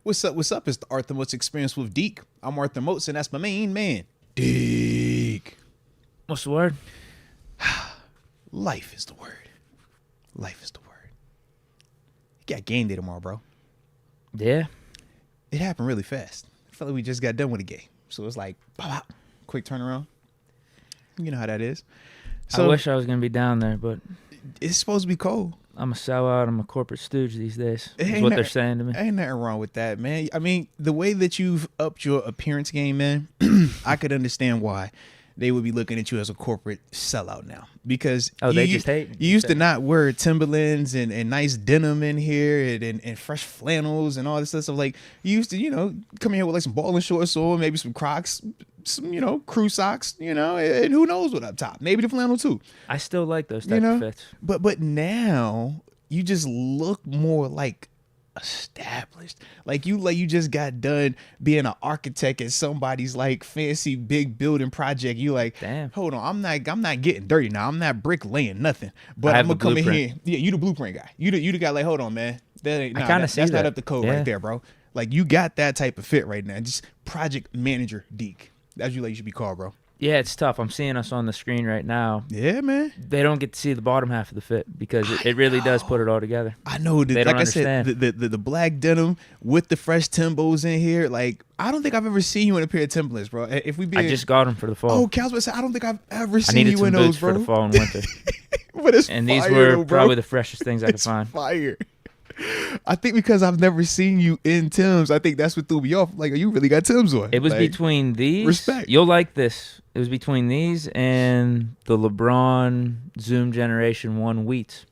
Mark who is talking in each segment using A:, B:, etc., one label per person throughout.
A: What's up? What's up? It's the Arthur Moats Experience with Deke. I'm Arthur Moats, and that's my main man, Deke.
B: What's the word?
A: Life is the word. Life is the word. You got game day tomorrow, bro.
B: Yeah.
A: It happened really fast. I felt like we just got done with the game. So it's like, bop, quick turnaround. You know how that is. So
B: I wish I was going to be down there, but
A: it's supposed to be cold.
B: I'm a sellout. I'm a corporate stooge these days. That's what they're saying to me.
A: Ain't nothing wrong with that, man. I mean, the way that you've upped your appearance game, man, I could understand why they would be looking at you as a corporate sellout now. Because
B: they just hate.
A: You used to not wear Timberlands and nice denim in here and fresh flannels and all this stuff. Like, you used to, come in here with like some ball and shorts or maybe some Crocs, some, crew socks, and who knows what up top. Maybe the flannel too.
B: I still like those type of fits.
A: But now you just look more like established. Like you just got done being an architect at somebody's like fancy big building project. You like,
B: damn,
A: hold on, I'm not getting dirty now. I'm not brick laying nothing. But I'm gonna come in here. Yeah, you the blueprint guy. You the guy like, hold on, man. That's not up to code right there, bro. Like you got that type of fit right now. Just project manager Deke. That's you should be called, bro.
B: Yeah, it's tough. I'm seeing us on the screen right now.
A: Yeah, man.
B: They don't get to see the bottom half of the fit because it really does put it all together.
A: I know.
B: They don't
A: understand. I said, the black denim with the fresh Timbos in here. Like, I don't think I've ever seen you in a pair of Timberlands, bro. If we be,
B: I just got them for the fall.
A: Oh, I was about to say, I don't think I've ever seen you in those, bro.
B: For the fall and winter.
A: But it's
B: and
A: fire,
B: these were
A: though,
B: probably the freshest things I could find.
A: Fire. I think because I've never seen you in Timbs, I think that's what threw me off. Like, you really got Timbs on.
B: It was
A: like,
B: between these.
A: Respect.
B: You'll like this. It was between these and the LeBron Zoom Generation 1 Wheats.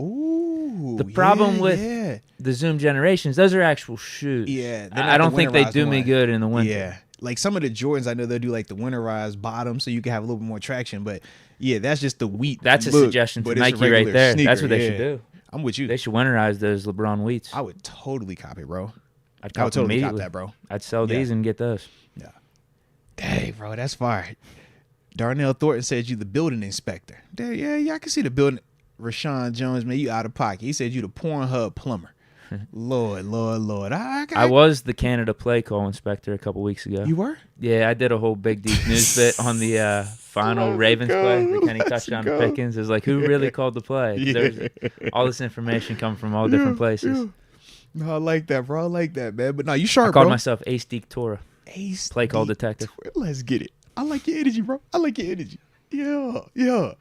A: Ooh.
B: The problem with the Zoom Generations, those are actual shoes.
A: Yeah.
B: I don't think they do me good in the winter.
A: Yeah. Like some of the Jordans, I know they'll do like the winterized bottom so you can have a little bit more traction. But yeah, that's just the wheat.
B: That's a suggestion to Nike right there.
A: Sneaker.
B: That's what they should do.
A: I'm with you.
B: They should winterize those LeBron Wheats.
A: I would totally copy, bro.
B: I would
A: totally copy that, bro.
B: I'd sell these and get those.
A: Yeah. Dang, bro, that's fire. Darnell Thornton said you the building inspector. Yeah, I can see the building. Rashawn Jones, man, you out of pocket. He said you the Pornhub plumber. Lord. I
B: was the Canada play call inspector a couple weeks ago.
A: You were?
B: Yeah, I did a whole Big Deep News bit on the final Ravens play. The Kenny touchdown to Pickens. It was like, who really called the play?
A: Yeah.
B: There's all this information coming from all different places.
A: Yeah. No, I like that, bro. I like that, man. But no, you sharp,
B: I called
A: bro.
B: myself Ace Deke Tora.
A: Ace
B: play call detective.
A: Let's get it. I like your energy, bro. I like your energy. Yeah.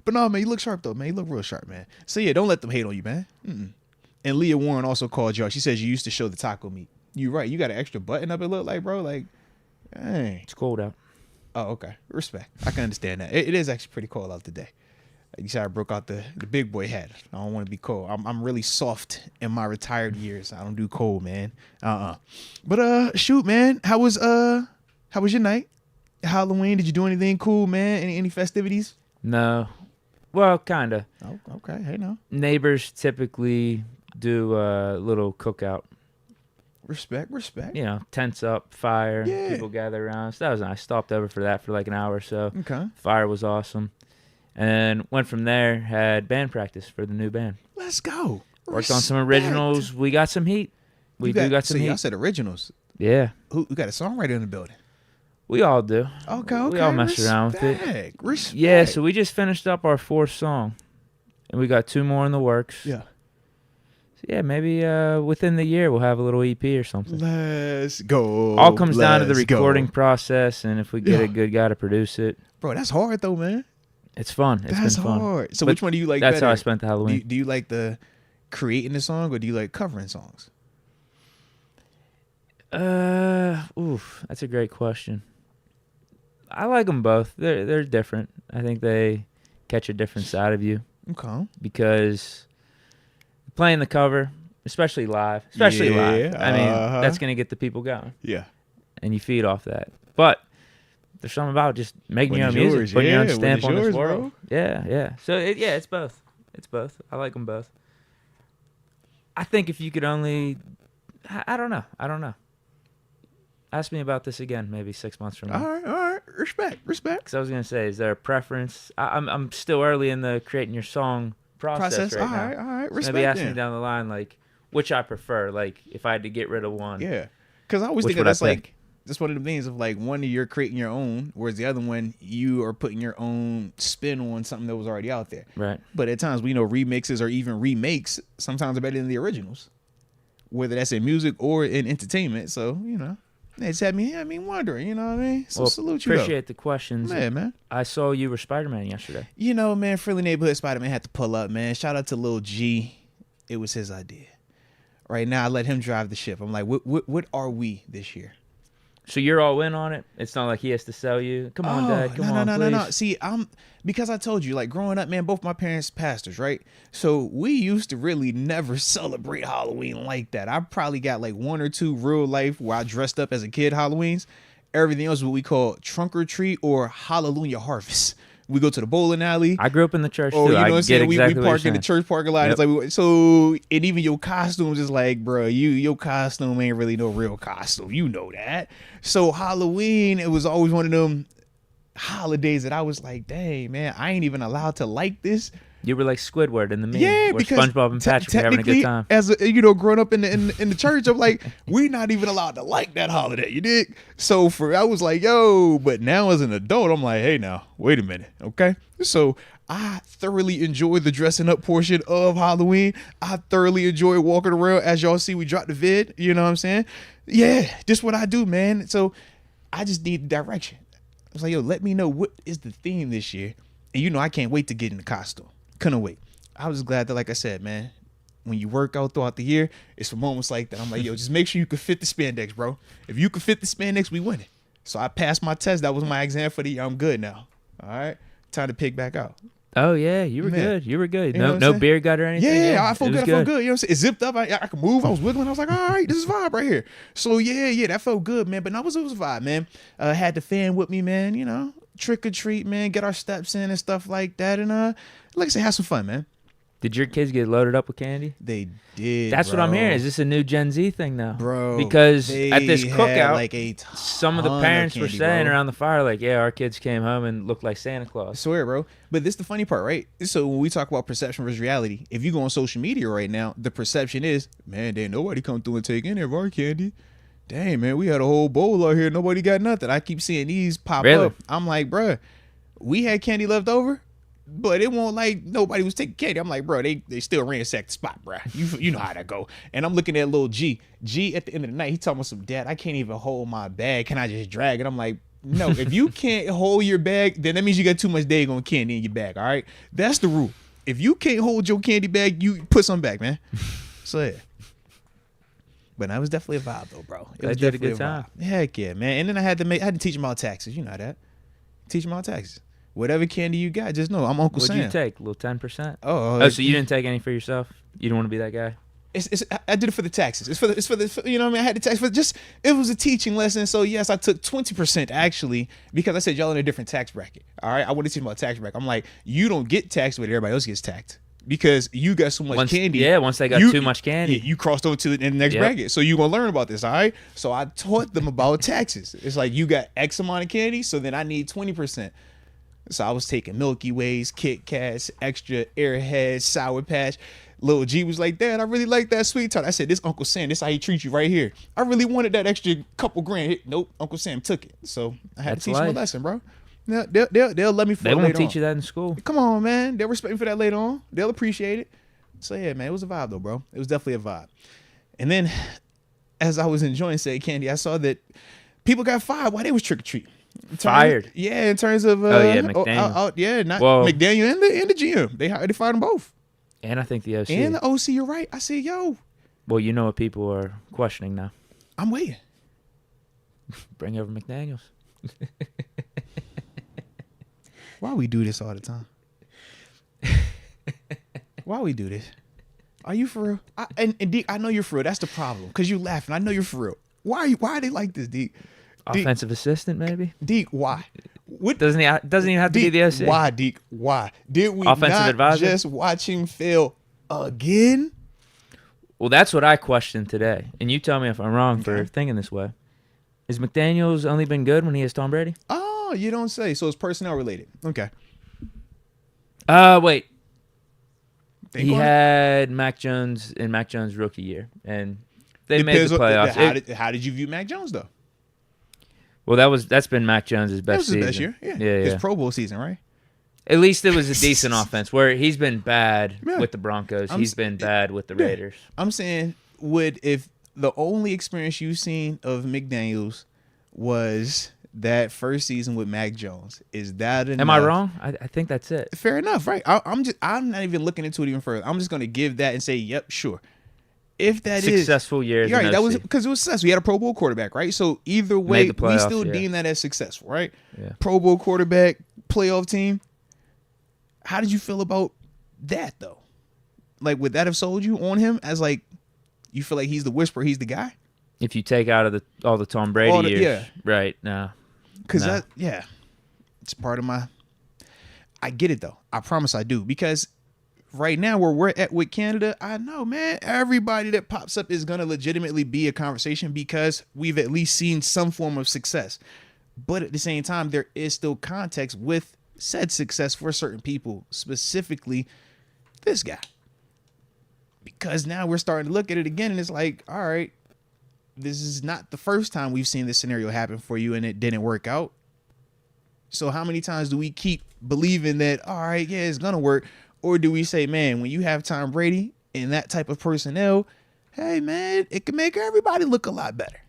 A: But no, man, you look sharp, though, man. You look real sharp, man. So, yeah, don't let them hate on you, man. And Leah Warren also called you out. She says you used to show the taco meat. You right. You got an extra button up, it look like, bro. Like, dang.
B: It's cold out.
A: Oh, okay. Respect. I can understand that. It is actually pretty cold out today. You said I broke out the big boy hat. I don't want to be cold. I'm really soft in my retired years. I don't do cold, man. But shoot, man. How was your night? Halloween? Did you do anything cool, man? Any festivities?
B: No. Well, kind of.
A: Oh, okay. Hey, no.
B: Neighbors typically do a little cookout.
A: Respect.
B: Tents up, fire, people gather around. So that was nice. Stopped over for that for like an hour or so.
A: Okay.
B: Fire was awesome. And went from there, had band practice for the new band.
A: Let's go.
B: Worked on some originals. We got some heat. We got some heat.
A: Y'all said originals.
B: Yeah.
A: Who got a songwriter in the building?
B: We all do.
A: Okay.
B: We all mess around with it.
A: Respect.
B: Yeah, so we just finished up our 4th song. And we got 2 more in the works.
A: Yeah.
B: So yeah, maybe within the year we'll have a little EP or something.
A: Let's go.
B: All comes down to the recording process and if we get a good guy to produce it.
A: Bro, that's hard though, man.
B: It's fun. That's been fun.
A: Hard. So which one do you like
B: better?
A: That's
B: how I spent the Halloween.
A: Do you like the creating the song or do you like covering songs?
B: That's a great question. I like them both. They're different. I think they catch a different side of you.
A: Okay.
B: Because playing the cover, especially live. I mean, that's going to get the people going.
A: Yeah.
B: And you feed off that. But there's something about just making your own music, putting your own stamp on this world. Bro. Yeah. So, it's both. I like them both. I think if you could only... I don't know. Ask me about this again, maybe 6 months from now.
A: All right. Respect.
B: Because I was gonna say, is there a preference? I'm still early in the creating your song process right now.
A: All right. Respect.
B: Maybe ask me down the line, like, which I prefer. Like, if I had to get rid of one.
A: Yeah. Because I always think that's like, that's one of the things of like, one you're creating your own, whereas the other one, you are putting your own spin on something that was already out there.
B: Right.
A: But at times, we know remixes or even remakes sometimes are better than the originals, whether that's in music or in entertainment. So, you know, it just had me wondering, you know what I mean? So salute you,
B: appreciate the questions.
A: Yeah, man.
B: I saw you were Spider-Man yesterday.
A: You know, man, Friendly Neighborhood Spider-Man had to pull up, man. Shout out to Lil G. It was his idea. Right now, I let him drive the ship. I'm like, what are we this year?
B: So you're all in on it? It's not like he has to sell you. Come on, Dad. Come on, please.
A: No. See, because I told you, like, growing up, man, both my parents pastors, right? So we used to really never celebrate Halloween like that. I probably got like 1 or 2 real life where I dressed up as a kid Halloweens. Everything else is what we call trunk or treat or Hallelujah harvest. We go to the bowling alley.
B: I grew up in the church too.
A: You know what I'm saying?
B: Exactly
A: we park in the church parking lot.
B: Yep.
A: It's like, so, and even your costumes is like, bro, your costume ain't really no real costume. You know that. So Halloween, it was always one of them holidays that I was like, dang, man, I ain't even allowed to like this.
B: You were like Squidward in the meme.
A: Yeah,
B: where
A: because
B: SpongeBob and Patrick were having a good time.
A: As a, growing up in the church, I'm like, we not even allowed to like that holiday. You dig? So I was like, yo, but now as an adult, I'm like, hey, now wait a minute, okay? So I thoroughly enjoy the dressing up portion of Halloween. I thoroughly enjoy walking around. As y'all see, we dropped the vid. You know what I'm saying? Yeah, just what I do, man. So I just need direction. I was like, yo, let me know what is the theme this year. And I can't wait to get in the costume. Couldn't wait. I was glad that, like I said, man, when you work out throughout the year, it's for moments like that. I'm like, yo, just make sure you can fit the spandex, bro. If you can fit the spandex, we win it. So I passed my test. That was my exam for the year. I'm good now. All right. Time to pick back out.
B: Oh, yeah. You were good. You were good. No beard gut or anything?
A: Yeah, I felt good. I felt good. You know what I'm saying? It zipped up. I could move. I was wiggling. I was like, all right, this is vibe right here. So, yeah, that felt good, man. But no, it was a vibe, man. Had the fan with me, man, trick or treat, man, get our steps in and stuff like that. And like I said, have some fun, man.
B: Did your kids get loaded up with candy?
A: They did.
B: That's what I'm hearing. Is this a new Gen Z thing now?
A: Bro.
B: Because at this cookout,
A: like
B: some of the parents were saying around the fire, like, yeah, our kids came home and looked like Santa Claus.
A: I swear, bro. But this is the funny part, right? So when we talk about perception versus reality, if you go on social media right now, the perception is, man, didn't nobody come through and take any of our candy. Dang, man, we had a whole bowl out here. Nobody got nothing. I keep seeing these pop up. I'm like, bro, we had candy left over, but it won't like nobody was taking candy. I'm like, bro, they still ransacked the spot, bro. You know how that go. And I'm looking at little G. G at the end of the night, he talking about some, Dad, I can't even hold my bag. Can I just drag it? I'm like, no, if you can't hold your bag, then that means you got too much daggone candy in your bag, all right? That's the rule. If you can't hold your candy bag, you put some back, man. So, yeah. But that was definitely a vibe, though, bro. It was definitely a good time. Heck yeah, man. And then I had to teach them all taxes. You know that. Teach them all taxes. Whatever candy you got, just know I'm Uncle Sam.
B: What'd you take? A little 10%?
A: Oh,
B: so you didn't take any for yourself? You don't want to be that guy?
A: I did it for the taxes. It's for the you know what I mean? I had the tax, but it was a teaching lesson. So yes, I took 20% actually, because I said y'all in a different tax bracket. All right, I want to teach them about tax bracket. I'm like, you don't get taxed, but everybody else gets taxed. Because you got so much candy.
B: Yeah, once they got too much candy.
A: You crossed over to the next bracket. So you're going to learn about this, all right? So I taught them about taxes. It's like you got X amount of candy, so then I need 20%. So I was taking Milky Ways, Kit Kats, extra Airheads, Sour Patch. Little G was like, Dad, I really like that sweet tart. I said, this Uncle Sam, this how he treats you right here. I really wanted that extra couple grand. Nope, Uncle Sam took it. So I had to teach him a lesson, bro. They'll let me for it later on. They won't
B: teach you that in school.
A: Come on, man. They'll respect me for that later on. They'll appreciate it. So, yeah, man, it was a vibe, though, bro. It was definitely a vibe. And then, as I was enjoying said candy, I saw that people got fired while they was trick-or-treating.
B: Fired?
A: Yeah, in terms of...
B: McDaniels.
A: McDaniel and the GM. They fired them both.
B: And I think the OC.
A: And the OC, you're right. I said, yo.
B: Well, you know what people are questioning now.
A: I'm waiting.
B: Bring over McDaniels.
A: Why we do this all the time? Why we do this? Are you for real? And Deke, I know you're for real. That's the problem. Because you laughing. I know you're for real. Why are they like this, Deke?
B: Offensive assistant, maybe?
A: Deke, why?
B: What doesn't even have to be the OC?
A: Why, Deke? Why? Did we
B: offensive advisor?
A: Just watch him fail again?
B: Well, that's what I questioned today. And you tell me if I'm wrong for thinking this way. Has McDaniels only been good when he has Tom Brady?
A: Oh, you don't say. So it's personnel related. Okay.
B: Wait. He had Mac Jones in Mac Jones' rookie year, and they made the playoffs.
A: How did you view Mac Jones though?
B: Well, that's been Mac Jones' best season.
A: That was his best year. Yeah. His Pro Bowl season, right?
B: At least it was a decent offense. Where he's been bad with the Broncos, he's been bad with the Raiders.
A: I'm saying, if the only experience you've seen of McDaniels was that first season with Mac Jones, is that enough?
B: Am I wrong? I think that's it.
A: Fair enough, right? I'm not even looking into it even further. I'm just going to give that and say, yep, sure. If that
B: successful year,
A: right? That was because it was successful. We had a Pro Bowl quarterback, right? So either way, we still deem that as successful, right?
B: Yeah.
A: Pro Bowl quarterback, playoff team. How did you feel about that though? Like, would that have sold you on him as like, you feel like he's the whisperer, he's the guy?
B: If you take out of all the Tom Brady years, right? No,
A: because it's part of my. I get it though. I promise I do, because right now where we're at with Canada, I know, man, everybody that pops up is gonna legitimately be a conversation because we've at least seen some form of success. But at the same time, there is still context with said success for certain people, specifically this guy. Because now we're starting to look at it again, and it's like, all right, this is not the first time we've seen this scenario happen for you and it didn't work out. So how many times do we keep believing that, all right, yeah, it's gonna work? Or do we say, man, when you have Tom Brady and that type of personnel, hey, man, it can make everybody look a lot better.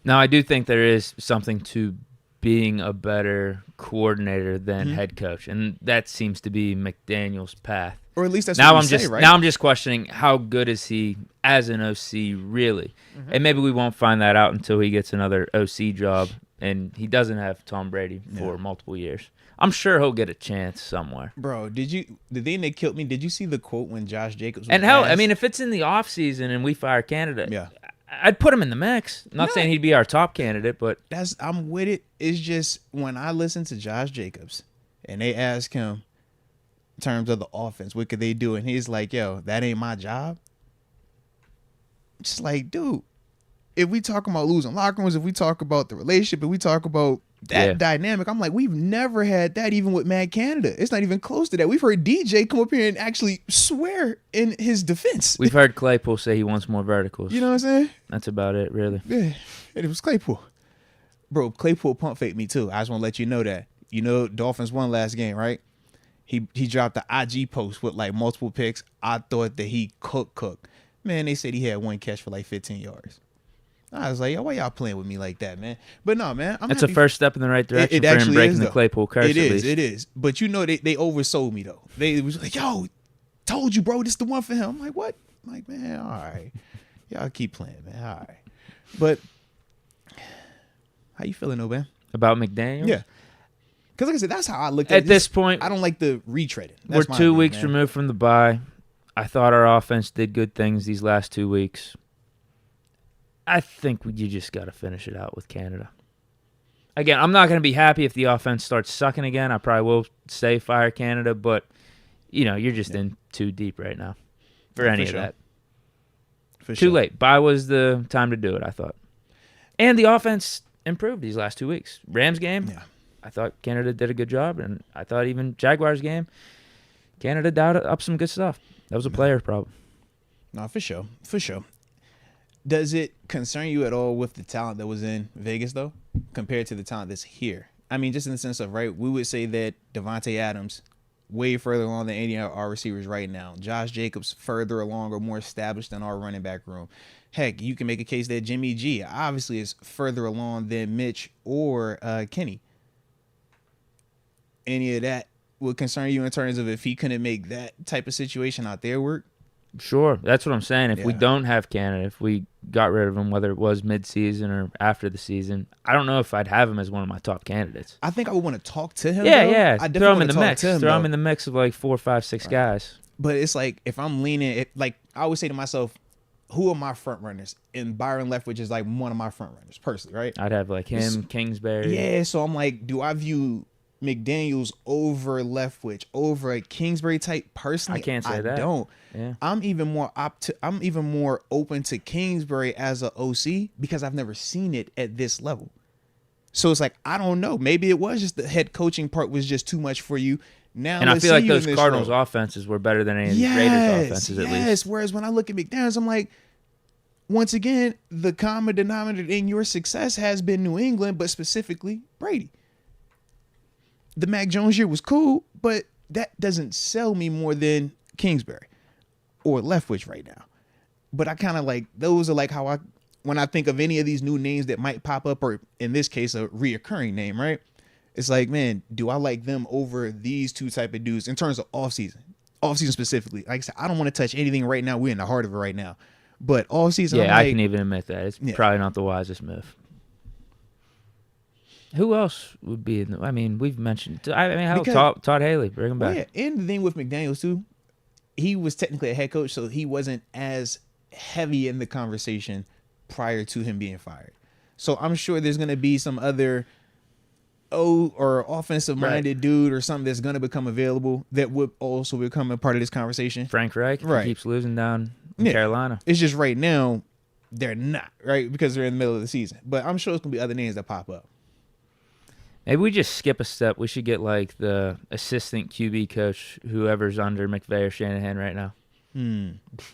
B: Now, I do think there is something to being a better coordinator than head coach, and that seems to be McDaniels' path.
A: Or at least that's
B: now
A: what you say, right?
B: Now I'm just questioning how good is he as an OC really, and maybe we won't find that out until he gets another OC job and he doesn't have Tom Brady for multiple years. I'm sure he'll get a chance somewhere.
A: Bro, the thing that killed me, did you see the quote when Josh Jacobs was
B: And hell,
A: asked?
B: I mean, if it's in the offseason and we fire Canada,
A: yeah,
B: I'd put him in the mix. I'm not saying he'd be our top candidate, but
A: I'm with it. It's just when I listen to Josh Jacobs and they ask him in terms of the offense, what could they do? And he's like, yo, that ain't my job. Just like, dude, if we talk about losing locker rooms, if we talk about the relationship, if we talk about that dynamic, I'm like, we've never had that even with Mad Canada. It's not even close to that. We've heard DJ come up here and actually swear in his defense.
B: We've heard Claypool say he wants more verticals.
A: You know what I'm saying?
B: That's about it, really.
A: Yeah, and it was Claypool. Bro, Claypool pump faked me too. I just want to let you know that. You know, Dolphins won last game, right? He dropped the IG post with like multiple picks. I thought that he cooked. Man, they said he had one catch for like 15 yards. I was like, yo, why y'all playing with me like that, man? But no, man.
B: That's a first step in the right direction
A: for
B: him breaking the Claypool curse.
A: It is. But you know, they oversold me, though. They was like, yo, told you, bro, this the one for him. I'm like, what? I'm like, man, all right. Y'all keep playing, man. All right. But how you feeling, though, man?
B: About McDaniels?
A: Yeah. Because like I said, that's how I look at it.
B: At this point,
A: I don't like the retreading.
B: We're 2 weeks removed from the bye. I thought our offense did good things these last 2 weeks. I think you just got to finish it out with Canada. Again, I'm not going to be happy if the offense starts sucking again. I probably will say fire Canada, but you're just in too deep right now for any of that. Too late. Bye was the time to do it, I thought. And the offense improved these last 2 weeks. Rams game, I thought Canada did a good job, and I thought even Jaguars game, Canada dialed up some good stuff. That was a player problem.
A: No, for sure. Does it concern you at all with the talent that was in Vegas, though, compared to the talent that's here? I mean, just in the sense of, right, we would say that Devontae Adams way further along than any of our receivers right now. Josh Jacobs further along or more established than our running back room. Heck, you can make a case that Jimmy G obviously is further along than Mitch or Kenny. Any of that would concern you in terms of if he couldn't make that type of situation out there work?
B: Sure. That's what I'm saying. If we don't have Canada, if we got rid of him, whether it was mid-season or after the season, I don't know if I'd have him as one of my top candidates.
A: I think I would want to talk to him.
B: Yeah.
A: I
B: throw him in the mix. Throw him in the mix of like 4, 5, 6 guys.
A: But it's like if I'm leaning, like I always say to myself, who are my front runners? And Byron Leftwich is like one of my front runners, personally, right?
B: I'd have like him, Kingsbury.
A: Yeah, so I'm like, do I view McDaniels over Leftwich over a Kingsbury type personally?
B: I can't say that.
A: I don't.
B: Yeah.
A: I'm even more open to Kingsbury as a OC because I've never seen it at this level. So it's like, I don't know. Maybe it was just the head coaching part was just too much for you. Now,
B: and I feel like those Cardinals offenses were better than any of these Raiders offenses, at least.
A: Yes, whereas when I look at McDaniels, I'm like, once again, the common denominator in your success has been New England, but specifically Brady. The Mac Jones year was cool, but that doesn't sell me more than Kingsbury or Leftwich right now. But I kind of like, those are like how when I think of any of these new names that might pop up, or in this case, a reoccurring name, right? It's like, man, do I like them over these two type of dudes in terms of offseason specifically? Like I said, I don't want to touch anything right now. We're in the heart of it right now. But offseason,
B: yeah, I can even admit that. It's probably not the wisest move. Who else would be in I mean, we've mentioned. How about Todd Haley? Bring him back.
A: Yeah, and the thing with McDaniels, too, he was technically a head coach, so he wasn't as heavy in the conversation prior to him being fired. So I'm sure there's going to be some other or offensive-minded dude or something that's going to become available that would also become a part of this conversation.
B: Frank Reich keeps losing down in Carolina.
A: It's just right now they're not, right? Because they're in the middle of the season. But I'm sure it's going to be other names that pop up.
B: Maybe we just skip a step. We should get like the assistant QB coach, whoever's under McVay or Shanahan right now.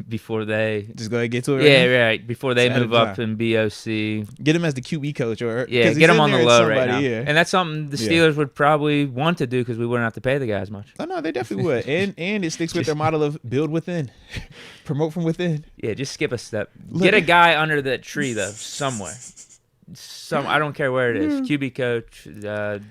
B: Before they
A: just go ahead and get to it.
B: Right. Before they move up and BOC,
A: get him as the QB coach, or
B: get him on the low right now. Yeah. And that's something the Steelers would probably want to do because we wouldn't have to pay the guys much.
A: Oh no, they definitely would, and it sticks with their model of build within, promote from within.
B: Yeah, just skip a step. Get a guy under that tree though, somewhere. I don't care where it is. QB coach,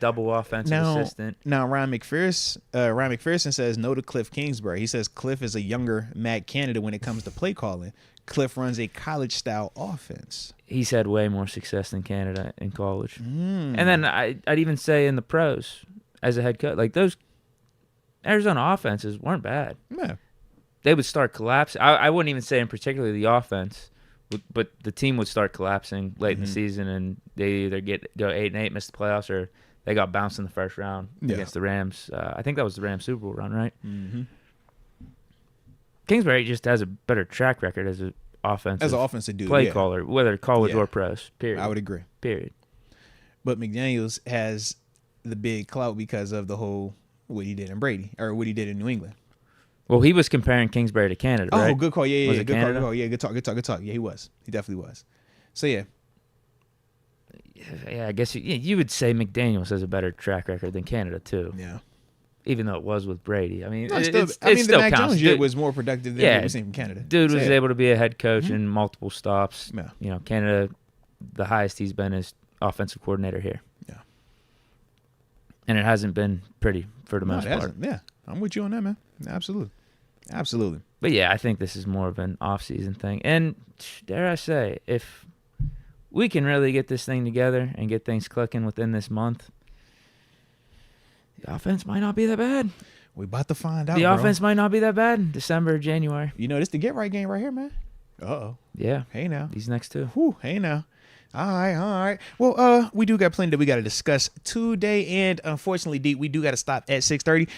B: double offensive assistant.
A: Now, Ryan McPherson says no to Cliff Kingsbury. He says Cliff is a younger Matt Canada when it comes to play calling. Cliff runs a college-style offense.
B: He's had way more success than Canada in college. And then I'd even say in the pros as a head coach. Like those Arizona offenses weren't bad.
A: Yeah.
B: They would start collapsing. I wouldn't even say in particular the offense. But the team would start collapsing late in the season, and they either go 8-8, miss the playoffs, or they got bounced in the first round against the Rams. I think that was the Rams Super Bowl run, right? Mm-hmm. Kingsbury just has a better track record as an offensive
A: dude,
B: play caller, whether college or pros. Period.
A: I would agree.
B: Period.
A: But McDaniels has the big clout because of the whole what he did in Brady or what he did in New England.
B: Well, he was comparing Kingsbury to Canada, right?
A: Oh, good call. Yeah. Good call. Yeah, good talk. Yeah, he was. He definitely was. So, yeah.
B: Yeah, I guess you would say McDaniels has a better track record than Canada, too.
A: Yeah.
B: Even though it was with Brady. I mean,
A: it
B: still
A: the Mac
B: counts.
A: Jones year was more productive than what we've seen from Canada.
B: Dude was able to be a head coach in multiple stops. Yeah. You know, Canada, the highest he's been is offensive coordinator here.
A: Yeah.
B: And it hasn't been pretty for the most part.
A: Hasn't. Yeah, I'm with you on that, man. Absolutely.
B: But yeah, I think this is more of an off-season thing. And dare I say, if we can really get this thing together and get things clicking within this month, the offense might not be that bad.
A: We about to find out,
B: The offense might not be that bad in December, January.
A: You know, this the get right game right here, man. Uh-oh.
B: Yeah.
A: Hey now.
B: These next two.
A: Whew, hey now. All right. Well, we do got plenty that we got to discuss today, and unfortunately, Deke, we do got to stop at 6:30.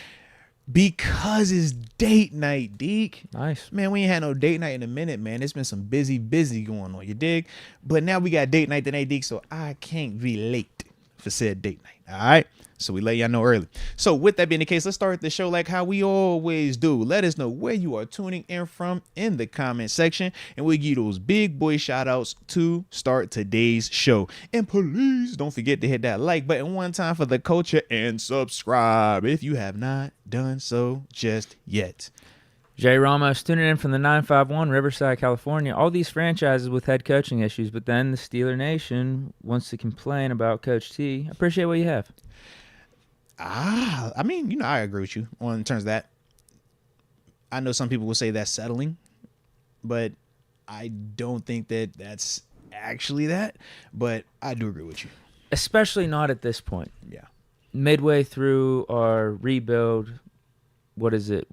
A: Because it's date night, Deke.
B: Nice.
A: Man, we ain't had no date night in a minute, man. It's been some busy going on, you dig? But now we got date night today, Deke, so I can't be late for said date night, all right? So we let y'all know early. So with that being the case, let's start the show like how we always do. Let us know where you are tuning in from in the comment section, and we'll give you those big boy shout outs to start today's show. And please don't forget to hit that like button one time for the culture and subscribe if you have not done so just yet.
B: Jay Ramos tuning in from the 951 Riverside, California. All these franchises with head coaching issues, but then the Steeler Nation wants to complain about Coach T. Appreciate what you have.
A: I mean, you know, I agree with you in terms of that. I know some people will say that's settling, but I don't think that that's actually that. But I do agree with you.
B: Especially not at this point.
A: Yeah.
B: Midway through our rebuild, what is it?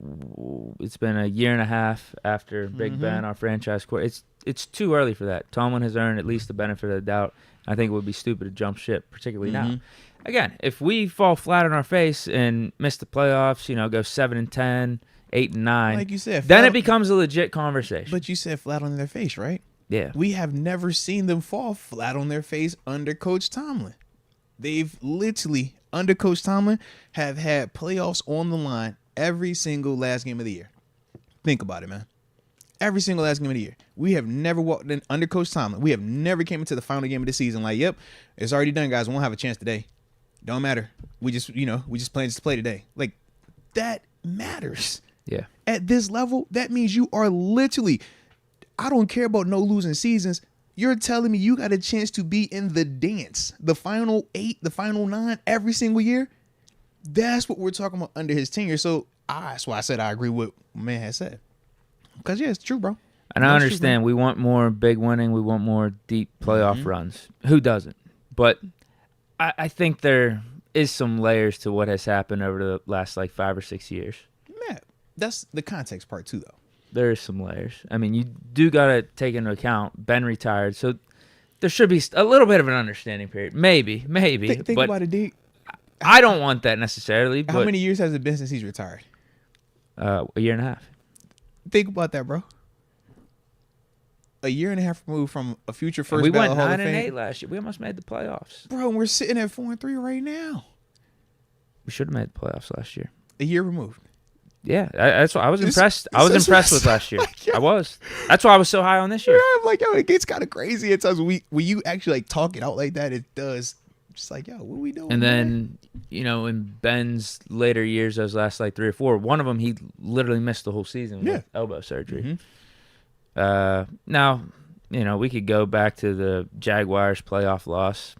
B: It's been a year and a half after Big Ben, our franchise court. It's too early for that. Tomlin has earned at least the benefit of the doubt. I think it would be stupid to jump ship, particularly now. Again, if we fall flat on our face and miss the playoffs, you know, go 7-10, 8-9,
A: like you said,
B: then it becomes a legit conversation.
A: But you said flat on their face, right?
B: Yeah.
A: We have never seen them fall flat on their face under Coach Tomlin. They've literally under Coach Tomlin have had playoffs on the line every single last game of the year. Think about it, man. Every single last game of the year. We have never walked in under Coach Tomlin. We have never came into the final game of the season like, yep, it's already done, guys. We won't have a chance today. Don't matter. We just playing to play today. Like, that matters.
B: Yeah.
A: At this level, that means you are literally, I don't care about no losing seasons. You're telling me you got a chance to be in the dance, the final 8, the final 9 every single year. That's what we're talking about under his tenure. So that's why I said I agree with what my man has said. Because, yeah, it's true, bro.
B: And I understand we want more big winning. We want more deep playoff runs. Who doesn't? But I think there is some layers to what has happened over the last, 5 or 6 years.
A: Yeah, that's the context part, too, though.
B: There is some layers. I mean, you do got to take into account Ben retired, so there should be a little bit of an understanding period. Maybe.
A: Think about it, Deke.
B: I don't want that necessarily.
A: How many years has it been since he's retired?
B: A year and a half.
A: Think about that, bro. A year and a half removed from a future first
B: we
A: ballot
B: went
A: Hall of
B: 9-8 last year. We almost made the playoffs.
A: Bro, we're sitting at 4-3 right now.
B: We should have made the playoffs last year.
A: A year removed.
B: Yeah, that's why I was impressed. I was impressed with last year. I was. That's why I was so high on this year.
A: Yeah, I'm like, yo, it gets kind of crazy at times. When you actually talk it out like that, it does. Just like, yo, what are we doing?
B: And then, in Ben's later years, those last 3 or 4, one of them he literally missed the whole season with elbow surgery. Mm-hmm. Now, we could go back to the Jaguars playoff loss.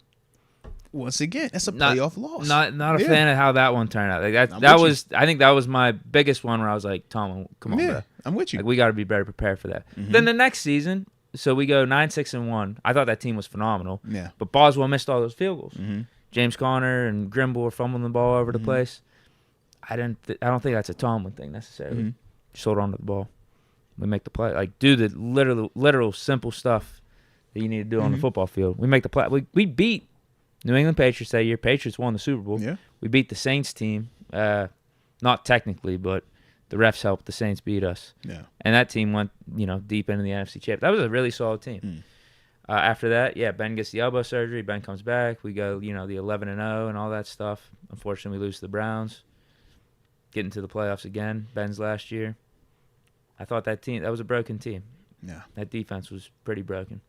A: Once again, that's a playoff loss.
B: Not a fan of how that one turned out. I think that was my biggest one where I was like, Tomlin, come on, bro.
A: I'm with you.
B: We got to be better prepared for that. Mm-hmm. Then the next season, so we go 9-6-1. I thought that team was phenomenal.
A: Yeah.
B: But Boswell missed all those field goals.
A: Mm-hmm.
B: James Conner and Grimble were fumbling the ball over the place. I don't think that's a Tomlin thing necessarily.
A: Mm-hmm.
B: Just hold on to the ball. We make the play. Do the literal simple stuff that you need to do on the football field. We make the play. We beat New England Patriots that year. Patriots won the Super Bowl.
A: Yeah.
B: We beat the Saints team. Not technically, but the refs helped the Saints beat us.
A: Yeah.
B: And that team went, deep into the NFC Championship. That was a really solid team. After that, Ben gets the elbow surgery. Ben comes back. We go, the 11-0 and all that stuff. Unfortunately, we lose to the Browns. Get into the playoffs again. Ben's last year. I thought that was a broken team.
A: Yeah.
B: That defense was pretty broken.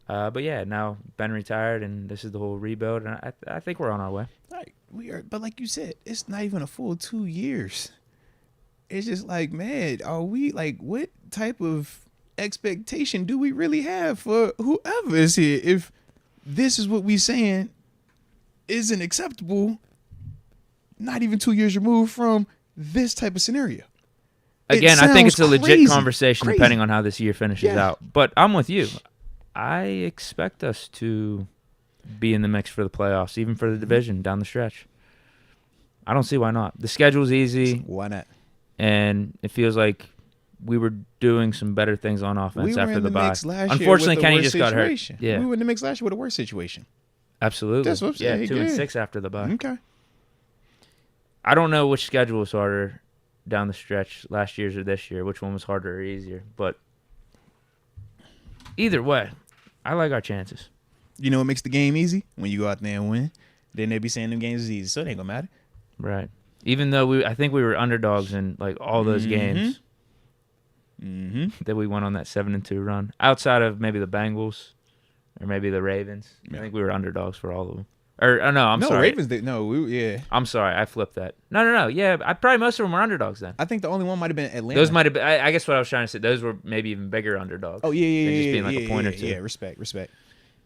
B: But yeah, now Ben retired, and this is the whole rebuild, and I think we're on our way.
A: Right, we are. But like you said, it's not even a full 2 years. It's just like, man, are we what type of expectation do we really have for whoever is here? If this is what we saying isn't acceptable, not even 2 years removed from this type of scenario.
B: Again, I think it's a legit conversation depending on how this year finishes out. But I'm with you. I expect us to be in the mix for the playoffs, even for the division down the stretch. I don't see why not. The schedule's easy.
A: Why not?
B: And it feels like we were doing some better things on offense after the bye.
A: Unfortunately,
B: Kenny just got hurt.
A: Yeah. We were in the mix last year with a worse situation.
B: Absolutely.
A: That's what I'm saying.
B: 2-6 after the bye.
A: Okay.
B: I don't know which schedule was harder down the stretch, last year's or this year, which one was harder or easier. But either way, I like our chances.
A: You know what makes the game easy? When you go out there and win. Then they be saying them games is easy, so it ain't gonna matter.
B: Right. Even though I think we were underdogs in all those games that we went on that 7-2 run. Outside of maybe the Bengals or maybe the Ravens, I think we were underdogs for all of them. I'm sorry.
A: Ravens did.
B: I'm sorry, I flipped that. No. Yeah, probably most of them were underdogs then.
A: I think the only one might have been Atlanta.
B: Those might have been. I guess what I was trying to say. Those were maybe even bigger underdogs.
A: Oh yeah.
B: Than just being a point or two.
A: Yeah, respect.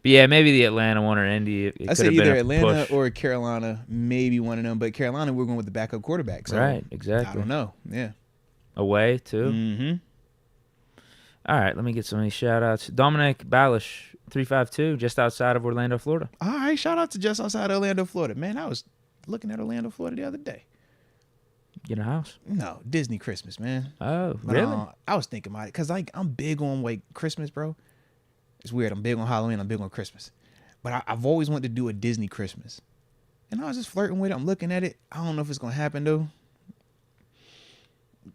B: But yeah, maybe the Atlanta one or Indy.
A: I say either Atlanta or Carolina, maybe one of them. But Carolina, we're going with the backup quarterback. So
B: right, exactly.
A: I don't know. Yeah.
B: Away too.
A: Mm-hmm.
B: All right, let me get some of these shout outs. Dominic Balish, 352, just outside of Orlando, Florida.
A: All right, shout out to just outside Orlando, Florida. Man, I was looking at Orlando, Florida the other day.
B: Get a house?
A: No, Disney Christmas, man.
B: Oh, really?
A: I was thinking about it because I'm big on Christmas, bro. It's weird. I'm big on Halloween. I'm big on Christmas. But I've always wanted to do a Disney Christmas. And I was just flirting with it. I'm looking at it. I don't know if it's going to happen, though.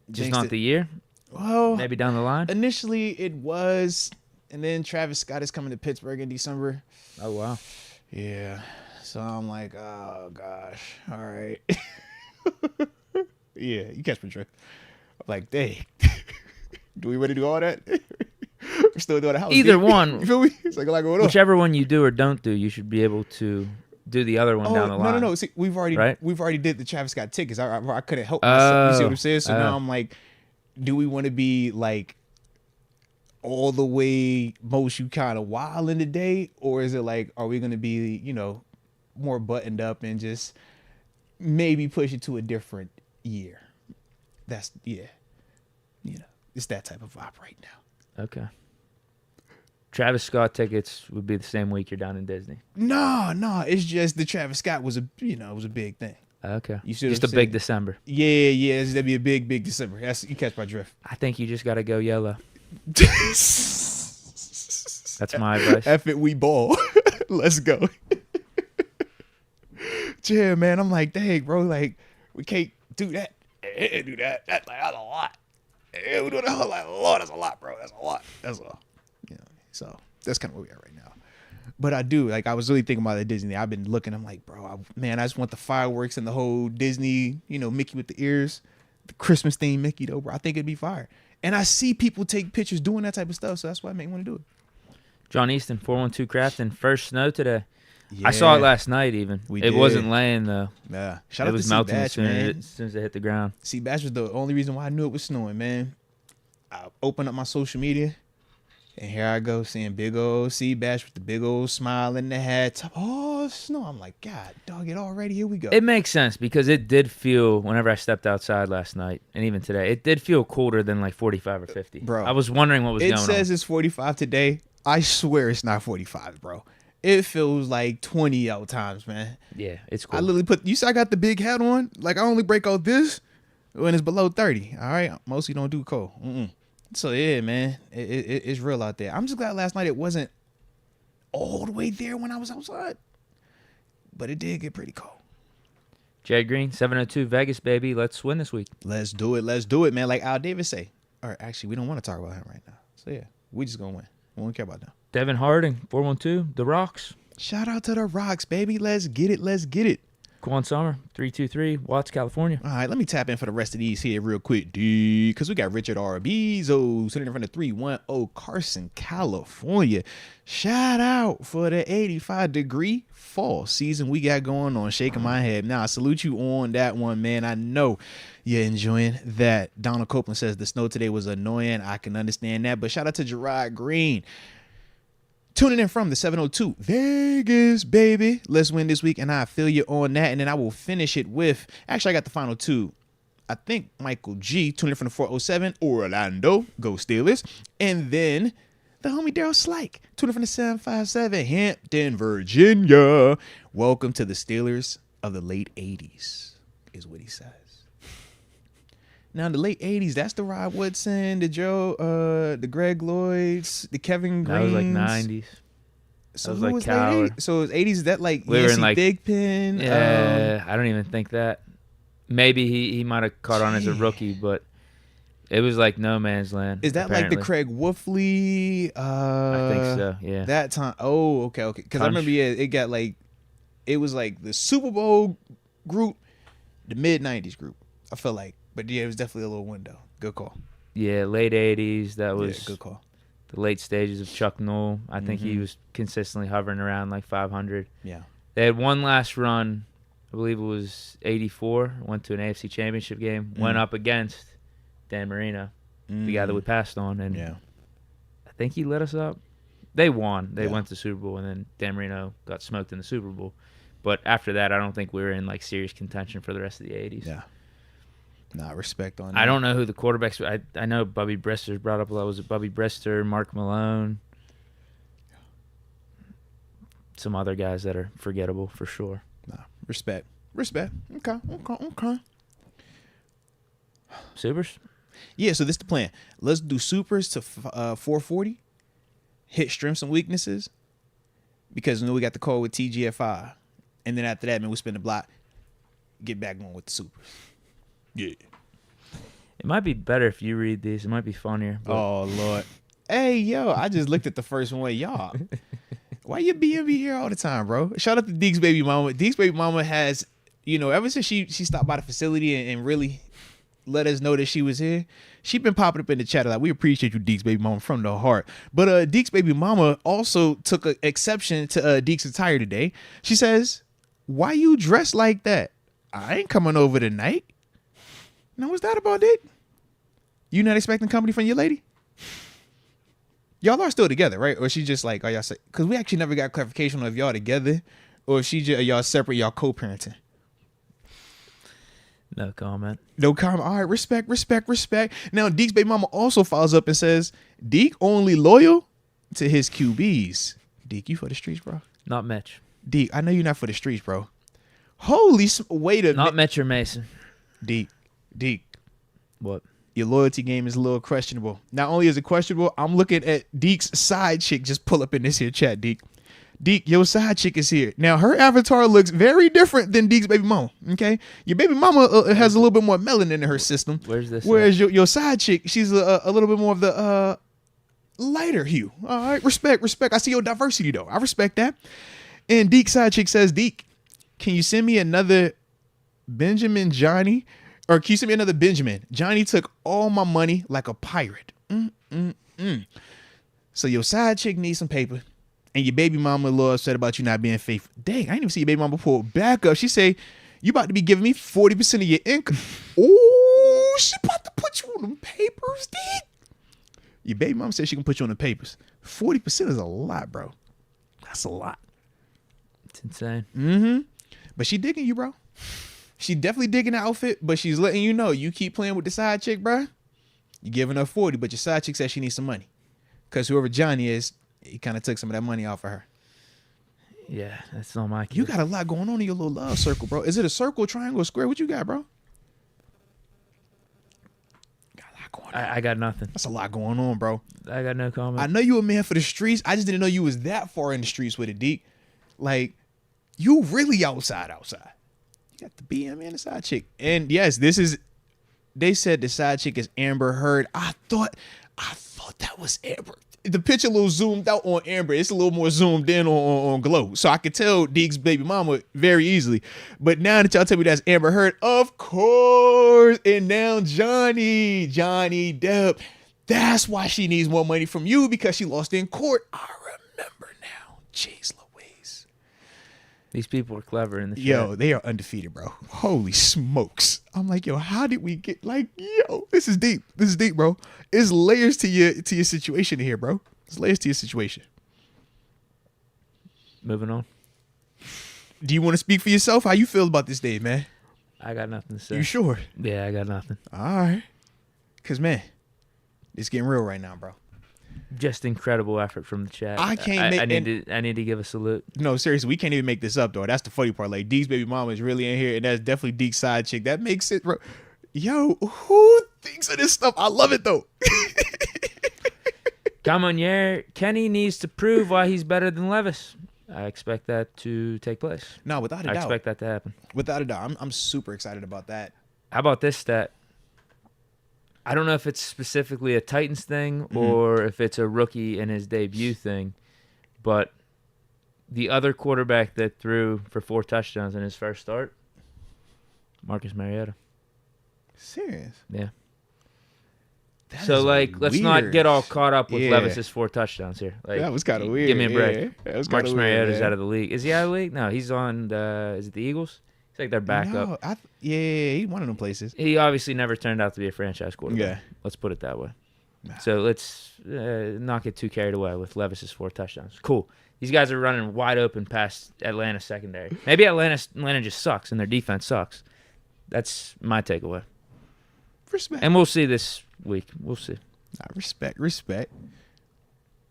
B: Just not the year?
A: Well,
B: maybe down the line?
A: Initially, it was. And then Travis Scott is coming to Pittsburgh in December.
B: Oh, wow.
A: Yeah. So I'm like, oh gosh, all right. Yeah, you catch my drift. I'm like, dang, do we want to do all that? We're still doing the house.
B: Either one.
A: You feel me? It's like a lot going on.
B: Whichever one you do or don't do, you should be able to do the other one down the line.
A: No. See, we've already did the Travis Scott tickets. I couldn't help
B: myself.
A: You see what I'm saying? So now I'm like, do we want to be like all the way most you kind of wild in the day, or is it like, are we going to be, you know, more buttoned up and just maybe push it to a different year? That's you know, it's that type of vibe right now.
B: Okay. Travis Scott tickets would be the same week you're down in Disney.
A: No, it's just the Travis Scott was a big thing.
B: Okay.
A: You see
B: just a big December.
A: Yeah, that'd be a big December. You catch my drift.
B: I think you just got to go yellow. That's my advice.
A: F it, we ball. Let's go. Yeah, man. I'm like, dang, bro. Like, we can't do that. Do that. That's a lot. We do that. Like, Lord, that's a lot, bro. That's a lot. That's all. You know. So that's kind of where we are right now. But I do, like, I was really thinking about the Disney. I've been looking. I'm like, bro, I just want the fireworks and the whole Disney, you know, Mickey with the ears, the Christmas theme Mickey, though, bro. I think it'd be fire. And I see people take pictures doing that type of stuff, so that's why I make me want to do it.
B: John Easton, 412 Crafton, first snow today. Yeah. I saw it last night even. It wasn't laying, though.
A: Yeah.
B: Shout out to melting as soon as it hit the ground.
A: See, Batch was the only reason why I knew it was snowing, man. I opened up my social media, and here I go seeing big old C Bash with the big old smile in the hat. Oh, snow. I'm like, God, dog, it already. Here we go.
B: It makes sense because it did feel, whenever I stepped outside last night, and even today, it did feel colder than like 45 or 50.
A: Bro.
B: I was wondering what was going on.
A: It says it's 45 today. I swear it's not 45, bro. It feels like 20 out times, man.
B: Yeah, it's cool.
A: I literally you see I got the big hat on. Like, I only break out this when it's below 30. All right? Mostly don't do cold. So, yeah, man, it's real out there. I'm just glad last night it wasn't all the way there when I was outside. But it did get pretty cold.
B: Jay Green, 702 Vegas, baby. Let's win this week.
A: Let's do it, man. Like Al Davis say. All right, actually, we don't want to talk about him right now. So, yeah, we just going to win. We don't care about them.
B: Devin Harding, 412, The Rocks.
A: Shout out to The Rocks, baby. Let's get it.
B: Quan Summer, 323, Watts, California.
A: All right, let me tap in for the rest of these here real quick, dude, because we got Richard Arbizo sitting in front of 310 Carson, California. Shout out for the 85-degree fall season we got going on. Shaking my head. Now, I salute you on that one, man. I know you're enjoying that. Donald Copeland says the snow today was annoying. I can understand that, but shout out to Gerard Green. Tuning in from the 702 Vegas, baby. Let's win this week, and I feel you on that. And then I will finish it with, actually, I got the final two. I think Michael G, tuning in from the 407 Orlando, go Steelers. And then the homie Daryl Slike, tuning in from the 757 Hampton, Virginia. Welcome to the Steelers of the late 80s, is what he says. Now, in the late 80s, that's the Rod Woodson, the Greg Lloyds, the Kevin Greens.
B: That was like 90s.
A: So who was late 80s? So it was 80s, is that like Yancey Thigpen?
B: Yeah, I don't even think that. Maybe he might have caught on as a rookie, but it was like no man's land.
A: Is that
B: apparently.
A: like the Craig Wolfley?
B: I think so, yeah.
A: That time. Oh, okay. Because I remember, it got like, it was like the Super Bowl group, the mid-90s group, I feel like. But yeah, it was definitely a little window. Good call.
B: Yeah, late 80s. That was
A: good call.
B: The late stages of Chuck Noll. I think he was consistently hovering around like 500.
A: Yeah.
B: They had one last run. I believe it was 84. Went to an AFC Championship game. Went up against Dan Marino, the guy that we passed on. And I think he let us up. They won. They went to the Super Bowl, and then Dan Marino got smoked in the Super Bowl. But after that, I don't think we were in like serious contention for the rest of the 80s.
A: Yeah. Nah, respect on that.
B: I don't know who the quarterbacks were. I know Bubby Brister's brought up a lot. Was it Bubby Brister, Mark Malone? Some other guys that are forgettable for sure.
A: Nah, respect. Okay.
B: Supers?
A: Yeah, so this is the plan. Let's do supers to 440. Hit strengths and weaknesses. Because we got the call with TGFI. And then after that, man, we spin the block. Get back on with the supers. Yeah.
B: It might be better if you read these. It might be funnier.
A: Oh, Lord. Hey, yo, I just looked at the first one. Y'all. Why you being here all the time, bro? Shout out to Deke's baby mama. Deke's baby mama has, ever since she stopped by the facility and really let us know that she was here, she been popping up in the chat like, we appreciate you, Deke's baby mama, from the heart. But Deke's baby mama also took an exception to Deke's attire today. She says, why you dressed like that? I ain't coming over tonight. Now, what's that about, Deke? You not expecting company from your lady? Y'all are still together, right? Or she just like, y'all say, because we actually never got clarification on if y'all together or if she just, y'all separate, y'all co-parenting.
B: No comment.
A: No comment. All right, respect. Now, Deke's baby mama also follows up and says, Deke only loyal to his QBs. Deke, you for the streets, bro?
B: Not Mitch.
A: Deke, I know you're not for the streets, bro. Holy, wait a minute.
B: Not Mitch or Mason.
A: Deke.
B: What?
A: Your loyalty game is a little questionable. Not only is it questionable, I'm looking at Deke's side chick just pull up in this here chat, Deke. Deke, your side chick is here. Now, her avatar looks very different than Deke's baby mama, okay? Your baby mama has a little bit more melanin in her system.
B: Where's this?
A: Whereas your side chick, she's a little bit more of the lighter hue. All right, respect. I see your diversity, though. I respect that. And Deke's side chick says, Deke, can you send me another Benjamin Johnny? Or can you send me another Benjamin? Johnny took all my money like a pirate. So your side chick needs some paper. And your baby mama a little upset about you not being faithful. Dang, I didn't even see your baby mama pull back up. She say, you about to be giving me 40% of your income. Oh, she about to put you on them papers, Deke. Your baby mama said she can put you on the papers. 40% is a lot, bro. That's a lot.
B: It's insane.
A: Mm-hmm. But she digging you, bro. She definitely digging the outfit, but she's letting you know, you keep playing with the side chick, bro, you giving her 40, but your side chick says she needs some money. Because whoever Johnny is, he kind of took some of that money off of her.
B: Yeah, that's not my kid.
A: You got a lot going on in your little love circle, bro. Is it a circle, triangle, square? What you got, bro? Got a lot going on.
B: I got nothing.
A: That's a lot going on, bro.
B: I got no comment.
A: I know you a man for the streets. I just didn't know you was that far in the streets with it, Deke. Like, you really outside. You got the BM and the side chick. And yes, they said the side chick is Amber Heard. I thought that was Amber. The picture a little zoomed out on Amber. It's a little more zoomed in on Glow. So I could tell Deke's baby mama very easily. But now that y'all tell me that's Amber Heard, of course. And now Johnny Depp. That's why she needs more money from you, because she lost in court. I remember now. Jeez Louise.
B: These people are clever in the show.
A: Yo, they are undefeated, bro. Holy smokes. I'm like, yo, how did we get this is deep. This is deep, bro. It's layers to your situation here, bro. It's layers to your situation.
B: Moving on.
A: Do you want to speak for yourself? How you feel about this day, man?
B: I got nothing to say.
A: You sure?
B: Yeah, I got nothing.
A: All right. Because, man, it's getting real right now, bro.
B: Just incredible effort from the chat.
A: I can't
B: I need to give a salute.
A: No, seriously, we can't even make this up, though. That's the funny part. Like, Deke's baby mama is really in here, and that's definitely Deke's side chick. That makes it, bro. Yo, who thinks of this stuff? I love it, though.
B: Come on, yeah. Kenny needs to prove why he's better than Levis. I expect that to take place.
A: No, without a doubt.
B: I expect that to happen.
A: Without a doubt. I'm super excited about that.
B: How about this stat? I don't know if it's specifically a Titans thing or if it's a rookie in his debut thing, but the other quarterback that threw for 4 touchdowns in his first start, Marcus Mariota.
A: Serious?
B: Yeah.
A: That
B: so, like, let's not get all caught up with Levis's 4 touchdowns here. Like,
A: that was kind of weird.
B: Give me a break.
A: Yeah, that was
B: Marcus
A: weird,
B: Mariota's
A: man.
B: out of the league. Is he out of the league? No, he's on is it the Eagles? It's like their backup.
A: No, he's one of them places.
B: He obviously never turned out to be a franchise quarterback.
A: Yeah.
B: Let's put it that way.
A: Nah.
B: So let's not get too carried away with Levis's 4 touchdowns. Cool. These guys are running wide open past Atlanta's secondary. Maybe Atlanta just sucks and their defense sucks. That's my takeaway.
A: Respect.
B: And we'll see this week. We'll see.
A: Respect.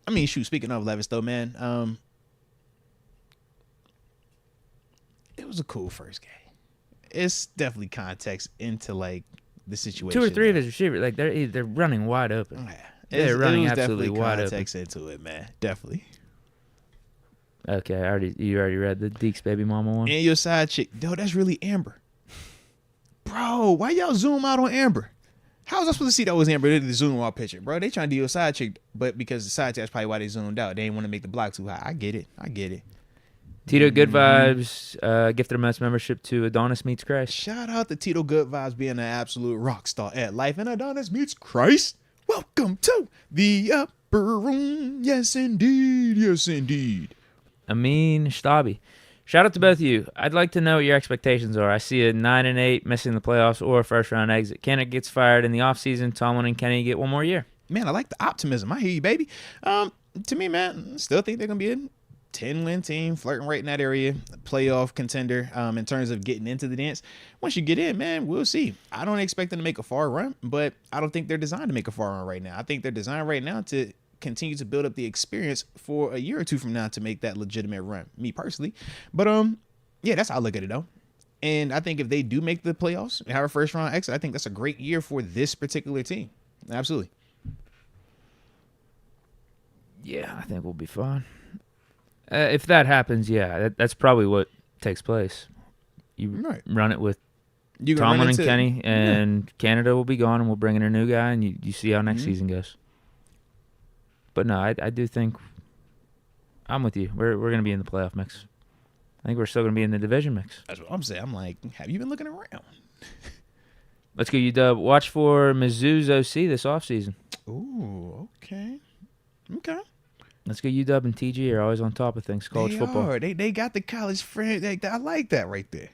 A: I mean, shoot, speaking of Levis, though, man, it was a cool first game. It's definitely context into, like, the situation.
B: 2 or 3 of his receivers, like, they're running wide open.
A: Yeah.
B: They're running
A: definitely
B: absolutely wide open.
A: context into it, man. Definitely.
B: Okay, you already read the Deke's baby mama one?
A: And your side chick. Yo, that's really Amber. Bro, why y'all zoom out on Amber? How was I supposed to see that was him, bro? The zoom while pitching, bro. They trying to do a side chick, but because the side chick, that's probably why they zoomed out. They didn't want to make the block too high. I get it.
B: Tito Good Vibes gifted a Mets membership to Adonis Meets Christ.
A: Shout out to Tito Good Vibes being an absolute rock star at life. And Adonis Meets Christ. Welcome to the upper room. Yes, indeed. Yes, indeed.
B: Amin Shtabi. Shout out to both of you. I'd like to know what your expectations are. I see a 9-8 missing the playoffs or a first-round exit. Kenny gets fired in the offseason. Tomlin and Kenny get one more year.
A: Man, I like the optimism. I hear you, baby. To me, man, still think they're going to be a 10-win team, flirting right in that area, playoff contender in terms of getting into the dance. Once you get in, man, we'll see. I don't expect them to make a far run, but I don't think they're designed to make a far run right now. I think they're designed right now to continue to build up the experience for a year or two from now to make that legitimate run, me personally. But yeah, that's how I look at it though. And I think if they do make the playoffs and have a first round exit, I think that's a great year for this particular team. Absolutely.
B: Yeah, I think we'll be fine. If that happens, yeah, that's probably what takes place. You run it with Tomlin and Kenny, and Canada will be gone, and we'll bring in a new guy, and you see how next season goes. But no, I do think I'm with you. We're going to be in the playoff mix. I think we're still going to be in the division mix.
A: That's what I'm saying. I'm like, have you been looking around?
B: Let's go, UW. Watch for Mizzou's OC this offseason.
A: Ooh, okay.
B: Let's go. UW and TG are always on top of things. College football.
A: They got the college friend. I like that right there.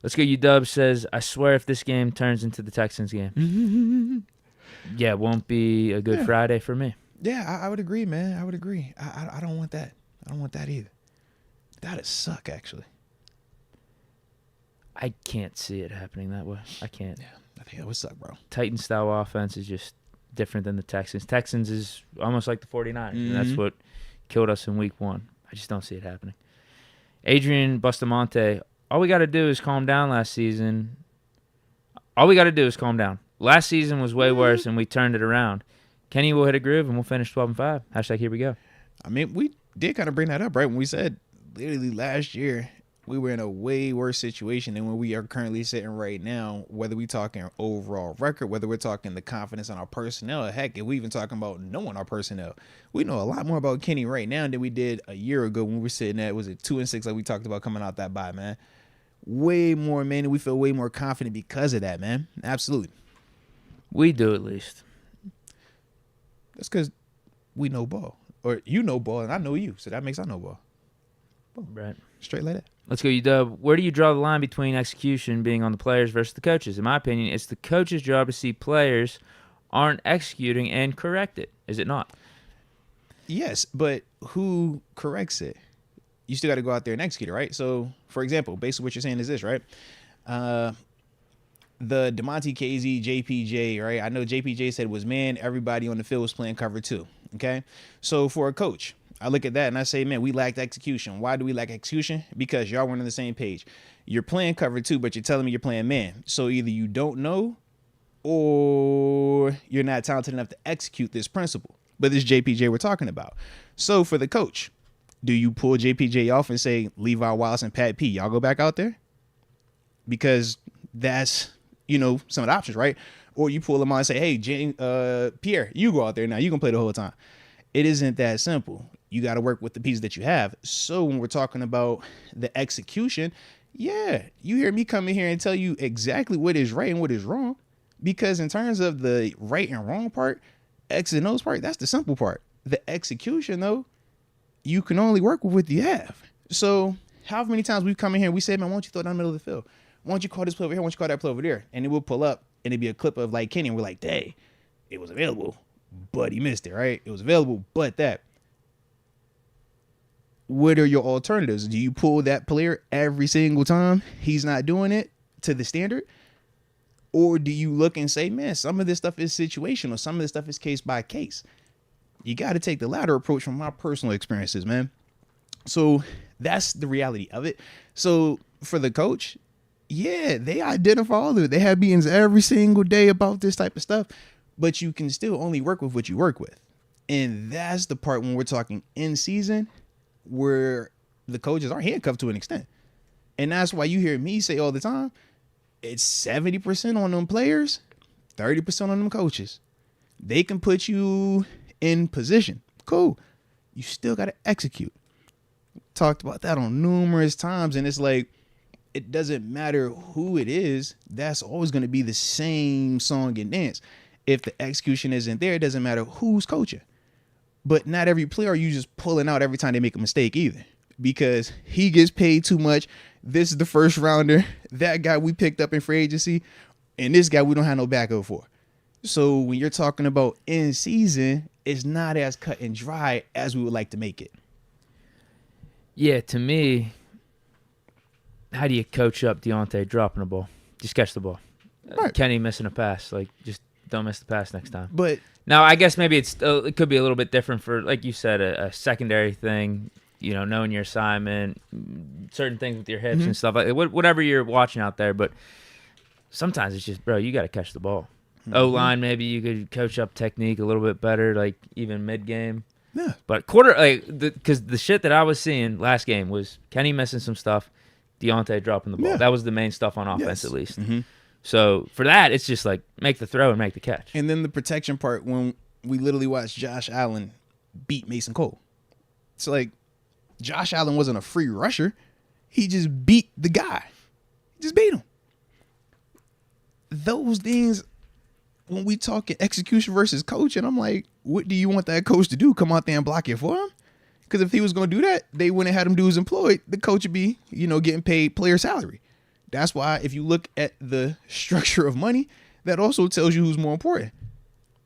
B: Let's go. UW says, I swear if this game turns into the Texans game. Yeah, it won't be a good Friday for me.
A: Yeah, I would agree, man. I would agree. I don't want that. I don't want that either. That'd suck, actually.
B: I can't see it happening that way. I can't.
A: Yeah, I think that would suck, bro.
B: Titan-style offense is just different than the Texans. Texans is almost like the 49ers, and that's what killed us in week 1. I just don't see it happening. Adrian Bustamante, all we got to do is calm down last season. Last season was way worse, and we turned it around. Kenny will hit a groove, and we'll finish 12-5. # here we go.
A: I mean, we did kind of bring that up, right? When we said literally last year we were in a way worse situation than where we are currently sitting right now, whether we talking overall record, whether we're talking the confidence in our personnel. Heck, if we even talking about knowing our personnel, we know a lot more about Kenny right now than we did a year ago when we were sitting at, was it 2-6 like we talked about coming out that bye, man. Way more, man, and we feel way more confident because of that, man. Absolutely.
B: We do, at least.
A: That's because we know ball. Or you know ball, and I know you. So that makes I know ball. Boom.
B: Right.
A: Straight like that.
B: Let's go, UW. Where do you draw the line between execution being on the players versus the coaches? In my opinion, it's the coach's job to see players aren't executing and correct it. Is it not? Yes,
A: but who corrects it? You still got to go out there and execute it, right? So, for example, basically what you're saying is this, right? The DeMonte KZ, JPJ, right? I know JPJ said it was, man, everybody on the field was playing cover 2, okay? So for a coach, I look at that and I say, man, we lacked execution. Why do we lack execution? Because y'all weren't on the same page. You're playing cover 2, but you're telling me you're playing man. So either you don't know or you're not talented enough to execute this principle. But this JPJ we're talking about. So for the coach, do you pull JPJ off and say, Levi Wallace and Pat P, y'all go back out there? Because that's, some of the options, right? Or you pull them on and say, hey, Pierre, you go out there now. You can play the whole time. It isn't that simple. You got to work with the pieces that you have. So when we're talking about the execution, yeah, you hear me come in here and tell you exactly what is right and what is wrong. Because in terms of the right and wrong part, X and O's part, that's the simple part. The execution, though, you can only work with what you have. So how many times we've come in here and we say, man, why don't you throw it down the middle of the field? Why don't you call this play over here? Why don't you call that play over there? And it will pull up and it'd be a clip of like Kenny. And we're like, dang, it was available, but he missed it, right? It was available, but that. What are your alternatives? Do you pull that player every single time he's not doing it to the standard? Or do you look and say, man, some of this stuff is situational. Some of this stuff is case by case. You got to take the latter approach from my personal experiences, man. So that's the reality of it. So for the coach, yeah, they identify all of it. They have meetings every single day about this type of stuff, but you can still only work with what you work with. And that's the part when we're talking in season where the coaches are handcuffed to an extent. And that's why you hear me say all the time, it's 70% on them players, 30% on them coaches. They can put you in position. Cool. You still got to execute. Talked about that on numerous times, and it's like, it doesn't matter who it is. That's always going to be the same song and dance. If the execution isn't there, it doesn't matter who's coaching. But not every player are you just pulling out every time they make a mistake either, because he gets paid too much. This is the first rounder. That guy we picked up in free agency, and this guy we don't have no backup for. So when you're talking about in season, it's not as cut and dry as we would like to make it.
B: Yeah, to me, how do you coach up Deontay dropping the ball? Just catch the ball. Right. Kenny missing a pass. Like, just don't miss the pass next time.
A: But
B: now, I guess maybe it could be a little bit different for, like you said, a secondary thing, you know, knowing your assignment, certain things with your hips and stuff, like whatever you're watching out there. But sometimes it's just, bro, you got to catch the ball. O-line, maybe you could coach up technique a little bit better, like even mid-game.
A: Yeah.
B: But quarter, like, because the shit that I was seeing last game was Kenny missing some stuff, Deontay dropping the ball.
A: Yeah.
B: That was the main stuff on offense, at least.
A: Mm-hmm.
B: So for that, it's just like make the throw and make the catch.
A: And then the protection part, when we literally watched Josh Allen beat Mason Cole. It's like Josh Allen wasn't a free rusher. He just beat the guy. He just beat him. Those things, when we talk execution versus coaching, I'm like, what do you want that coach to do? Come out there and block it for him? Because if he was going to do that, they wouldn't have had him do his employed. The coach would be, getting paid player salary. That's why if you look at the structure of money, that also tells you who's more important.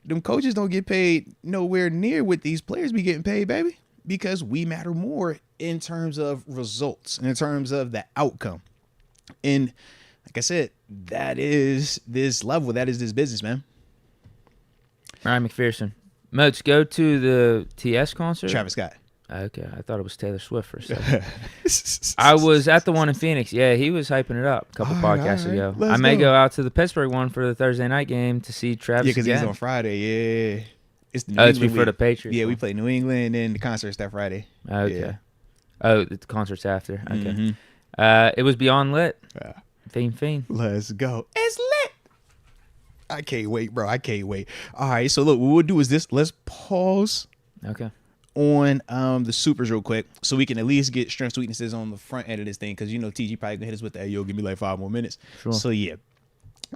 A: Them coaches don't get paid nowhere near what these players be getting paid, baby, because we matter more in terms of results and in terms of the outcome. And like I said, that is this level. That is this business, man.
B: Ryan McPherson. Moats, go to the TS concert?
A: Travis Scott.
B: Okay, I thought it was Taylor Swift for a second. I was at the one in Phoenix. Yeah, he was hyping it up a couple podcasts ago. I may go out to the Pittsburgh one for the Thursday night game to see Travis.
A: Yeah, because he's on Friday. Yeah,
B: it's the New England for the Patriots.
A: Yeah, we play New England, and then the concert's that Friday.
B: Okay.
A: Yeah.
B: Oh, the concert's after. Okay.
A: Mm-hmm.
B: It was Beyond Lit.
A: Yeah.
B: Fiend.
A: Let's go. It's lit. I can't wait, bro. I can't wait. All right, so look, what we'll do is this. Let's pause.
B: Okay.
A: On the supers real quick, so we can at least get strengths, weaknesses on the front end of this thing, because TG probably gonna hit us with that. Yo, give me like 5 more minutes.
B: Sure.
A: So yeah,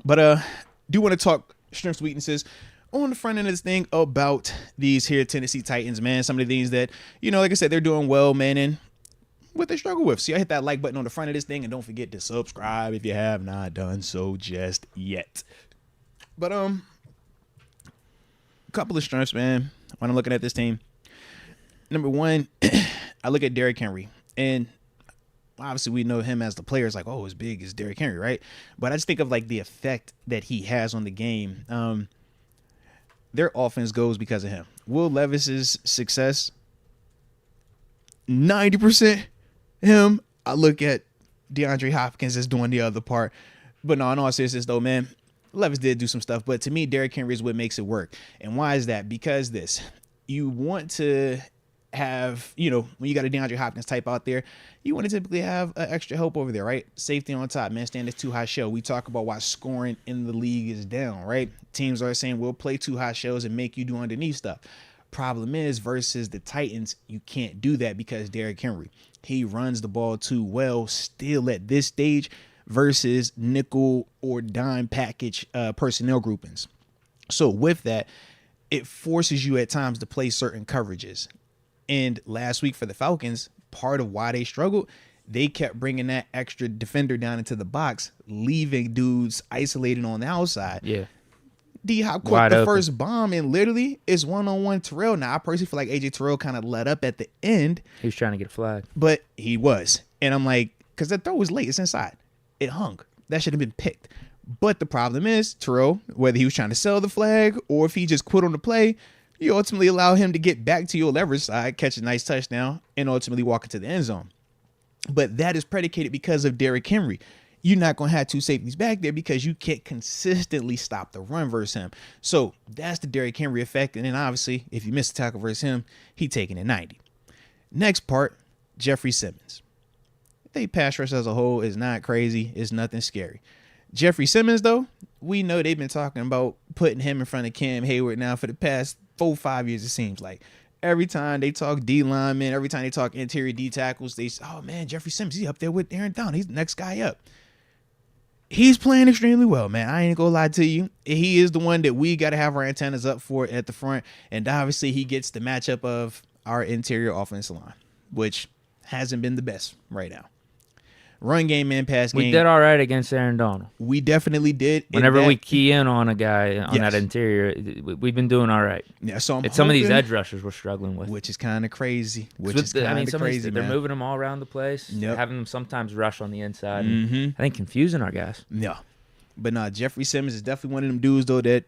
A: but do want to talk strengths, weaknesses on the front end of this thing about these here Tennessee Titans, man. Some of the things that like I said, they're doing well, man, and what they struggle with. So y'all hit that like button on the front of this thing, and don't forget to subscribe if you have not done so just yet. But a couple of strengths, man, when I'm looking at this team. Number one, I look at Derrick Henry, and obviously we know him as the player. It's like, oh, as big as Derrick Henry, right? But I just think of like the effect that he has on the game. Their offense goes because of him. Will Levis's success, 90% him. I look at DeAndre Hopkins as doing the other part. But no, in all seriousness though, man, Levis did do some stuff. But to me, Derrick Henry is what makes it work. And why is that? Because you want to have, when you got a DeAndre Hopkins type out there, you want to typically have an extra help over there, right? Safety on top, man. Stand this too high show. We talk about why scoring in the league is down, right? Teams are saying we'll play too high shows and make you do underneath stuff. Problem is, versus the Titans, you can't do that because Derrick Henry, he runs the ball too well still at this stage versus nickel or dime package personnel groupings. So with that, it forces you at times to play certain coverages. And last week for the Falcons, part of why they struggled, they kept bringing that extra defender down into the box, leaving dudes isolated on the outside.
B: Yeah.
A: D-Hop caught the first bomb, and literally it's one-on-one Terrell. Now, I personally feel like A.J. Terrell kind of let up at the end.
B: He was trying to get a flag.
A: But he was. And I'm like, because that throw was late. It's inside. It hung. That should have been picked. But the problem is, Terrell, whether he was trying to sell the flag or if he just quit on the play, you ultimately allow him to get back to your leverage side, catch a nice touchdown, and ultimately walk into the end zone. But that is predicated because of Derrick Henry. You're not going to have two safeties back there because you can't consistently stop the run versus him. So that's the Derrick Henry effect. And then obviously, if you miss a tackle versus him, he taking it 90. Next part, Jeffrey Simmons. They pass rush as a whole is not crazy. It's nothing scary. Jeffrey Simmons, though, we know they've been talking about putting him in front of Cam Hayward now for the past 4-5 years, it seems like. Every time they talk D linemen, every time they talk interior D tackles, they say, oh, man, Jeffrey Simmons, he's up there with Aaron Donald. He's the next guy up. He's playing extremely well, man. I ain't gonna lie to you. He is the one that we got to have our antennas up for at the front. And obviously he gets the matchup of our interior offensive line, which hasn't been the best right now. Run game and pass game.
B: We did all right against Aaron Donald.
A: We definitely did.
B: Whenever we key in on a guy on that interior, we've been doing all right.
A: Yeah, so
B: some of these edge rushers we're struggling with.
A: Which is kind of crazy. They're
B: moving them all around the place, having them sometimes rush on the inside. I think confusing our guys.
A: Yeah. But nah, Jeffrey Simmons is definitely one of them dudes, though, that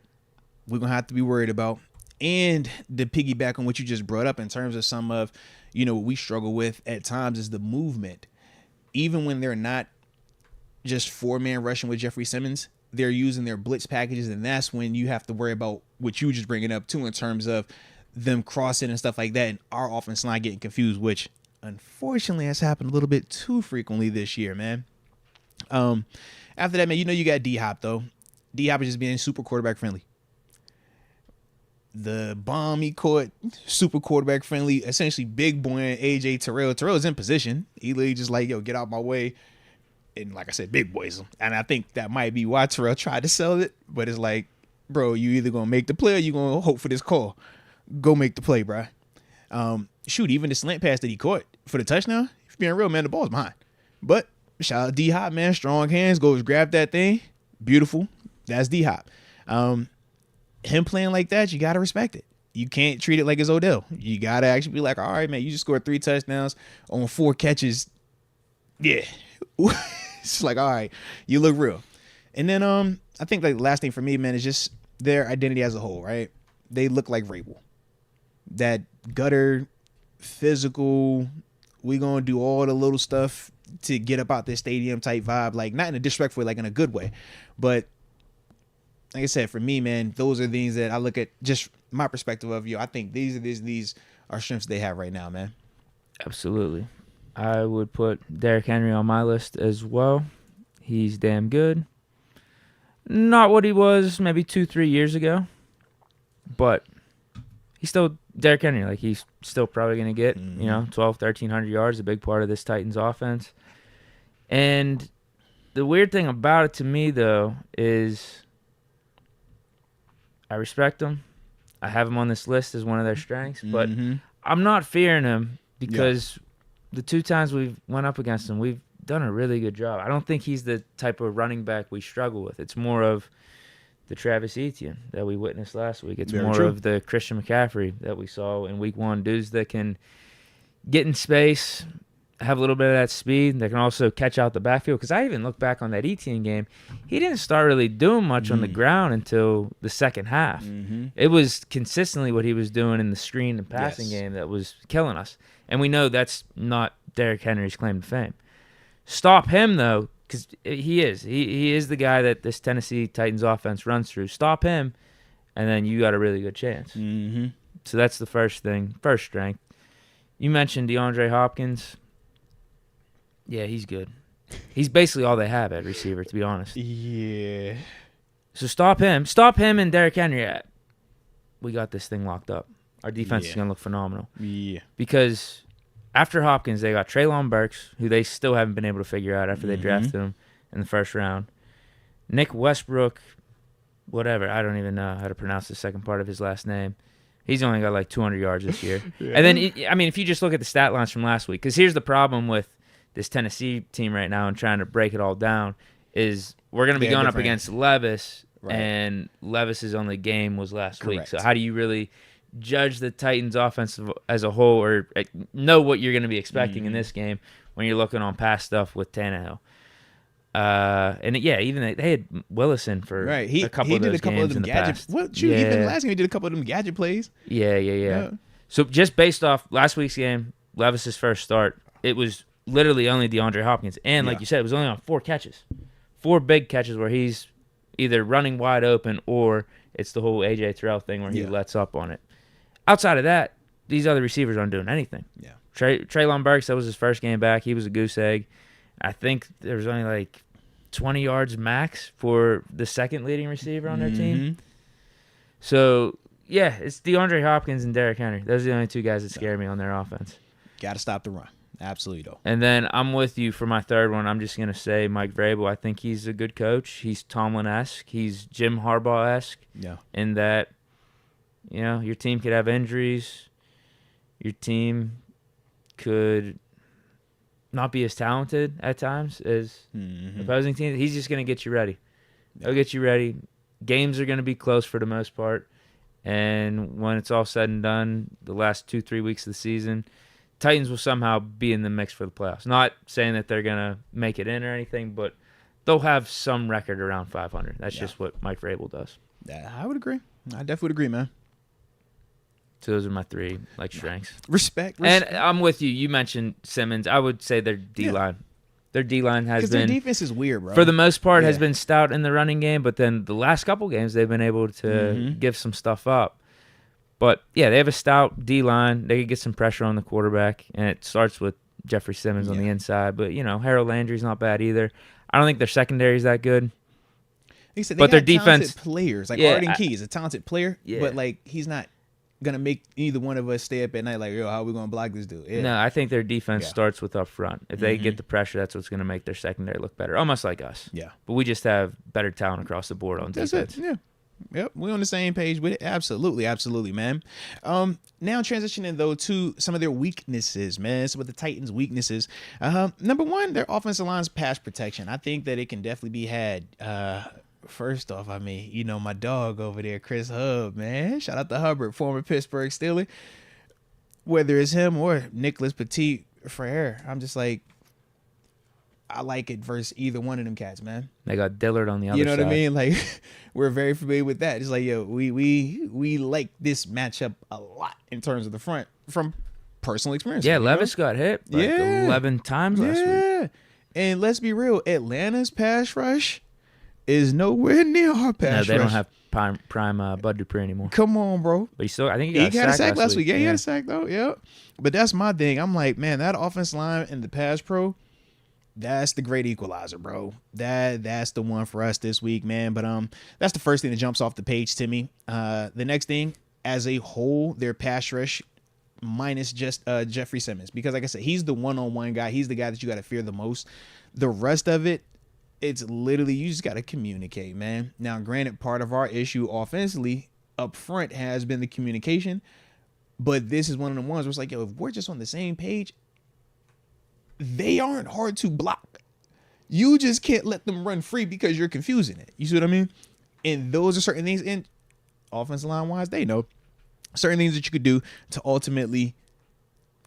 A: we're going to have to be worried about. And to piggyback on what you just brought up in terms of some of, what we struggle with at times is the movement. Even when they're not just 4-man rushing with Jeffrey Simmons, they're using their blitz packages, and that's when you have to worry about what you just bringing up too in terms of them crossing and stuff like that, and our offense line getting confused, which unfortunately has happened a little bit too frequently this year, man. After that, man, you got D-Hop, though. D-Hop is just being super quarterback friendly. The bomb he caught, super quarterback friendly, essentially big boy AJ Terrell. Terrell's in position. He literally just like, yo, get out my way. And like I said, big boys him. And I think that might be why Terrell tried to sell it. But it's like, bro, you either going to make the play or you going to hope for this call. Go make the play, bro. Even the slant pass that he caught for the touchdown, if you're being real, man, the ball's behind. But shout out D-Hop, man. Strong hands. Goes grab that thing. Beautiful. That's D-Hop. Him playing like that, you got to respect it. You can't treat it like it's Odell. You got to actually be like, all right, man, you just scored 3 touchdowns on 4 catches. Yeah. It's like, all right, you look real. And then I think like the last thing for me, man, is just their identity as a whole, right? They look like Vrabel. That gutter, physical, we going to do all the little stuff to get up out this stadium type vibe. Like, not in a disrespectful way, like in a good way. But like I said, for me, man, those are things that I look at just my perspective of, I think these are strengths they have right now, man.
B: Absolutely. I would put Derrick Henry on my list as well. He's damn good. Not what he was maybe 2-3 years ago, but he's still Derrick Henry. Like, he's still probably going to get, 1,200-1,300 yards, a big part of this Titans offense. And the weird thing about it to me, though, is I respect him. I have him on this list as one of their strengths, but I'm not fearing him because the 2 times we've went up against him, we've done a really good job. I don't think he's the type of running back we struggle with. It's more of the Travis Etienne that we witnessed last week. It's more of the Christian McCaffrey that we saw in week 1. Dudes that can get in space, have a little bit of that speed. They can also catch out the backfield. Because I even look back on that Etienne game. He didn't start really doing much on the ground until the second half. It was consistently what he was doing in the screen and passing game that was killing us. And we know that's not Derrick Henry's claim to fame. Stop him, though, because he is. He is the guy that this Tennessee Titans offense runs through. Stop him, and then you got a really good chance. So that's the first thing, first strength. You mentioned DeAndre Hopkins. Yeah, he's good. He's basically all they have at receiver, to be honest.
A: Yeah.
B: So stop him. Stop him and Derrick Henry. We got this thing locked up. Our defense is going to look phenomenal.
A: Yeah.
B: Because after Hopkins, they got Treylon Burks, who they still haven't been able to figure out after they drafted him in the first round. Nick Westbrook, whatever. I don't even know how to pronounce the second part of his last name. He's only got like 200 yards this year. And then, if you just look at the stat lines from last week, because here's the problem with this Tennessee team right now and trying to break it all down is we're going to be going up against Levis, and Levis's only game was last week. So how do you really judge the Titans offense as a whole or know what you're going to be expecting in this game when you're looking on past stuff with Tannehill? Even they had Willison for a couple of those games in the past.
A: Even last game he did a couple of them gadget plays.
B: Yeah. So just based off last week's game, Levis's first start, it was literally only DeAndre Hopkins. And like you said, it was only on 4 catches. 4 big catches where he's either running wide open or it's the whole A.J. Terrell thing where he lets up on it. Outside of that, these other receivers aren't doing anything. Yeah. Treylon Burks, that was his first game back. He was a goose egg. I think there was only 20 yards max for the second leading receiver on their team. So, yeah, it's DeAndre Hopkins and Derrick Henry. Those are the only two guys that scare me on their offense.
A: Got to stop the run. Absolutely, though.
B: And then I'm with you for my third one. I'm just going to say Mike Vrabel. I think he's a good coach. He's Tomlin-esque. He's Jim Harbaugh-esque.
A: Yeah.
B: In that, your team could have injuries. Your team could not be as talented at times as opposing teams. He's just going to get you ready. He'll get you ready. Games are going to be close for the most part. And when it's all said and done, the last 2-3 weeks of the season, Titans will somehow be in the mix for the playoffs. Not saying that they're going to make it in or anything, but they'll have some record around 500. That's just what Mike Vrabel does.
A: Yeah, I would agree. I definitely would agree, man.
B: So those are my three strengths.
A: Respect.
B: And I'm with you. You mentioned Simmons. I would say their D-line. Yeah. Their D-line has been...
A: Because their defense is weird, bro.
B: For the most part, has been stout in the running game, but then the last couple games, they've been able to give some stuff up. But, yeah, they have a stout D-line. They can get some pressure on the quarterback, and it starts with Jeffrey Simmons on the inside. But, Harold Landry's not bad either. I don't think their secondary is that good.
A: Like said,
B: but their defense...
A: players. Like, Arden Key is a talented player, but, like, he's not going to make either one of us stay up at night like, yo, how are we going to block this dude? Yeah.
B: No, I think their defense starts with up front. If they get the pressure, that's what's going to make their secondary look better. Almost like us.
A: Yeah.
B: But we just have better talent across the board on defense.
A: That's it. Yeah. Yep, we're on the same page with it. Absolutely, man. Now transitioning, though, to some of their weaknesses, man. Some of the Titans' weaknesses. Number one, their offensive line's pass protection. I think that it can definitely be had. First off, I mean, my dog over there, Chris Hubb, man. Shout out to Hubbard, former Pittsburgh Steeler. Whether it's him or Nicholas Petit-Frere, I'm just like, I like it versus either one of them cats, man.
B: They got Dillard on the other side.
A: You know what I mean? Like, we're very familiar with that. It's like, yo, we like this matchup a lot in terms of the front from personal experience.
B: Yeah, Levis got hit 11 times last week.
A: Yeah. And let's be real, Atlanta's pass rush is nowhere near our pass rush.
B: No, they don't have prime Bud Dupree anymore.
A: Come on, bro.
B: But I think he got
A: a sack last week. Yeah, he had a sack, though. Yep. But that's my thing. I'm like, man, that offense line and the pass pro, that's the great equalizer, bro. That's the one for us this week, man. But that's the first thing that jumps off the page to me. The next thing, as a whole, their pass rush minus just Jeffrey Simmons, because like I said, he's the one-on-one guy. He's the guy that you got to fear the most. The rest of it, it's literally you just got to communicate, man. Now, granted, part of our issue offensively up front has been the communication, but this is one of the ones where it's like, yo, if we're just on the same page, they aren't hard to block. You just can't let them run free because you're confusing it. You see what I mean? And those are certain things, and offensive line wise, they know certain things that you could do to ultimately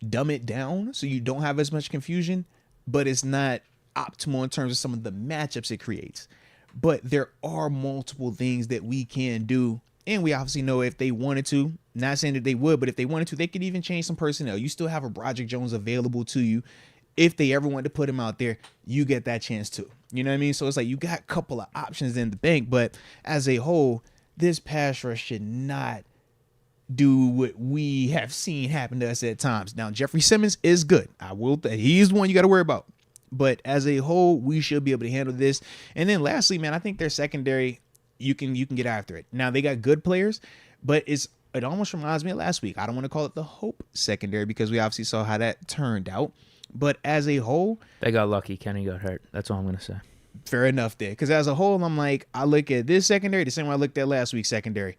A: dumb it down so you don't have as much confusion, but it's not optimal in terms of some of the matchups it creates. But there are multiple things that we can do, and we obviously know if they wanted to, not saying that they would, but if they wanted to, they could even change some personnel. You still have a Broderick Jones available to you. If they ever want to put him out there, you get that chance too. You know what I mean? So it's like you got a couple of options in the bank, but as a whole, this pass rush should not do what we have seen happen to us at times. Now, Jeffrey Simmons is good. He's the one you got to worry about. But as a whole, we should be able to handle this. And then lastly, man, I think their secondary, you can get after it. Now, they got good players, but it almost reminds me of last week. I don't want to call it the Hope secondary because we obviously saw how that turned out. But as a whole,
B: they got lucky. Kenny got hurt. That's all I'm going to say.
A: Fair enough there. Because as a whole, I'm like, I look at this secondary the same way I looked at last week's secondary.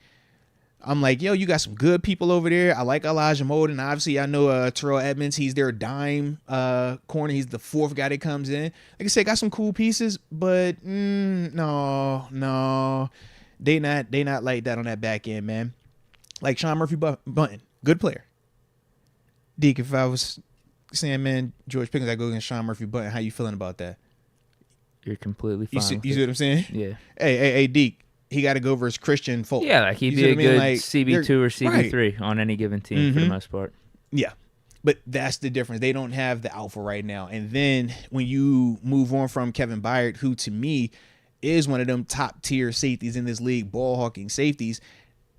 A: I'm like, yo, you got some good people over there. I like Elijah Molden. Obviously, I know Terrell Edmonds. He's their dime corner. He's the fourth guy that comes in. Like I said, got some cool pieces, but no. They not like that on that back end, man. Like Sean Murphy-Bunting, good player. Deke, if I was saying, man, George Pickens, I go against Sean Murphy-Bunting, how you feeling about that?
B: You're completely fine.
A: You see what I'm saying?
B: Yeah.
A: Hey, Deke. He got to go versus Christian Folk.
B: Yeah, like he'd be a good CB2 or CB3 on any given team for the most part.
A: Yeah, but that's the difference. They don't have the alpha right now. And then when you move on from Kevin Byard, who to me is one of them top tier safeties in this league, ball hawking safeties,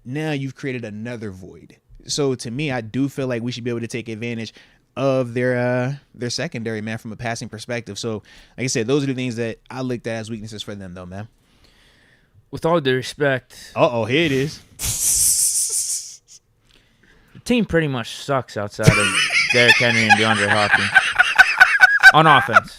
A: now you've created another void. So to me, I do feel like we should be able to take advantage. of their secondary, man, from a passing perspective. So, like I said, those are the things that I looked at as weaknesses for them, though, man.
B: With all due respect.
A: Here it is.
B: The team pretty much sucks outside of Derrick Henry and DeAndre Hopkins. On offense.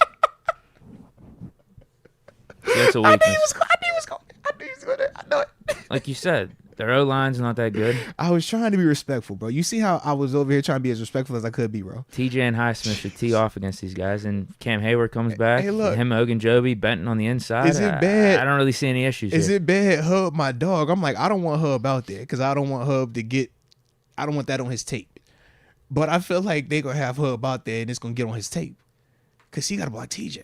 B: So that's a weakness.
A: I knew he was going to. I know it.
B: Like you said, their O-line's not that good.
A: I was trying to be respectful, bro. You see how I was over here trying to be as respectful as I could be, bro.
B: TJ and Highsmith should tee off against these guys, and Cam Hayward comes back.
A: Hey, look.
B: Him, Ogunjobi, Benton on the inside.
A: Is it bad?
B: I don't really see any issues
A: Is
B: here.
A: it bad, Hub, my dog? I'm like, I don't want Hub out there because I don't want Hub to get – I don't want that on his tape. But I feel like they're going to have Hub out there and it's going to get on his tape because he got to block TJ.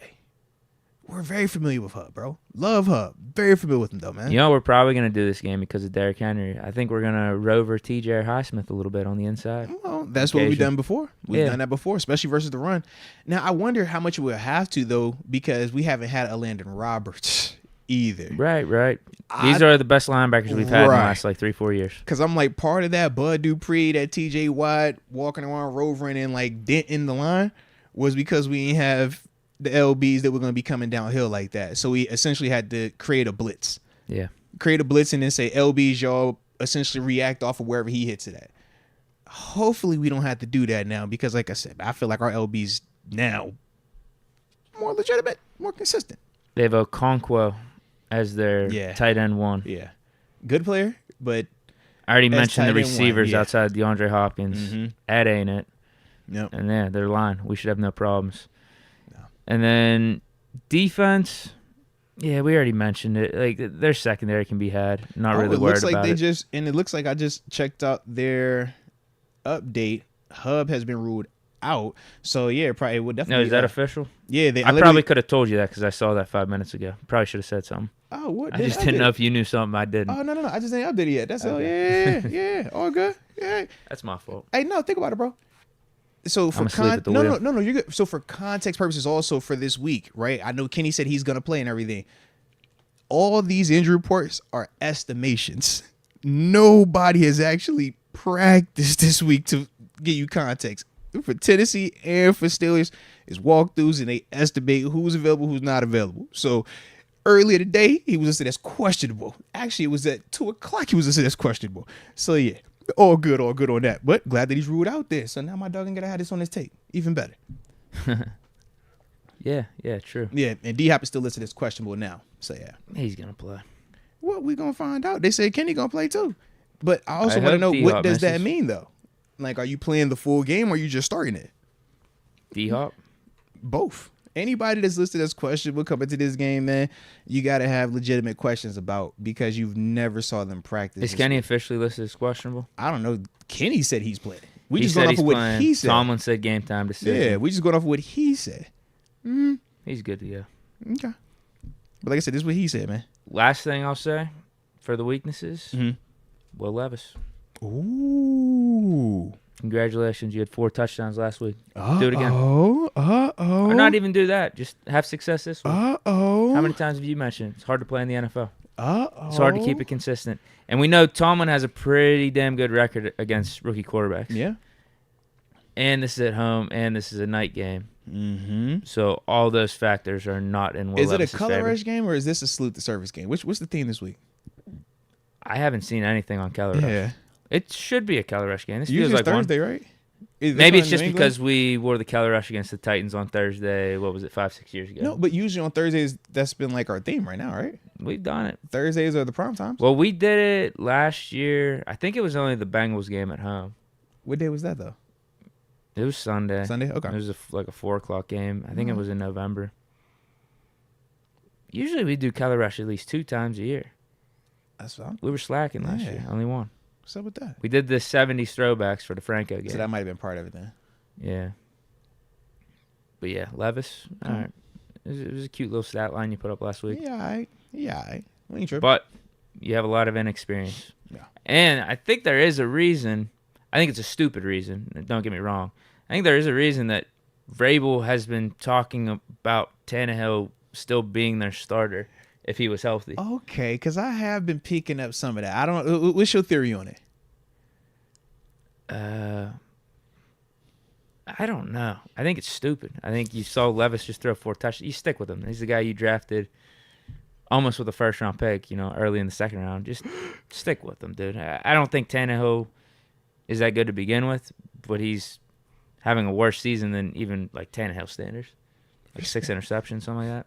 A: We're very familiar with Hub, bro. Love Hub. Very familiar with him, though, man.
B: You know, we're probably going to do this game because of Derrick Henry. I think we're going to rover TJ or Highsmith a little bit on the inside.
A: Well, that's what we've done before. We've done that before, especially versus the run. Now, I wonder how much we'll have to, though, because we haven't had a Landon Roberts either.
B: Right. These are the best linebackers we've had in the last, 3-4 years.
A: Because I'm like, part of that Bud Dupree, that TJ Watt walking around rovering and, denting the line was because we didn't have the LBs that were going to be coming downhill like that. So we essentially had to create a blitz.
B: Yeah.
A: Create a blitz and then say, LBs, y'all essentially react off of wherever he hits it at. Hopefully we don't have to do that now because, like I said, I feel like our LBs now more legitimate, more consistent.
B: They have Okonkwo as their tight end one.
A: Yeah. Good player, but
B: I already mentioned the receivers outside DeAndre Hopkins.
A: Mm-hmm.
B: Ed ain't it.
A: Yep.
B: And their line. We should have no problems. And then defense, we already mentioned it. Like their secondary can be had. Not really worried about it.
A: And it looks like I just checked out their update. Hub has been ruled out. So it probably would definitely.
B: No, is that official?
A: Yeah,
B: I probably could have told you that because I saw that 5 minutes ago. Probably should have said something.
A: Oh, what?
B: I just didn't know if you knew something I didn't.
A: Oh no, I just ain't updated yet. That's all. Yeah, all good. Yeah,
B: that's my fault.
A: Hey, no, think about it, bro. So for no, you're good. So for context purposes, also for this week, right? I know Kenny said he's gonna play and everything. All these injury reports are estimations. Nobody has actually practiced this week to give you context. For Tennessee and for Steelers, it's walkthroughs and they estimate who's available, who's not available. So earlier today, he was listed as questionable. Actually, it was at 2:00 he was listed as questionable. So yeah. All good on that. But glad that he's ruled out there. So now my dog ain't gonna have this on his tape. Even better.
B: Yeah, true.
A: Yeah, and D-Hop is still listed as questionable now. So yeah.
B: He's gonna play.
A: Well, we gonna find out. They say Kenny gonna play too. But I also want to know what does that mean though? Like, are you playing the full game or are you just starting it?
B: D-Hop?
A: Both. Anybody that's listed as questionable coming to this game, man, you got to have legitimate questions about because you've never saw them practice.
B: Is Kenny officially listed as questionable?
A: I don't know. Kenny said he's playing. We just going off of what he said.
B: Tomlin said game time decision.
A: Yeah, we just going off of what he said.
B: He's good to go.
A: Okay. But like I said, this is what he said, man.
B: Last thing I'll say for the weaknesses, Will Levis.
A: Ooh.
B: Congratulations. You had 4 touchdowns last week. Do it again.
A: Uh-oh.
B: Or not even do that. Just have success this week.
A: Uh-oh.
B: How many times have you mentioned it? It's hard to play in the NFL.
A: Uh-oh.
B: It's hard to keep it consistent. And we know Tomlin has a pretty damn good record against rookie quarterbacks.
A: Yeah.
B: And this is at home, and this is a night game.
A: Mm-hmm.
B: So all those factors are not in Will Levis' favor.
A: Is it a color rush game, or is this a salute the service game? What's the theme this week?
B: I haven't seen anything on color rush.
A: Yeah.
B: It should be a color rush game. This
A: Usually
B: feels like
A: Thursday,
B: one.
A: right?
B: Maybe it's just because we wore the color rush against the Titans on Thursday. What was it, 5-6 years ago?
A: No, but usually on Thursdays, that's been like our theme right now, right?
B: We've done it.
A: Thursdays are the prime times.
B: Well, we did it last year. I think it was only the Bengals game at home.
A: What day was that, though?
B: It was Sunday.
A: Sunday? Okay.
B: It was like a 4 o'clock game. I think it was in November. Usually we do color rush at least 2 times a year.
A: That's fine.
B: We were slacking last year. Only 1.
A: What's up with that?
B: We did the 70s throwbacks for the Franco game.
A: So that might have been part of it then.
B: Yeah. But yeah, Levis. All right. It was a cute little stat line you put up last week.
A: Yeah, all right. We ain't tripping.
B: But you have a lot of inexperience.
A: Yeah.
B: And I think there is a reason. I think it's a stupid reason. Don't get me wrong. I think there is a reason that Vrabel has been talking about Tannehill still being their starter if he was healthy.
A: Okay, because I have been picking up some of that. I don't. What's your theory on it?
B: I don't know. I think it's stupid. I think you saw Levis just throw 4 touchdowns. You stick with him. He's the guy you drafted almost with a first-round pick, early in the second round. Just stick with him, dude. I don't think Tannehill is that good to begin with, but he's having a worse season than even, like, Tannehill standards. Like 6 interceptions, something like that.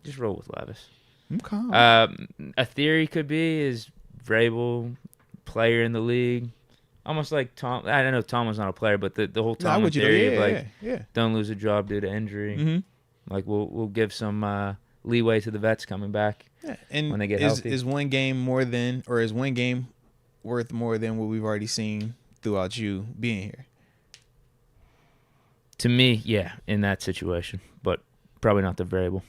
B: Just roll with Levis.
A: Okay.
B: A theory could be is Vrabel, player in the league. Almost like Tom. I don't know if Tomlin's not a player, but the whole Tomlin theory of don't lose a job due to injury.
A: Mm-hmm.
B: Like we'll give some leeway to the vets coming back
A: and
B: when they get healthy.
A: Is one game is one game worth more than what we've already seen throughout you being here?
B: To me, yeah, in that situation, but probably not the variable.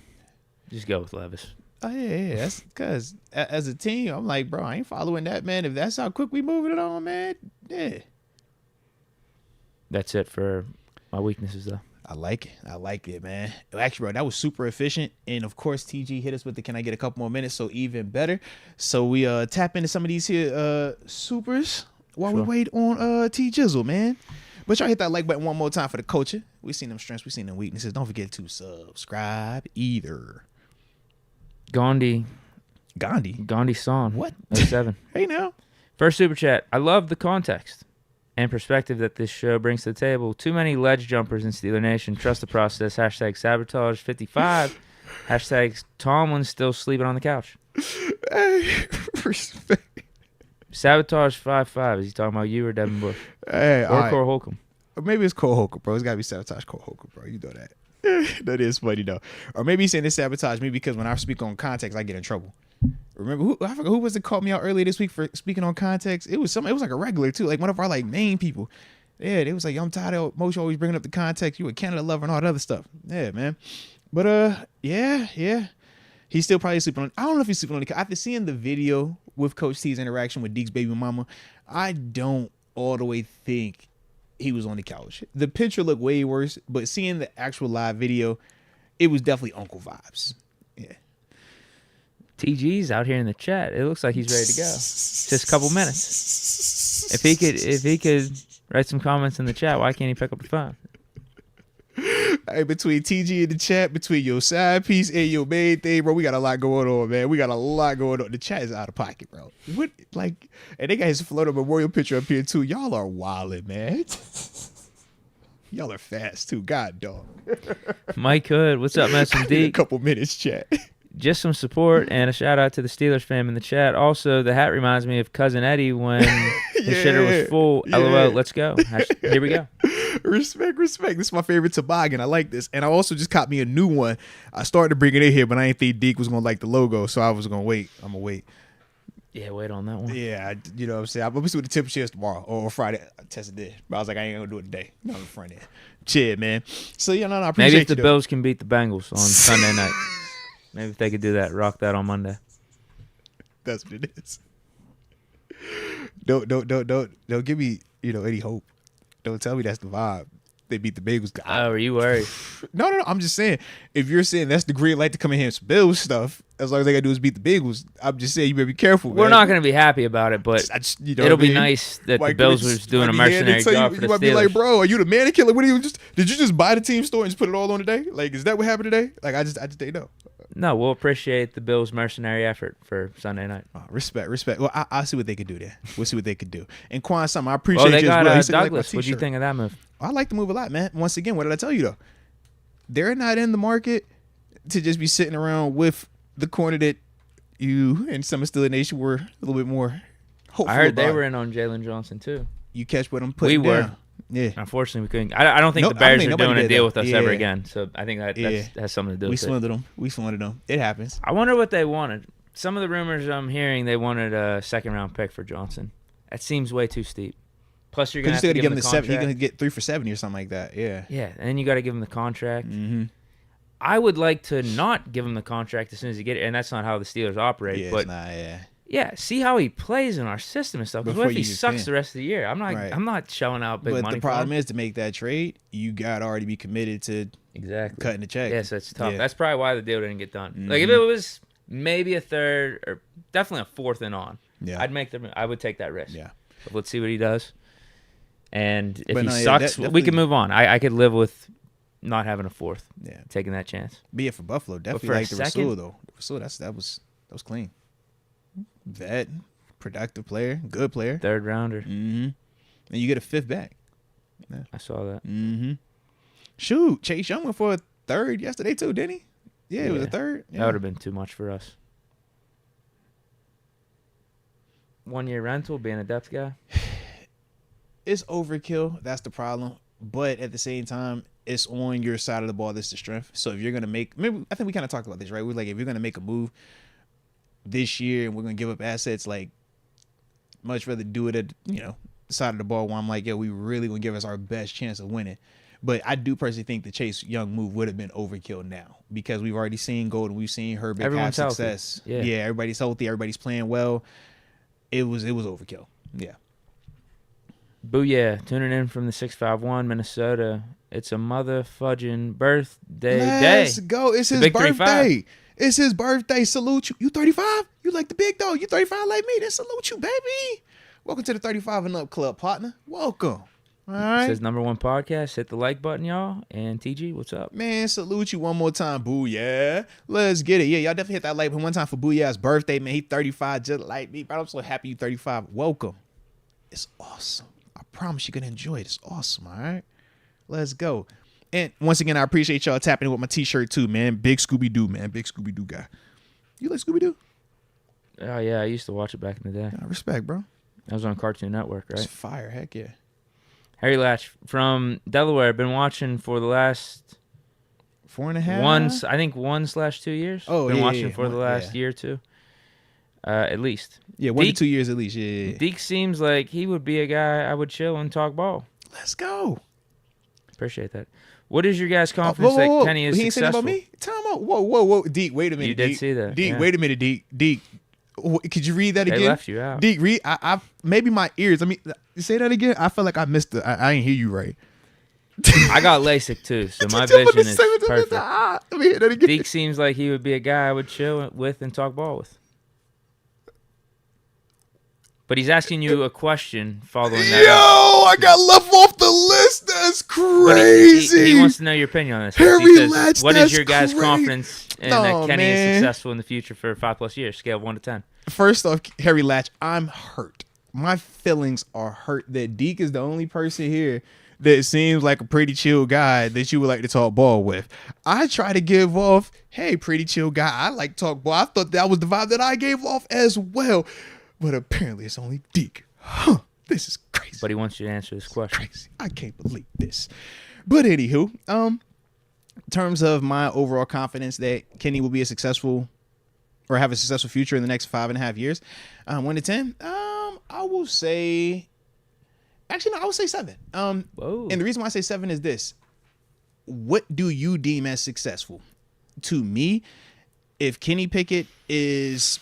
B: Just go with Levis.
A: Oh, yeah. That's because as a team, I'm like, bro, I ain't following that, man. If that's how quick we moving it on, man, yeah.
B: That's it for my weaknesses, though.
A: I like it, man. Actually, bro, that was super efficient. And, of course, TG hit us with the can I get a couple more minutes, so even better. So we tap into some of these here supers while we wait on T Jizzle, man. But y'all hit that like button one more time for the culture. We seen them strengths, we seen them weaknesses. Don't forget to subscribe either.
B: Gandhi Son.
A: What?
B: 07.
A: Hey, now.
B: First super chat. I love the context and perspective that this show brings to the table. Too many ledge jumpers in Steeler Nation. Trust the process. Hashtag sabotage 55. Hashtag Tomlin still sleeping on the couch.
A: Hey, respect.
B: Sabotage 55. Is he talking about you or Devin Bush?
A: Hey,
B: or Cole Holcomb?
A: Or maybe it's Cole Holcomb, bro. It's got to be Sabotage Cole Holcomb, bro. You know that. That is funny, though. Or maybe he's saying this sabotage me because when I speak on context, I get in trouble. Remember, I forgot who was it called me out earlier this week for speaking on context? It was like a regular, too. Like one of our, like, main people. Yeah, they was like, I'm tired of Moshe always bringing up the context. You a Canada lover and all that other stuff. Yeah, man. But, yeah. He's still probably sleeping on. I don't know if he's sleeping on the couch. After seeing the video with Coach T's interaction with Deke's baby mama, I don't all the way think he was on the couch. The picture looked way worse, but seeing the actual live video, it was definitely uncle vibes. Yeah.
B: TG's out here in the chat. It looks like he's ready to go. Just a couple minutes. If he could write some comments in the chat, why can't he pick up the phone?
A: Hey, between TG in the chat, between your side piece and your main thing, bro, we got a lot going on, man. We got a lot going on. The chat is out of pocket, bro. What, like, and they got his Florida Memorial picture up here, too. Y'all are wildin', man. Y'all are fast, too. God, dog.
B: Mike Hood, what's up, man? Some Deke.
A: A couple minutes, chat.
B: Just some support and a shout out to the Steelers fam in the chat. Also, the hat reminds me of Cousin Eddie when the shitter was full. Yeah. LOL, let's go. Here we go.
A: Respect. This is my favorite toboggan. I like this. And I also just caught me a new one. I started to bring it in here, but I didn't think Deke was going to like the logo, so I was going to wait. I'm going to wait.
B: Yeah, wait on that one.
A: Yeah, you know what I'm saying? I'm going to see what the temperature is tomorrow or Friday. I tested it. But I was like, I ain't going to do it today. Not on the front end. Chill, man. So, I appreciate
B: Maybe if the Bills can beat the Bengals on Sunday night. Maybe if they could do that, rock that on Monday.
A: That's what it is. Don't give me, any hope. Don't tell me that's the vibe. They beat the Bengals.
B: Oh, are you worried?
A: No. I'm just saying, if you're saying that's the green light to come in here and some Bills stuff, as long as they got to do is beat the Bengals, I'm just saying you better be careful.
B: We're not going to be happy about it, but it'll be nice that the Bills was doing a mercenary job for the Steelers. You might be like, bro, are
A: you the mannequin? Like, did you just buy the team store and just put it all on today? Like, is that what happened today? Like, I just didn't know.
B: No, we'll appreciate the Bills' mercenary effort for Sunday night.
A: Oh, respect. Well, I'll see what they can do there. We'll see what they can do. And Quan, I appreciate
B: they
A: you
B: got,
A: as well.
B: Douglas. What do you think of that move?
A: I like the move a lot, man. Once again, what did I tell you, though? They're not in the market to just be sitting around with the corner that you and some of Steeler Nation were a little bit more hopeful
B: I heard
A: about.
B: They were in on Jalen Johnson, too.
A: You catch what I'm putting down.
B: We were.
A: Yeah.
B: Unfortunately, we couldn't. I don't think the Bears are doing a deal with us ever again. So I think that has something to do with it.
A: We swindled them. It happens.
B: I wonder what they wanted. Some of the rumors I'm hearing, they wanted a second-round pick for Johnson. That seems way too steep. Plus, you're going to have to give him the contract.
A: You're going to get 3 for $70 or something like that. Yeah.
B: Yeah, and then you got to give him the contract.
A: Mm-hmm.
B: I would like to not give him the contract as soon as you get it, and that's not how the Steelers operate.
A: Yeah,
B: but
A: it's not,
B: yeah, see how he plays in our system and stuff. Because what if he sucks the rest of the year? I'm not shelling out big money.
A: But the problem is, to make that trade, you got to already be committed to cutting the check.
B: Yes, that's tough. Yeah. That's probably why the deal didn't get done. Mm-hmm. Like if it was maybe a third or definitely a fourth and on, I would take that risk.
A: Yeah.
B: But let's see what he does. And if he sucks, we can move on. I could live with not having a fourth.
A: Yeah,
B: taking that chance.
A: But yeah, for Buffalo, definitely like the Rasul though. Rasul, that was clean. Vet, productive player, good player,
B: third rounder.
A: Mm-hmm. And you get a fifth back.
B: Yeah. I saw that.
A: Mm-hmm. Shoot, Chase Young went for a third yesterday too, didn't he? Yeah, it was a third. Yeah.
B: That would have been too much for us. 1 year rental, being a depth guy.
A: It's overkill. That's the problem. But at the same time, it's on your side of the ball that's the strength. So if you're gonna maybe I think we kind of talked about this, right? We're like, if you're gonna make a move this year and we're gonna give up assets, like much rather do it at the side of the ball where I'm like, we really gonna give us our best chance of winning. But I do personally think the Chase Young move would have been overkill now because we've already seen Golden, we've seen Herbert have success. Yeah, everybody's healthy, everybody's playing well. It was overkill. Yeah.
B: Booyah, tuning in from the 651 Minnesota. It's a mother fudging birthday day.
A: Let's go. It's his birthday. It's his birthday. Salute you. You 35? You like the big dog. You 35 like me. Then salute you, baby. Welcome to the 35 and up club, partner. Welcome. All right.
B: It says #1 podcast. Hit the like button, y'all. And TG, what's up?
A: Man, salute you one more time, Booyah. Let's get it. Yeah, y'all definitely hit that like button one time for Booyah's birthday, man. He 35 just like me. But I'm so happy you 35. Welcome. It's awesome. I promise you're going to enjoy it. It's awesome, all right? Let's go. And once again, I appreciate y'all tapping in with my t-shirt too, man. Big Scooby-Doo, man. Big Scooby-Doo guy. You like Scooby-Doo?
B: Oh, yeah. I used to watch it back in the day.
A: I respect, bro.
B: That was on Cartoon Network, right?
A: It's fire. Heck yeah.
B: Harry Latch from Delaware. Been watching for the last
A: 4.5.
B: I think 1/2 years.
A: Oh,
B: been watching for the last year or two, at least.
A: Yeah, 1 to 2 years at least. Yeah.
B: Deke seems like he would be a guy I would chill and talk ball.
A: Let's go.
B: Appreciate that. What is your guys' confidence that Kenny is successful?
A: He ain't saying about me. Time out. Whoa. Deke, wait a minute.
B: You did see that.
A: Deke, wait a minute. Deke. Could you read that again?
B: They left you out.
A: Deke, read. I maybe my ears. I mean, say that again. I feel like I missed it. I ain't hear you right.
B: I got LASIK too, so my vision is perfect.
A: Let me hear that again.
B: Deke seems like he would be a guy I would chill with and talk ball with. But he's asking you a question following that.
A: Yo, I got left off the list. That's crazy.
B: He wants to know your opinion on this.
A: Harry Latch,
B: what is your guys' confidence in that Kenny is successful in the future for 5+ years? Scale of 1 to 10.
A: First off, Harry Latch, I'm hurt. My feelings are hurt that Deke is the only person here that seems like a pretty chill guy that you would like to talk ball with. I try to give off, hey, pretty chill guy. I like to talk ball. I thought that was the vibe that I gave off as well. But apparently it's only Deke. This is crazy.
B: But he wants you to answer this question.
A: Crazy. I can't believe this. But anywho, in terms of my overall confidence that Kenny will be a successful or have a successful future in the next 5.5 years, 1 to 10, I will say, actually, no, I would say 7.
B: Whoa.
A: And the reason why I say 7 is this. What do you deem as successful? To me, if Kenny Pickett is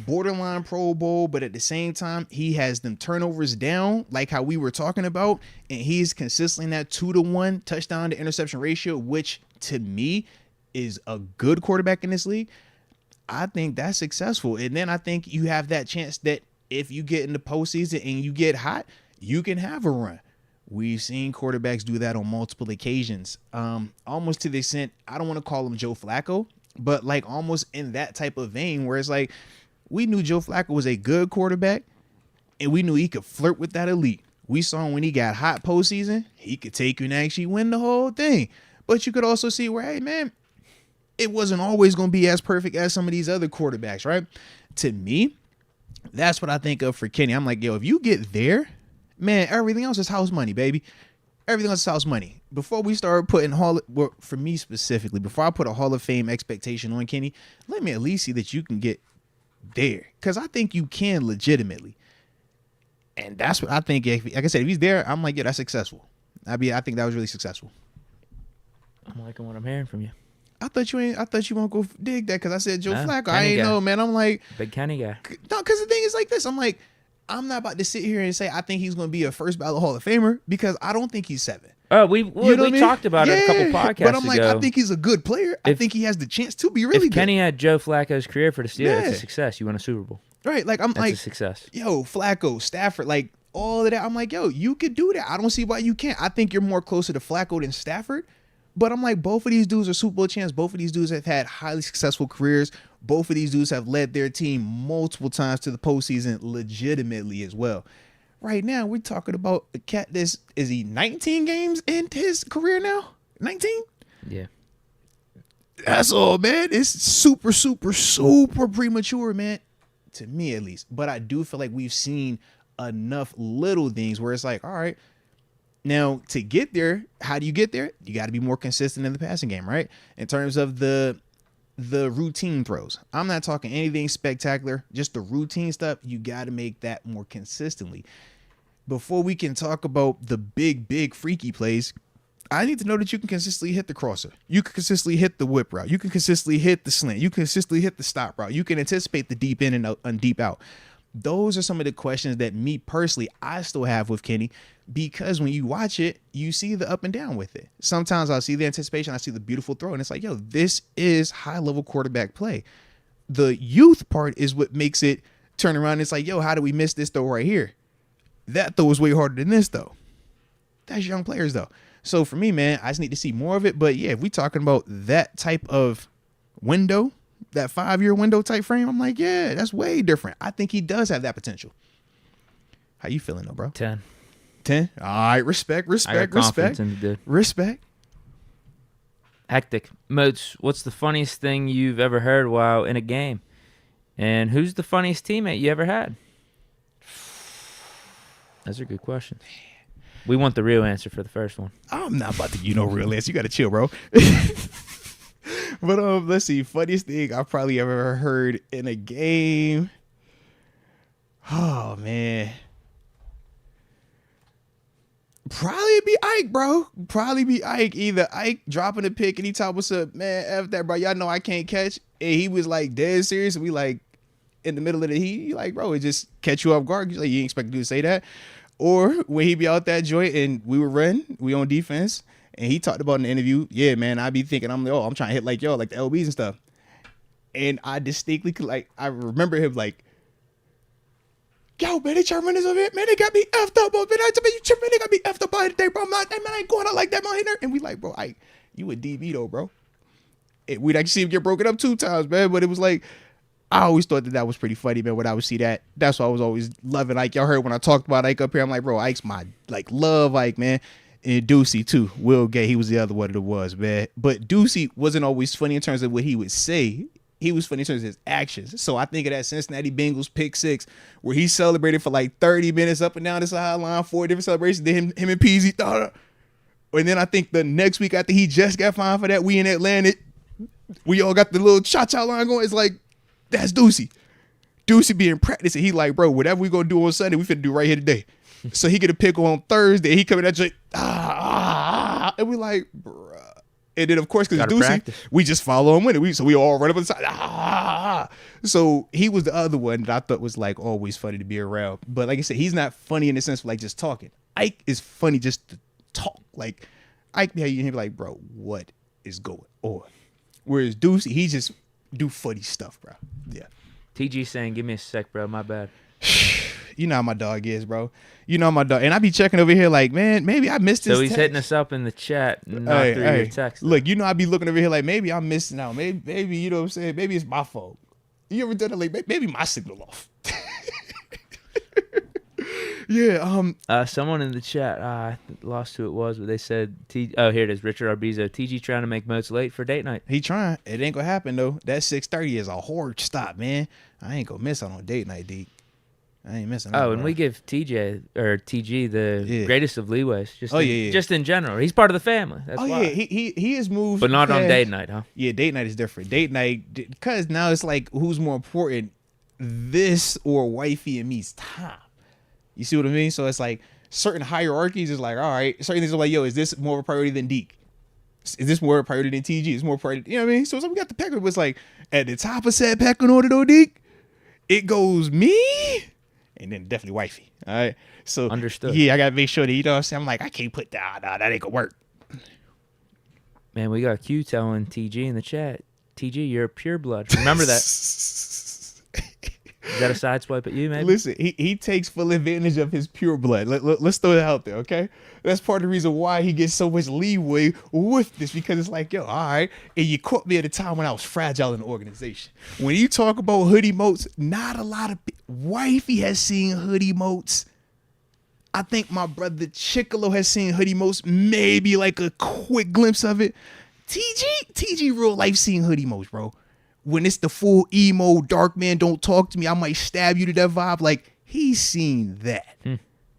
A: borderline Pro Bowl, but at the same time, he has them turnovers down, like how we were talking about, and he's consistently in that 2-to-1 touchdown to interception ratio, which to me is a good quarterback in this league. I think that's successful. And then I think you have that chance that if you get in the postseason and you get hot, you can have a run. We've seen quarterbacks do that on multiple occasions. Almost to the extent, I don't want to call him Joe Flacco, but like almost in that type of vein where it's like, we knew Joe Flacco was a good quarterback, and we knew he could flirt with that elite. We saw him when he got hot postseason, he could take you and actually win the whole thing. But you could also see where, hey, man, it wasn't always going to be as perfect as some of these other quarterbacks, right? To me, that's what I think of for Kenny. I'm like, yo, if you get there, man, everything else is house money, baby. Everything else is house money. Before we start putting for me specifically, before I put a Hall of Fame expectation on Kenny, let me at least see that you can get there, because I think you can legitimately, and that's what I think. Like I said, if he's there, I'm like, yeah, that's successful. I think that was really successful.
B: I'm liking what I'm hearing from you.
A: I thought you won't go dig that because I said Joe Flacco.
B: Kenny
A: I ain't
B: guy.
A: know, man. I'm like,
B: big Kenny guy.
A: No, because the thing is like this. I'm like, I'm not about to sit here and say I think he's going to be a first ballot Hall of Famer because I don't think he's 7.
B: Oh, we talked about it a couple podcasts ago.
A: But I'm like, I think he's a good player. I think he has the chance to be really good.
B: If Kenny had Joe Flacco's career for the Steelers, that's a success. You win a Super Bowl.
A: Right. Like,
B: That's a success.
A: Yo, Flacco, Stafford, like all of that. I'm like, yo, you could do that. I don't see why you can't. I think you're more closer to Flacco than Stafford. But I'm like, both of these dudes are Super Bowl champs. Both of these dudes have had highly successful careers. Both of these dudes have led their team multiple times to the postseason legitimately as well. Right now, we're talking about a cat is he 19 games into his career now? 19?
B: Yeah.
A: That's all, man. It's super, super, super premature, man. To me, at least. But I do feel like we've seen enough little things where it's like, all right, now to get there, how do you get there? You got to be more consistent in the passing game, right? In terms of the routine throws. I'm not talking anything spectacular, just the routine stuff. You got to make that more consistently. Before we can talk about the big freaky plays, I need to know that you can consistently hit the crosser. You can consistently hit the whip route. You can consistently hit the slant. You can consistently hit the stop route. You can anticipate the deep in and out and deep out. Those are some of the questions that me personally, I still have with Kenny, because when you watch it, you see the up and down with it. Sometimes I'll see the anticipation. I see the beautiful throw, and it's like, yo, this is high-level quarterback play. The youth part is what makes it turn around. It's like, yo, how do we miss this throw right here? That throw is way harder than this, though. That's young players, though. So for me, man, I just need to see more of it. But yeah, if we're talking about that type of window, that 5-year window type frame, I'm like, yeah, that's way different. I think he does have that potential. How you feeling though, bro?
B: 10.
A: 10? All right, respect.
B: Hectic. Moats, what's the funniest thing you've ever heard while in a game? And who's the funniest teammate you ever had? Those are good questions. We want the real answer for the first one.
A: I'm not about to real answer. You got to chill, bro. But let's see. Funniest thing I've probably ever heard in a game. Oh, man. Probably be Ike, bro. Probably be Ike. Either Ike dropping a pick and he talk, what's up, man? F that, bro. Y'all know I can't catch. And he was like dead serious. And we like in the middle of the heat. He like, bro, it just catch you off guard. Like, you ain't expect to say that. Or when he be out that joint and we were running, we on defense, and he talked about in the interview, yeah, man, I be thinking, I'm like, oh, I'm trying to hit like y'all, like the LBs and stuff. And I distinctly could, like, I remember him like, yo, man, they trying to run this over here. Man, they got me effed up, man. I tell you, man, they got me effed up by today, bro. Man, I ain't going out like that, man. And we like, bro, you a DB though, bro. We'd actually see him get broken up 2 times, man. But it was like, I always thought that was pretty funny, man, when I would see that. That's why I was always loving Ike. Y'all heard when I talked about Ike up here, I'm like, bro, Ike's my, like, love Ike, man. And Ducey, too. Will Gay, he was the other one that was, man. But Ducey wasn't always funny in terms of what he would say. He was funny in terms of his actions. So I think of that Cincinnati Bengals pick 6, where he celebrated for like 30 minutes up and down the sideline, 4 different celebrations. Then him and Peasy thought. And then I think the next week after he just got fined for that, we in Atlanta, we all got the little cha-cha line going. It's like, that's Ducey. Ducey be in practice, and he like, bro, whatever we gonna do on Sunday, we finna do right here today. So he get a pick on Thursday. He coming at you, and we like, bruh. And then of course, because Ducey, practice. We just follow him with it. So we all run up on the side. So he was the other one that I thought was like always funny to be around. But like I said, he's not funny in the sense of like just talking. Ike is funny just to talk. Like Ike, yeah, you hear like, bro, what is going on? Whereas Ducey, he just do funny stuff, bro. Yeah.
B: TG saying, give me a sec, bro. My bad.
A: You know how my dog is, bro. You know how my dog. And I be checking over here like, man, maybe I missed this.
B: So he's
A: text.
B: Hitting us up in the chat, not through your text.
A: Look, you know I be looking over here like, maybe I'm missing out. Maybe you know what I'm saying? Maybe it's my fault. You ever done it like, maybe my signal off. Yeah.
B: Someone in the chat, I lost who it was, but they said, oh, here it is, Richard Arbizo. TG trying to make Moats late for date night.
A: He trying. It ain't gonna happen though. That 6:30 is a hard stop, man. I ain't gonna miss out on date night, Deke. I ain't missing out.
B: Oh, and we give TG the greatest of leeways. Just in general. He's part of the family. That's why.
A: Yeah, he has moved.
B: But not on date night, huh?
A: Yeah, date night is different. Date night, because now it's like, who's more important, this or wifey and me's time? You see what I mean? So it's like certain hierarchies is like, all right, certain things are like, yo, is this more of a priority than Deke? Is this more of a priority than TG? Is more priority, you know what I mean? So it's like we got the pecking, but it's like at the top of said pecking order though, Deke, it goes me and then definitely wifey. All right. So
B: understood.
A: Yeah, I gotta make sure that, you know what I'm saying? I'm like, I can't put that ain't gonna work.
B: Man, we got Q telling TG in the chat, TG, you're a pure blood. Remember that. Is that a side swipe at you, maybe?
A: Listen, he takes full advantage of his pure blood. Let's throw that out there, okay? That's part of the reason why he gets so much leeway with this, because it's like, yo, all right, and you caught me at a time when I was fragile in the organization. When you talk about hoodie Moats, not a lot of wifey has seen hoodie Moats. I think my brother Chicolo has seen hoodie Moats, maybe like a quick glimpse of it. TG real life seen hoodie Moats, bro. When it's the full emo, dark man, don't talk to me, I might stab you to that vibe. Like, he's seen that.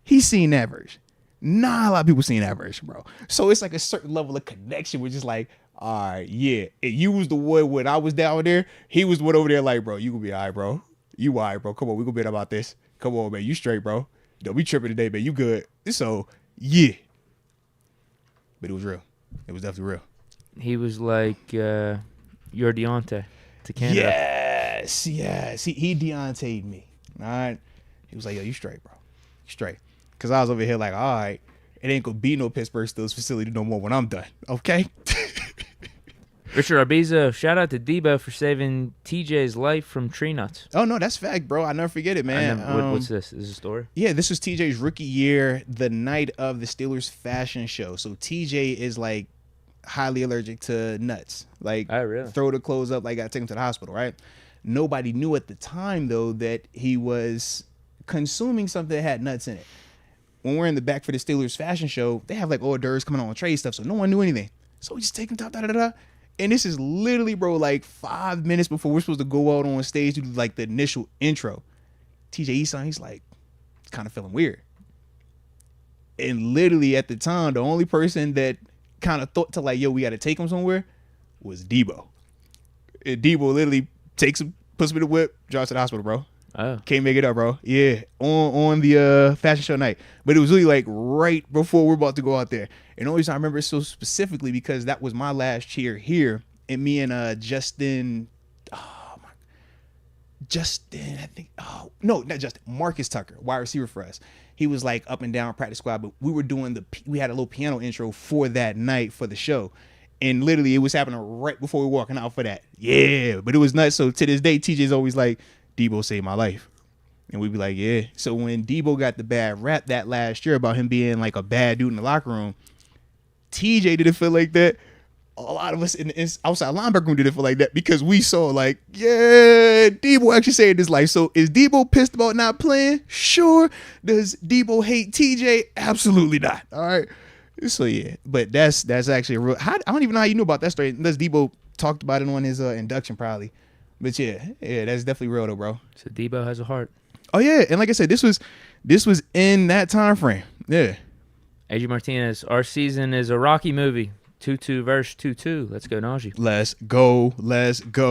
A: He's seen that version. Not a lot of people seen that version, bro. So it's like a certain level of connection, which is like, all right, yeah. And you was the one when I was down there. He was the one over there like, bro, you gonna be all right, bro. You all right, bro. Come on, we gonna bet about this. Come on, man. You straight, bro. Don't be tripping today, man. You good. So, yeah. But it was real. It was definitely real.
B: He was like your Deontay to Canada.
A: Yes. He Deontay'd me. All right. He was like, yo, you straight, bro. You straight. Because I was over here like, all right, it ain't going to be no Pittsburgh Steelers facility no more when I'm done. Okay?
B: Richard Arbizo, shout out to Debo for saving TJ's life from tree nuts.
A: Oh, no, that's fact, bro. I never forget it, man.
B: What's this? Is this a story?
A: Yeah, this was TJ's rookie year, the night of the Steelers fashion show. So TJ is like highly allergic to nuts. Like,
B: really?
A: Throw the clothes up, like, I take him to the hospital, right? Nobody knew at the time, though, that he was consuming something that had nuts in it. When we're in the back for the Steelers fashion show, they have like hors d'oeuvres coming on tray stuff, so no one knew anything. So we just take him da. And this is literally, bro, like 5 minutes before we're supposed to go out on stage to do like the initial intro. TJ Easton, he's like, kind of feeling weird. And literally at the time, the only person that kind of thought to like, yo, we got to take him somewhere was Debo. And Debo literally takes him, puts him in the whip, drives to the hospital, bro.
B: Oh.
A: Can't make it up, bro. Yeah, on the fashion show night. But it was really like right before we're about to go out there. And the only reason I remember it so specifically because that was my last cheer here. And me and Justin, I think, not Justin, Marcus Tucker, wide receiver for us. He was like up and down practice squad, but we were doing we had a little piano intro for that night for the show. And literally it was happening right before we were walking out for that. Yeah, but it was nuts. So to this day, TJ's always like, Debo saved my life. And we'd be like, yeah. So when Debo got the bad rap that last year about him being like a bad dude in the locker room, TJ didn't feel like that. A lot of us in the outside linebacker room didn't feel like that because we saw like, yeah, Debo actually saved his life. So is Debo pissed about not playing? Sure. Does Debo hate TJ? Absolutely not. All right. So yeah, but that's actually a real. I don't even know how you knew about that story. Unless Debo talked about it on his induction probably. But yeah, that's definitely real though, bro.
B: So Debo has a heart.
A: Oh yeah, and like I said, this was in that time frame. Yeah.
B: AJ Martinez, our season is a Rocky movie. 2-2 verse 2-2. Let's go, Najee.
A: Let's go.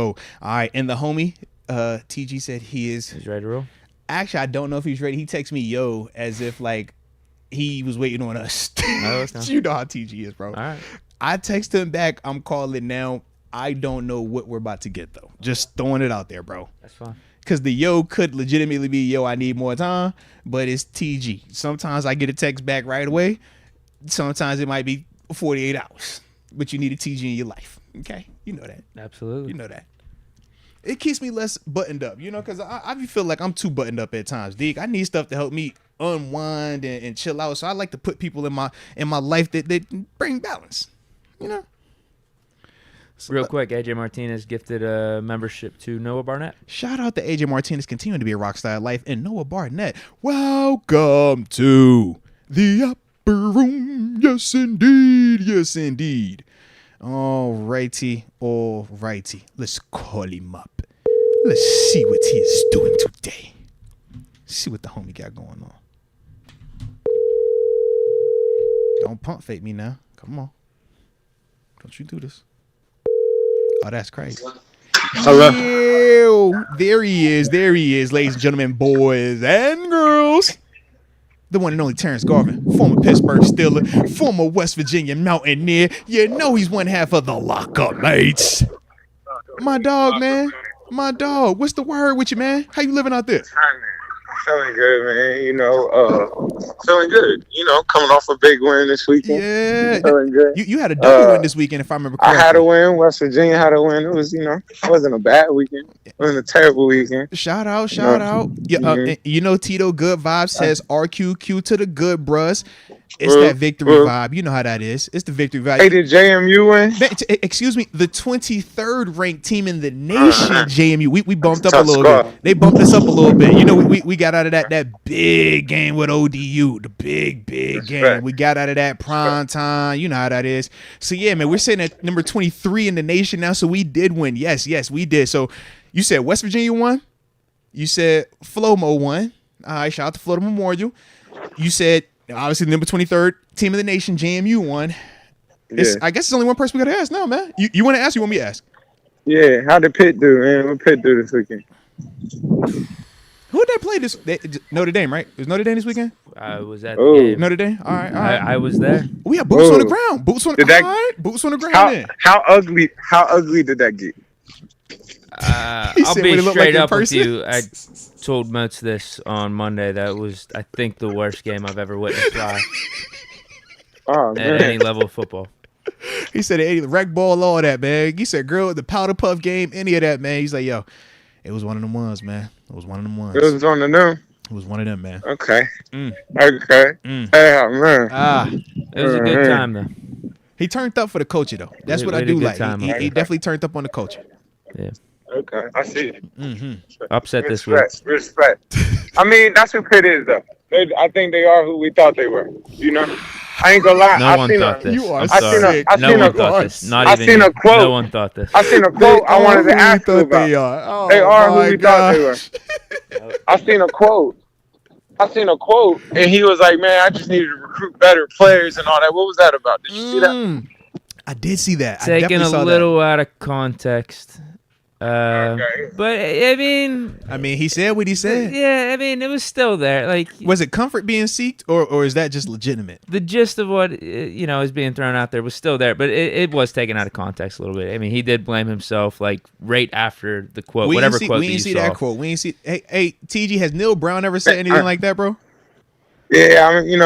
A: All right, and the homie, TG said he's
B: ready to roll.
A: Actually, I don't know if he's ready. He texts me yo as if like he was waiting on us.
B: No.
A: You know how TG is, bro.
B: All right.
A: I text him back. I'm calling now. I don't know what we're about to get, though. Just throwing it out there, bro.
B: That's fine.
A: Because the yo could legitimately be, yo, I need more time, but it's TG. Sometimes I get a text back right away. Sometimes it might be 48 hours, but you need a TG in your life, okay? You know that.
B: Absolutely.
A: You know that. It keeps me less buttoned up, you know, because I feel like I'm too buttoned up at times, Deke. I need stuff to help me unwind and chill out, so I like to put people in my life that bring balance, you know?
B: Real quick, AJ Martinez gifted a membership to Noah Barnett.
A: Shout out to AJ Martinez continuing to be a rock star life and Noah Barnett. Welcome to the upper room. Yes, indeed. Yes, indeed. All righty. Let's call him up. Let's see what he is doing today. See what the homie got going on. Don't pump fake me now. Come on. Don't you do this. Oh, that's crazy.
C: Hello.
A: Ew. There he is, ladies and gentlemen, boys and girls. The one and only Terence Garvin, former Pittsburgh Steeler, former West Virginia Mountaineer. You know he's one half of the lockup mates. My dog, man. My dog. What's the word with you, man? How you living out there?
C: Feeling good, man. Feeling good. Coming off a big win this weekend.
A: Yeah,
C: feeling good.
A: You had a double win this weekend, if I remember correctly.
C: I had a win. West Virginia had a win. It was, it wasn't a bad weekend. It wasn't a terrible weekend.
A: Shout out. Yeah, Tito Good Vibes says RQQ to the good bruhs. It's that victory vibe. You know how that is. It's the victory vibe.
C: Hey, did JMU win?
A: Excuse me, the 23rd ranked team in the nation, JMU. We bumped up a little bit. They bumped us up a little bit. We got out of that big game with ODU, the big game. We got out of that prime time. You know how that is. So yeah, man, we're sitting at number 23 in the nation now. So we did win. Yes, we did. So you said West Virginia won. You said Flomo won. All right, shout out to Florida Memorial. You said obviously the number 23rd team of the nation, JMU won. Yeah. I guess it's only one person we got to ask now, man. You want to ask? You want me to ask?
C: Yeah. How did Pitt do, man? What Pitt do this weekend?
A: Who did they play this? Notre Dame, right? It was Notre Dame this weekend?
B: I was at the game.
A: Notre Dame? All right.
B: I was there.
A: We have boots on the ground. Boots on the ground.
C: How ugly did that get?
B: I'll be straight up with you. I told Moats this on Monday. That was, I think, the worst game I've ever witnessed live at any level of football.
A: He said the rec ball, all that, man. He said, girl, the powder puff game, any of that, man. He's like, yo, it was one of them ones, man. It was one of them ones.
C: It was one of them?
A: It was one of them, man.
C: Okay. Okay. Hey, man.
B: It was a good time, though.
A: He turned up for the culture, though. That's what I do like. He definitely turned up on the culture.
B: Yeah.
C: Okay, I see it.
B: Upset this week.
C: Respect. I mean, that's who Pitt is, though. I think they are who we thought they were. I ain't gonna lie.
B: No one thought this.
A: You are sick.
B: No one thought this. Not even you. No one thought this.
C: I seen a quote I wanted to ask you about. They are who we thought they were. I seen a quote, and he was like, "Man, I just needed to recruit better players and all that." What was that about? Did you see that?
A: I did see that.
B: Taken a little out of context. But I mean,
A: he said what he said.
B: Yeah, I mean, it was still there. Like,
A: was it comfort being seeked, or is that just legitimate?
B: The gist of what is being thrown out there was still there, but it was taken out of context a little bit. I mean, he did blame himself, like right after the quote,
A: We
B: didn't
A: see that quote. We didn't see. Hey, TG, has Neil Brown ever said anything like that, bro?
C: Yeah, I mean,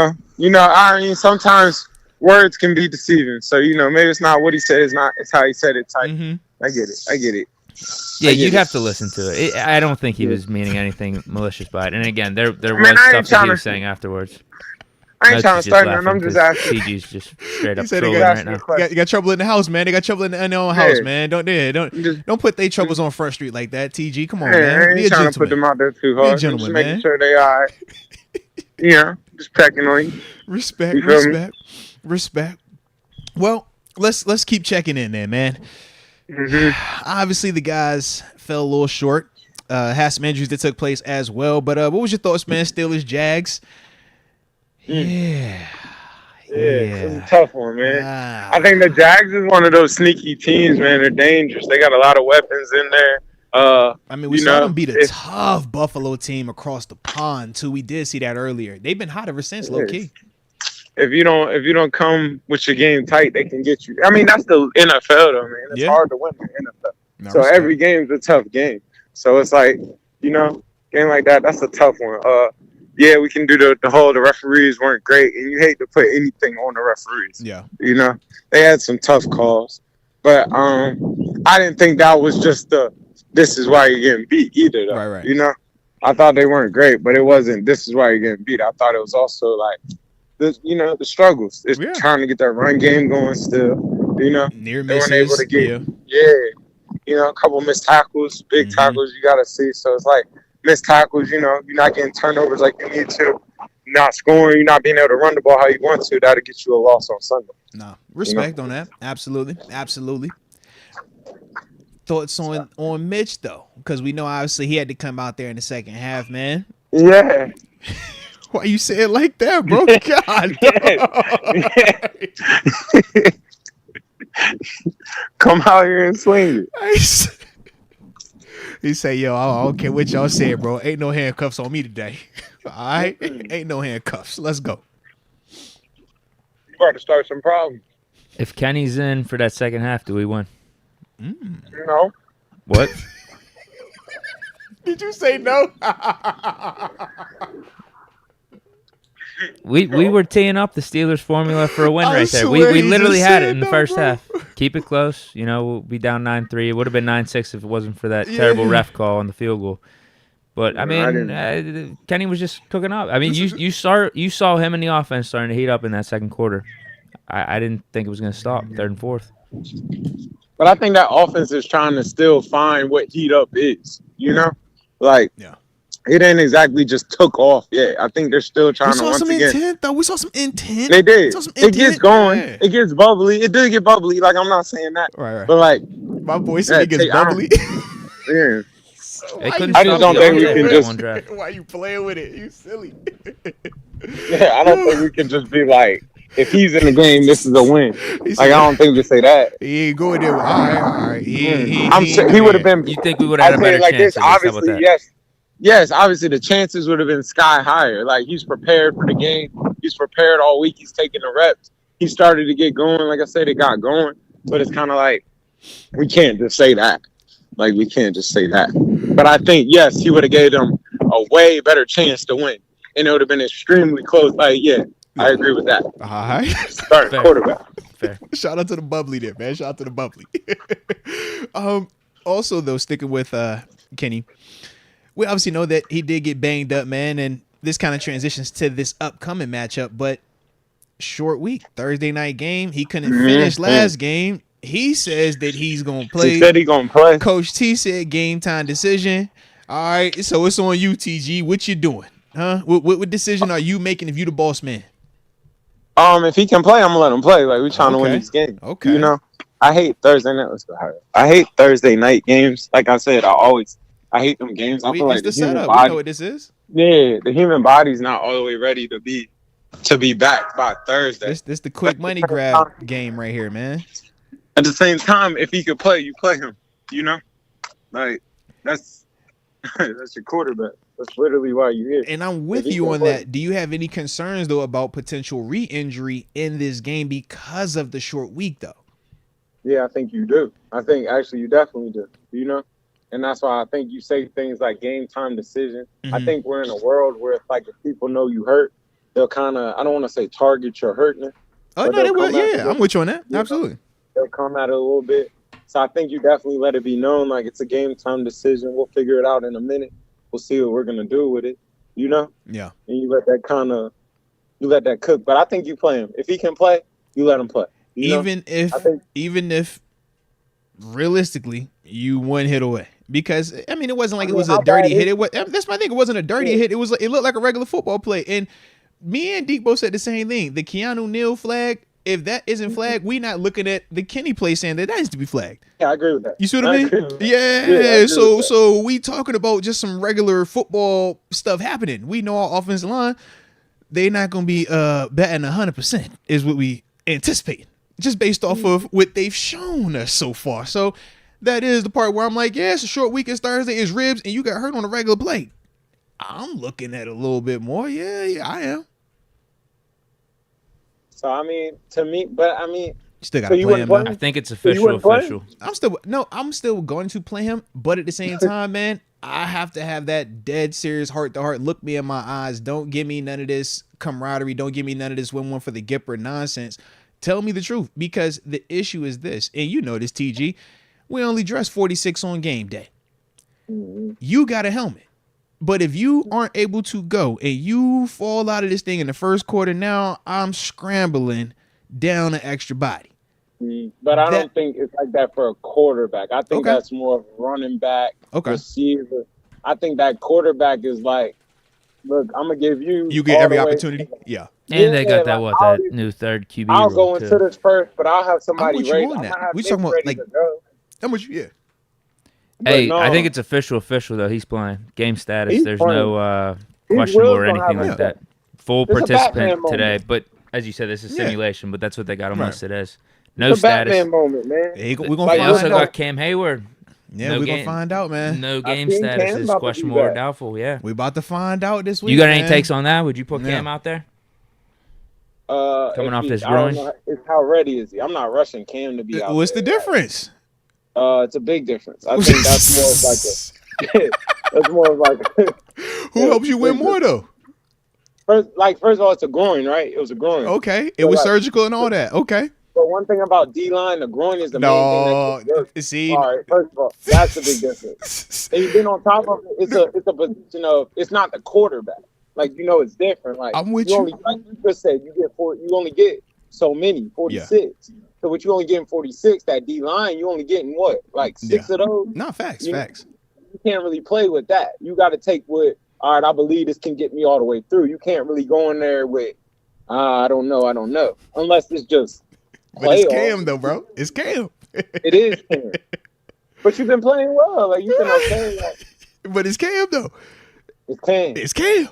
C: I mean, sometimes words can be deceiving. So maybe it's not what he said. It's how he said it. Type. I get it.
B: Yeah, you'd have to listen to it. I don't think he was meaning anything malicious by it. And again, there was stuff that he was saying afterwards.
C: I ain't trying to start nothing. I'm just asking.
B: TG's just straight up trolling right now.
A: You got trouble in the house, man. They got trouble in their own house, man. Don't put their troubles on Front Street like that. TG, come on, man.
C: I ain't trying to put them out there too hard. Just making sure they all right. Just pecking on you.
A: Respect. Well, let's keep checking in there, man. Obviously, the guys fell a little short. Had some injuries that took place as well. But what was your thoughts, man? Steelers, Jags. Yeah,
C: it's a tough one, man. I think the Jags is one of those sneaky teams, man. They're dangerous. They got a lot of weapons in there.
A: I mean, we saw them beat a tough Buffalo team across the pond too. We did see that earlier. They've been hot ever since, low key.
C: If you don't come with your game tight, they can get you. I mean, that's the NFL, though, man. It's hard to win the NFL. So every game's a tough game. So it's like, game like that, that's a tough one. Yeah, we can do the referees weren't great, and you hate to put anything on the referees.
A: Yeah.
C: They had some tough calls. But I didn't think that was just this is why you're getting beat either, though.
A: Right.
C: I thought they weren't great, but it wasn't this is why you're getting beat. I thought it was also like the struggles. It's trying to get that run game going still.
A: Near misses.
C: They weren't able to get a couple missed tackles, big tackles you gotta see. So it's like missed tackles, you're not getting turnovers like you need to. You're not scoring, you're not being able to run the ball how you want to. That'll get you a loss on Sunday.
A: No. Respect on that. Absolutely. Thoughts on Mitch though? Because we know obviously he had to come out there in the second half, man.
C: Yeah.
A: Why you say it like that, bro? God.
C: Come out here and swing
A: it. He say, yo, I don't care what y'all say, bro. Ain't no handcuffs on me today. All right? Ain't no handcuffs. Let's go.
C: You about to start some problems.
B: If Kenny's in for that second half, do we win?
C: No.
B: What?
A: Did you say no?
B: We were teeing up the Steelers formula for a win right there. We literally had it in the first half. Keep it close. You know, we'll be down 9-3. It would have been 9-6 if it wasn't for that terrible ref call on the field goal. But I mean, Kenny was just cooking up. I mean, you saw him in the offense starting to heat up in that second quarter. I didn't think it was going to stop third and fourth.
C: But I think that offense is trying to still find what heat up is. You know, like it ain't exactly just took off yet. I think they're still trying to once again.
A: Intent, though. We saw some intent.
C: They did. It gets going. Yeah. It gets bubbly. It did get bubbly. Like I'm not saying that. Right. But like
A: my boy said it gets bubbly.
C: Yeah.
B: I just don't think we can just.
A: Why you playing with it? You silly.
C: Yeah, I don't think we can just be like, if he's in the game, this is a win. Like I don't think we say that.
A: He ain't going there. All right.
C: I'm sure he would have been.
B: You think we would have had a better
C: like
B: chance?
C: This, obviously, yes. Obviously, the chances would have been sky higher. Like he's prepared for the game. He's prepared all week. He's taking the reps. He started to get going. Like I said, it got going. But it's kind of like we can't just say that. Like we can't just say that. But I think yes, he would have gave them a way better chance to win, and it would have been extremely close. Like I agree with that.
A: All right.
C: Starting quarterback.
B: Fair.
A: Shout out to the bubbly there, man. Shout out to the bubbly. Also, though, sticking with Kenny, we obviously know that he did get banged up, man, and this kind of transitions to this upcoming matchup. But short week, Thursday night game. He couldn't finish last game. He says that he's gonna play.
C: He said he's gonna play.
A: Coach T said game time decision. All right, so it's on you, TG. What you doing? Huh? What decision are you making if you the boss man?
C: If he can play, I'm gonna let him play. Like we trying to win this game.
A: Okay.
C: You know, I hate Thursday night. Let's go higher. I hate Thursday night games. Like I said, I hate them games. I feel like the
A: setup. We know what this is.
C: Yeah, the human body's not all the way ready to be back by Thursday.
A: This the quick money grab game right here, man.
C: At the same time, if he could play, you play him. You know, like that's your quarterback. That's literally why you're here.
A: And I'm with you on that. Do you have any concerns though about potential re-injury in this game because of the short week though?
C: Yeah, I think you do. I think actually you definitely do. You know, and that's why I think you say things like game time decision. Mm-hmm. I think we're in a world where if people know you hurt, they'll kind of, I don't want to say target your hurtness.
A: Oh no, they will. Yeah, I'm with you on that. Absolutely.
C: They'll come at it a little bit. So I think you definitely let it be known like it's a game time decision. We'll figure it out in a minute. We'll see what we're gonna do with it. You know?
A: Yeah.
C: And you let that cook. But I think you play him. If he can play, you let him play.
A: Even if realistically you one hit away. Because I mean it wasn't like it was a dirty hit. That's my thing. It wasn't a dirty hit. It looked like a regular football play. And me and Deke both said the same thing. The Keanu Neal flag. If that isn't flagged, we not looking at the Kenny play saying that needs to be flagged.
C: Yeah, I agree with that.
A: You see what I mean? Yeah. So we talking about just some regular football stuff happening. We know our offensive line, they not gonna be batting 100% is what we anticipate, just based off of what they've shown us so far. So that is the part where I'm like, yeah, it's a short week. It's Thursday. It's ribs, and you got hurt on a regular play. I'm looking at it a little bit more. Yeah, I am.
C: So I mean, to me, but I mean,
A: still got to play him.
B: I think it's official.
A: I'm still going to play him, but at the same time, man, I have to have that dead serious heart to heart. Look me in my eyes. Don't give me none of this camaraderie. Don't give me none of this win one for the Gipper nonsense. Tell me the truth, because the issue is this, and you know this, TG. We only dress 46 on game day. You got a helmet. But if you aren't able to go and you fall out of this thing in the first quarter, now I'm scrambling down an extra body.
C: But I don't think it's like that for a quarterback. I think that's more of a running back, receiver. I think that quarterback is like, look, I'm going to give you.
A: You get every opportunity? Yeah.
B: And they got that new third QB.
C: I'll go into this first, but I'll have somebody ready.
A: We talking about like, how much? Yeah.
B: Hey, I think it's official though. He's playing game status. There's no questionable or anything like that. Full participant today, but as you said, this is simulation. But that's what they got him listed as. No status.
C: Batman moment, man.
A: We're gonna
B: find out. Also got Cam Hayward.
A: Yeah, we're gonna find out, man.
B: No game status is questionable or doubtful. Yeah,
A: we about to find out this week.
B: You got any takes on that? Would you put Cam out there?
C: Coming
B: off this groin.
C: It's how ready is he? I'm not rushing Cam to be out.
A: What's the difference?
C: It's a big difference. I think that's more of like It's more of like
A: who helps you win more though?
C: First of all, it's a groin, right? It was a groin.
A: Okay, it was surgical and all that. Okay.
C: But one thing about D-line, the groin is the main thing that gets
A: see.
C: All right, first of all, that's the big difference. And then on top of it, it's a position of it's not the quarterback. Like it's different. Like
A: I'm with you.
C: Only, like you just said, you only get so many, 46. Yeah. So what you only getting 46, that D-line, you only getting what? Like 6 of those?
A: No, facts.
C: You can't really play with that. You got to take what, all right, I believe this can get me all the way through. You can't really go in there with, I don't know. Unless it's just
A: But it's Cam, though, bro. It's Cam.
C: It is Cam. But you've been playing well. Like, you've been okay. Like,
A: but it's Cam, though.
C: It's Cam.
A: It's Cam.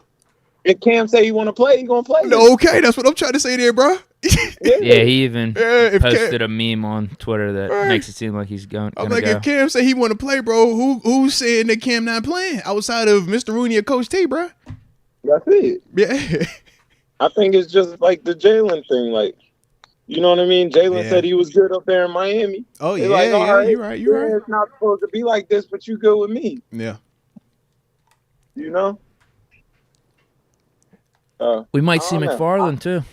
C: If Cam say he want to play, he going to play.
A: No, okay. That's what I'm trying to say there, bro.
B: Yeah, he even posted a meme on Twitter that makes it seem like he's going to go.
A: If Cam say he want to play, bro, who's saying that Cam not playing outside of Mr. Rooney or Coach T, bro?
C: That's it.
A: Yeah.
C: I think it's just like the Jalen thing. Like, you know what I mean? Jalen said he was good up there in Miami.
A: Oh, yeah, like, right, you're right.
C: It's not supposed to be like this, but you good with me.
A: Yeah.
C: You know?
B: We might see McFarland, too.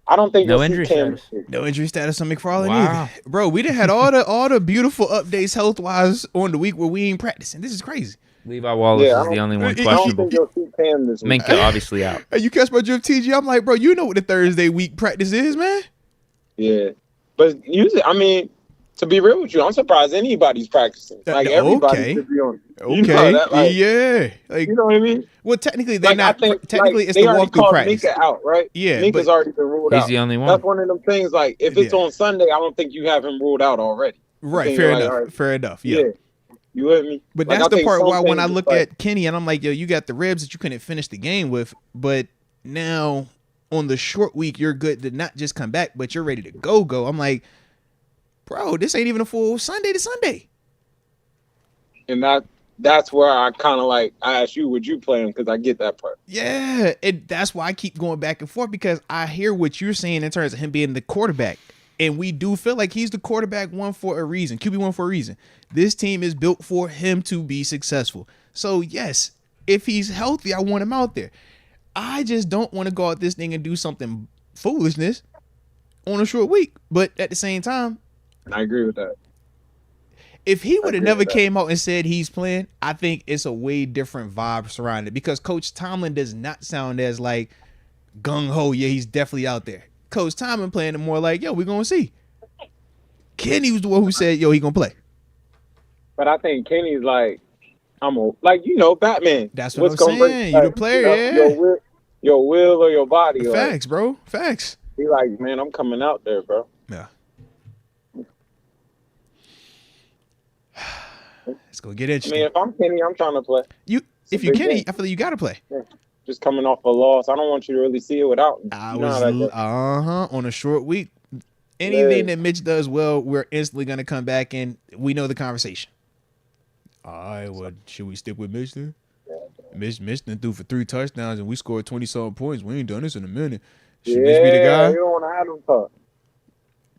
C: I don't think
B: no injury status.
A: No injury status on McFarland either. Bro, we done had all the beautiful updates health-wise on the week where we ain't practicing. This is crazy.
B: Levi Wallace is the only one questionable.
C: I don't think you'll see Cam this week.
B: Minka obviously out.
A: Hey, you catch my drift, TG? I'm like, bro, you know what the Thursday week practice is, man.
C: Yeah. But usually, I mean, to be real with you, I'm surprised anybody's practicing. Like, everybody should be on.
A: You know that, like, yeah. Like,
C: you know what I mean?
A: Well, technically, they're not. Technically, it's
C: the
A: walkthrough practice.
C: Minka out, right?
A: Yeah.
C: Minka's already been ruled out.
B: He's the only one.
C: That's one of them things, like, if it's on Sunday, I don't think you have him ruled out already.
A: Right. Fair enough. Right. Fair enough. Yeah.
C: You with me?
A: But that's the part why when I look at Kenny and I'm like, yo, you got the ribs that you couldn't finish the game with, but now on the short week, you're good to not just come back, but you're ready to go. I'm like, bro, this ain't even a full Sunday to Sunday.
C: And that's where I kind of like, I asked you, would you play him? Because I get that part.
A: Yeah, that's why I keep going back and forth, because I hear what you're saying in terms of him being the quarterback. And we do feel like he's the quarterback one for a reason, QB1 for a reason. This team is built for him to be successful. So, yes, if he's healthy, I want him out there. I just don't want to go out this thing and do something foolishness on a short week. But at the same time,
C: I agree with that.
A: If he would have never came out and said he's playing, I think it's a way different vibe surrounding it, because Coach Tomlin does not sound as like gung-ho, yeah, he's definitely out there. Coach Tomlin playing it more like, yo, we're going to see. Kenny was the one who said, yo, he going to play.
C: But I think Kenny's like, Batman.
A: That's what I'm saying. You the player,
C: Your will or your body.
A: Facts, bro. Facts.
C: He like, man, I'm coming out there, bro.
A: Yeah. It's going to get interesting.
C: I mean, if I'm Kenny, I'm trying to play.
A: If you Kenny, I feel like you got to play.
C: Yeah. Just coming off a loss. I don't want you to really see it without me.
A: On a short week. Anything that Mitch does well, we're instantly going to come back and we know the conversation. All right, well, should we stick with Mitch then? Mitch then threw for 3 touchdowns and we scored 20-something points. We ain't done this in a minute. Should Mitch be the guy?
C: You don't want to have him talk.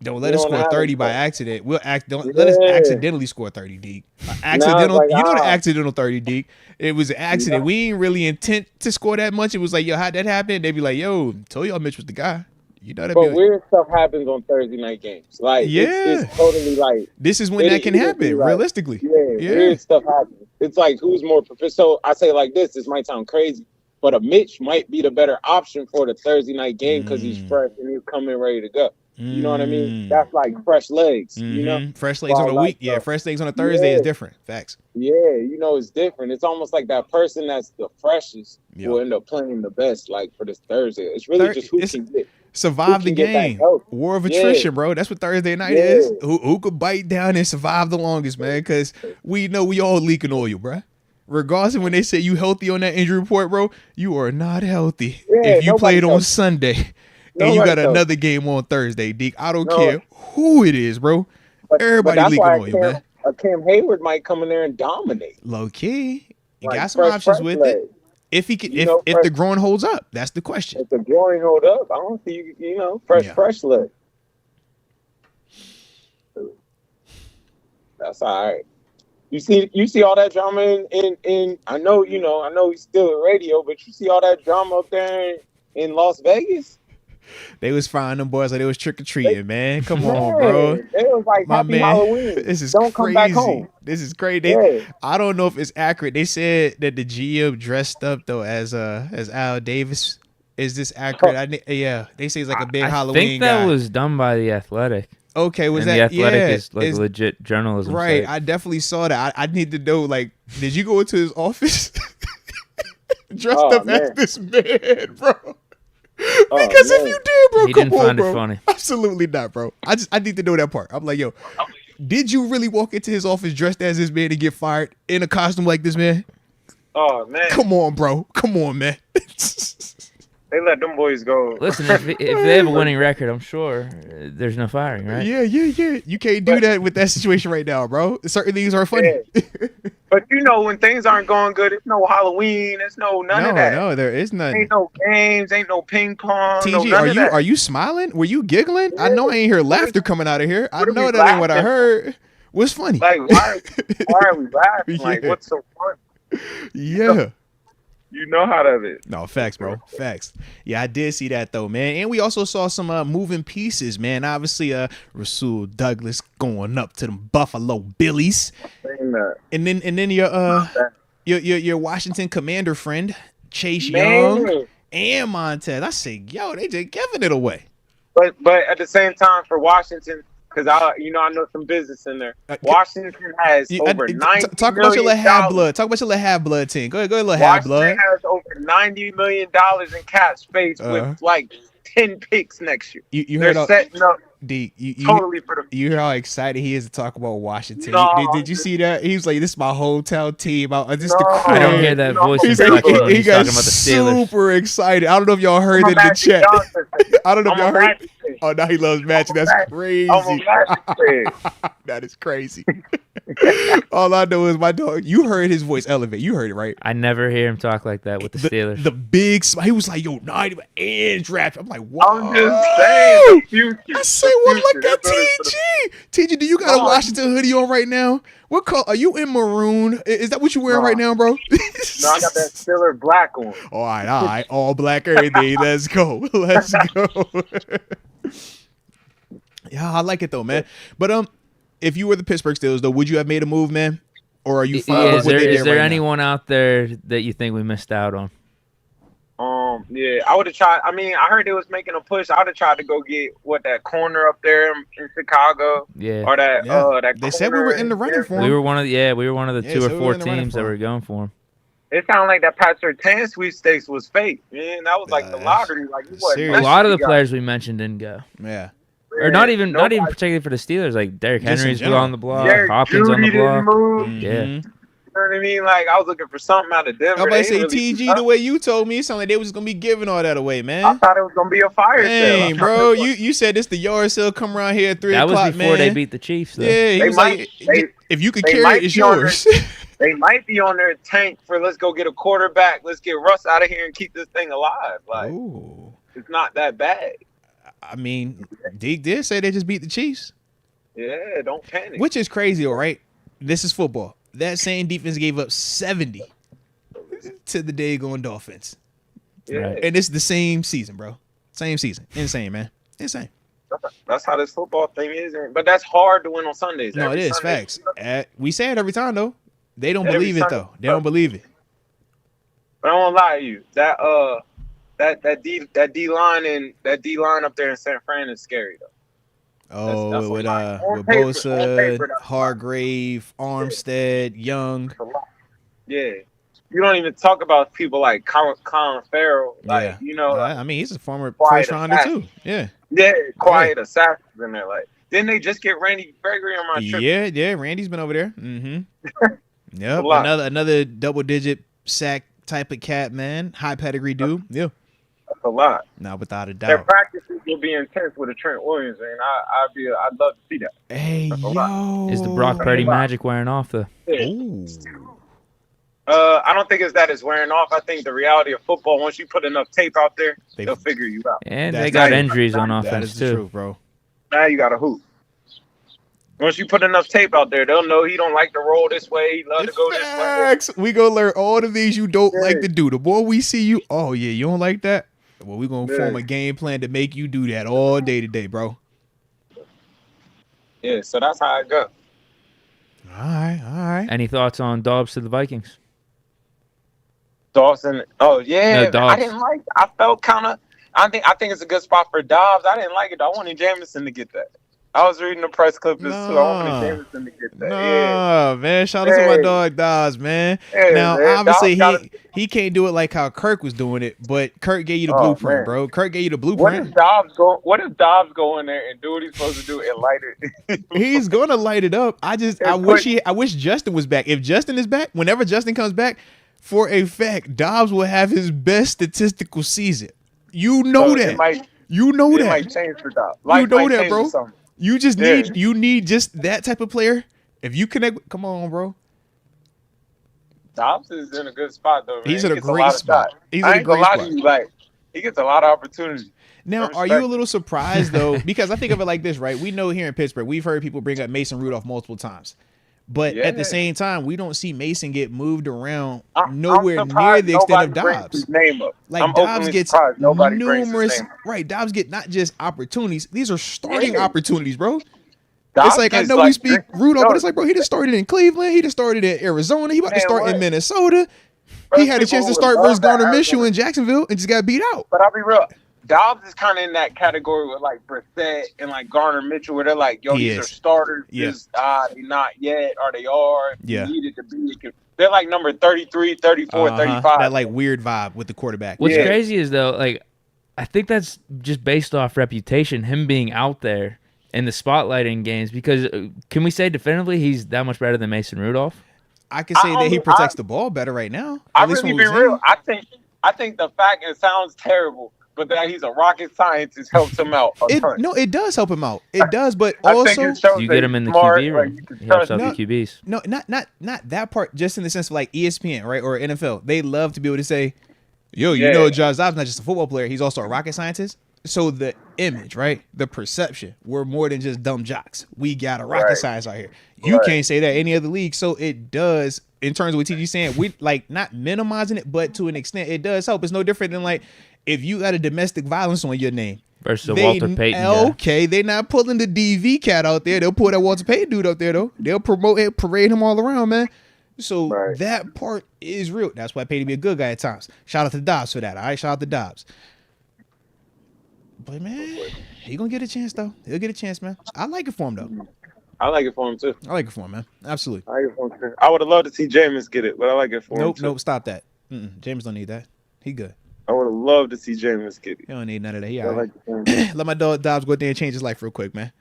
A: Don't let us score 30 by accident. Let us accidentally score 30, Deke. Accidental, like, the accidental 30, Deke. It was an accident. We ain't really intent to score that much. It was like, yo, how'd that happen? They'd be like, yo, told y'all Mitch was the guy. You know that.
C: But weird stuff happens on Thursday night games. Like, it's totally like,
A: this is when that can happen, realistically.
C: Yeah, weird stuff happens. It's like, who's more prepared? So I say like this might sound crazy, but a Mitch might be the better option for the Thursday night game because he's fresh and he's coming ready to go. You know what I mean? That's like fresh legs, you know?
A: Fresh legs on a week. Yeah, fresh legs on a Thursday is different. Facts.
C: Yeah, it's different. It's almost like that person that's the freshest will end up playing the best, like, for this Thursday. It's really just who can get.
A: Survive the game. War of attrition, bro. That's what Thursday night is. Who could bite down and survive the longest, man? Because we know we all leaking oil, bro. Regardless of when they say you healthy on that injury report, bro, you are not healthy. If you played on Sunday and you got another game on Thursday, Deke, I don't care who it is, bro. Everybody leaking oil, man.
C: Cam Hayward might come in there and dominate.
A: Low key. You got some options with it. If he can, if the groin holds up, that's the question.
C: If the groin hold up, I don't see fresh leg. That's all right. You see all that drama in I know he's still in radio, but you see all that drama up there in Las Vegas.
A: They was finding them boys like they was trick or treating, man. Come on, bro.
C: They was like,
A: my
C: Happy
A: man,
C: Halloween.
A: This is
C: Don't
A: crazy.
C: Come back home.
A: This is crazy. I don't know if it's accurate. They said that the GM dressed up though as Al Davis. Is this accurate? Yeah, they say he's like a big Halloween guy. I think
B: that was done by The Athletic.
A: Okay, was
B: and
A: that?
B: The Athletic is like legit journalism.
A: Right,
B: site.
A: I definitely saw that. I need to know, like, did you go into his office dressed up as this man, bro? Because if you did, bro,
B: he
A: come
B: didn't
A: on,
B: find
A: bro.
B: It funny.
A: Absolutely not, bro. I need to know that part. I'm like, yo, did you really walk into his office dressed as this man and get fired in a costume like this, man?
C: Oh man,
A: come on, bro. Come on, man.
C: They let them boys go.
B: Listen, if they have a winning record, I'm sure there's no firing, right?
A: Yeah. You can't do that with that situation right now, bro. Certain things are funny.
C: Yeah. But when things aren't going good, it's no Halloween, it's none of that.
A: No, there is nothing.
C: Ain't no games, ain't no ping pong.
A: TG, are you smiling? Were you giggling? Yeah. I know I ain't hear laughter coming out of here. I know that ain't what I heard. What's funny?
C: Like, why are we laughing? Yeah. Like, what's so funny?
A: Yeah.
C: You know how that is.
A: No, facts, bro. Facts. Yeah, I did see that, though, man. And we also saw some moving pieces, man. Obviously, Rasul Douglas going up to them Buffalo Billies. And then your Washington Commander friend, Chase Young and Montez. I say, yo, they just giving it away.
C: But at the same time, for Washington, because I know some business in there. Washington has over 90
A: talk about your little half-blood. Talk about your little half-blood team. Go ahead, little half-blood.
C: Washington has over $90 million in cap space with like 10 picks next year. They're setting up.
A: Deke,
C: totally for the.
A: You hear how excited he is to talk about Washington?
C: No,
A: did you see that? He was like, "This is my hometown team."
B: I don't hear that voice. He's got talking about the Steelers.
A: Super excited. I don't know if y'all heard it in the chat. I don't know if y'all heard. Oh, now he loves matching. That's crazy. That is crazy. All I know is my dog. You heard his voice elevate. You heard it, right?
B: I never hear him talk like that with the Steelers.
A: The big smile. He was like, "Yo, not even and draft." I'm like, "What?"
C: I'm just saying.
A: I say, "What? Look at TG. TG, do you got a Washington hoodie on right now? What color? Are you in maroon? Is that what you wearing right now, bro?"
C: No, I got that Steeler black on.
A: All right, all black everything. Let's go. Yeah, I like it though, man. But if you were the Pittsburgh Steelers, though, would you have made a move, man? Or are you fine with what they did right now?
B: Is there anyone out there that you think we missed out on?
C: Yeah, I would have tried. I mean, I heard they was making a push. I would have tried to go get that corner up there in Chicago.
B: Yeah.
C: Or that.
A: They said we were in the running for him.
B: We were one of the 2 or 4 teams that were going for him.
C: It sounded like that Pat Surtain sweepstakes was fake, man. That was like the lottery. Like
B: a lot of the players we mentioned didn't go.
A: Yeah.
B: Or not even particularly for the Steelers. Like Derrick Henry's on the block, Hopkins on the block.
C: Mm-hmm.
B: Yeah.
C: You know what I mean? Like I was looking for something out of Denver.
A: I'm about to say TG the way you told me, it sounded like they was gonna be giving all that away, man.
C: I thought it was gonna be a fire sale.
A: Bro, you said this the yard sale come around here at 3 o'clock, man.
B: That was before they beat the Chiefs, though.
A: Yeah, he was like, if you could carry it, it's yours.
C: They might be on their tank for let's go get a quarterback. Let's get Russ out of here and keep this thing alive. Like, it's not that bad.
A: I mean, Deke did say they just beat the Chiefs.
C: Yeah, don't panic.
A: Which is crazy, all right? This is football. That same defense gave up 70 to the Dagon Dolphins.
C: Yeah.
A: And it's the same season, bro. Same season. Insane, man. Insane.
C: That's how this football thing is. But that's hard to win on Sundays.
A: No, it is. Facts. We say it every time, though. They don't believe it, though. They don't believe it.
C: But I won't lie to you. That D line up there in San Fran is scary though.
A: Oh, with Bosa, Hargrave, Armstead, Young.
C: Yeah, you don't even talk about people like Colin Farrell. Like
A: I mean, he's a former first rounder too. Yeah,
C: quiet assassins in there. Like, didn't they just get Randy Gregory on my trip?
A: Yeah, Randy's been over there. Mm-hmm. Yep, another double-digit sack type of cat, man. High pedigree dude. Yeah.
C: That's a lot.
A: Now, without a doubt.
C: Their practices will be intense with a Trent Williams, and I'd love to see that.
A: Hey, yo.
B: Is the Brock Purdy magic wearing off, though?
C: Yeah. I don't think it's wearing off. I think the reality of football, once you put enough tape out there, they'll figure you out.
B: And they got injuries on offense,
A: too. That is true, bro.
C: Now you got to hoop. Once you put enough tape out there, they'll know he don't like to roll this way. He love to go this way.
A: We gonna learn all the things you don't like to do. The more we see you, oh yeah, you don't like that? Well, we gonna form a game plan to make you do that all day today, bro.
C: Yeah, so that's how it go.
A: All right.
B: Any thoughts on Dobbs to the Vikings?
C: Dawson. Oh yeah,
B: no,
C: I didn't like. I felt kind of. I think it's a good spot for Dobbs. I didn't like it. I wanted Jameson to get that. I was reading the press clippings too. I wanted Jameson to get that.
A: Man. Shout out to my dog Dobbs, man. Now, man, obviously, he can't do it like how Kirk was doing it, but Kirk gave you the blueprint, man. Bro. Kirk gave you the blueprint.
C: What if Dobbs go in there and do what he's supposed to do and light it?
A: He's gonna light it up. I wish Justin was back. If Justin is back, whenever Justin comes back, for a fact, Dobbs will have his best statistical season. You know that. It might
C: change for Dobbs.
A: You know that, bro. You just need just that type of player. If you connect, come on, bro.
C: Dobbs is in a good spot though. Man.
A: He's in a great spot. He's in a great spot.
C: He gets a lot of opportunities.
A: Now, are you a little surprised though? Because I think of it like this, right? We know here in Pittsburgh, we've heard people bring up Mason Rudolph multiple times. But at the same time, we don't see Mason get moved around nowhere near the extent of Dobbs. Like Dobbs gets numerous, right? Dobbs get not just opportunities; these are starting opportunities, bro. It's like I know we speak Rudolph, but it's like, bro, he just started in Cleveland, he just started in Arizona, he about to start in Minnesota. He had a chance to start versus Garner Minshew in Jacksonville and just got beat out.
C: But I'll be real. Dobbs is kind of in that category with like Brissett and like Garner Mitchell, where they're like, yo, these are starters. They're not yet, or they are.
A: Yeah.
C: Needed to be. They're like number 33, 34, 35.
A: That like weird vibe with the quarterback.
B: What's crazy is though, like, I think that's just based off reputation, him being out there in the spotlight in games. Because can we say definitively he's that much better than Mason Rudolph?
A: I can say that he protects the ball better right now.
C: I really be real. I think the fact, it sounds terrible, but that he's a rocket scientist helps him out a ton.
A: No, it does help him out. It does, but also
B: you get him in the QB room. He helps out the QBs.
A: No, not that part. Just in the sense of like ESPN, right, or NFL, they love to be able to say, "Yo, you know, Josh Dobbs not just a football player; he's also a rocket scientist." So the image, right, the perception, we're more than just dumb jocks. We got a rocket science out here. You can't say that any other league. So it does, in terms of what TG saying, we like not minimizing it, but to an extent, it does help. It's no different than like if you got a domestic violence on your name
B: versus Walter Payton.
A: Okay, they're not pulling the DV cat out there. They'll pull that Walter Payton dude out there though. They'll promote it, parade him all around, man. So that part is real. That's why Payton be a good guy at times. Shout out to Dobbs for that. All right, shout out to Dobbs. But man, he gonna get a chance though. He'll get a chance, man. I like it for him though.
C: I like it for him too.
A: I like it for him, man. Absolutely.
C: I like it for him too. I would have loved to see Jameis get it, but I like it for him too.
A: Nope, stop that. Jameis don't need that. He good.
C: I would have loved to see Jameis get it.
A: He don't need none of that. He all right. Let my dog Dobbs go out there and change his life real quick, man.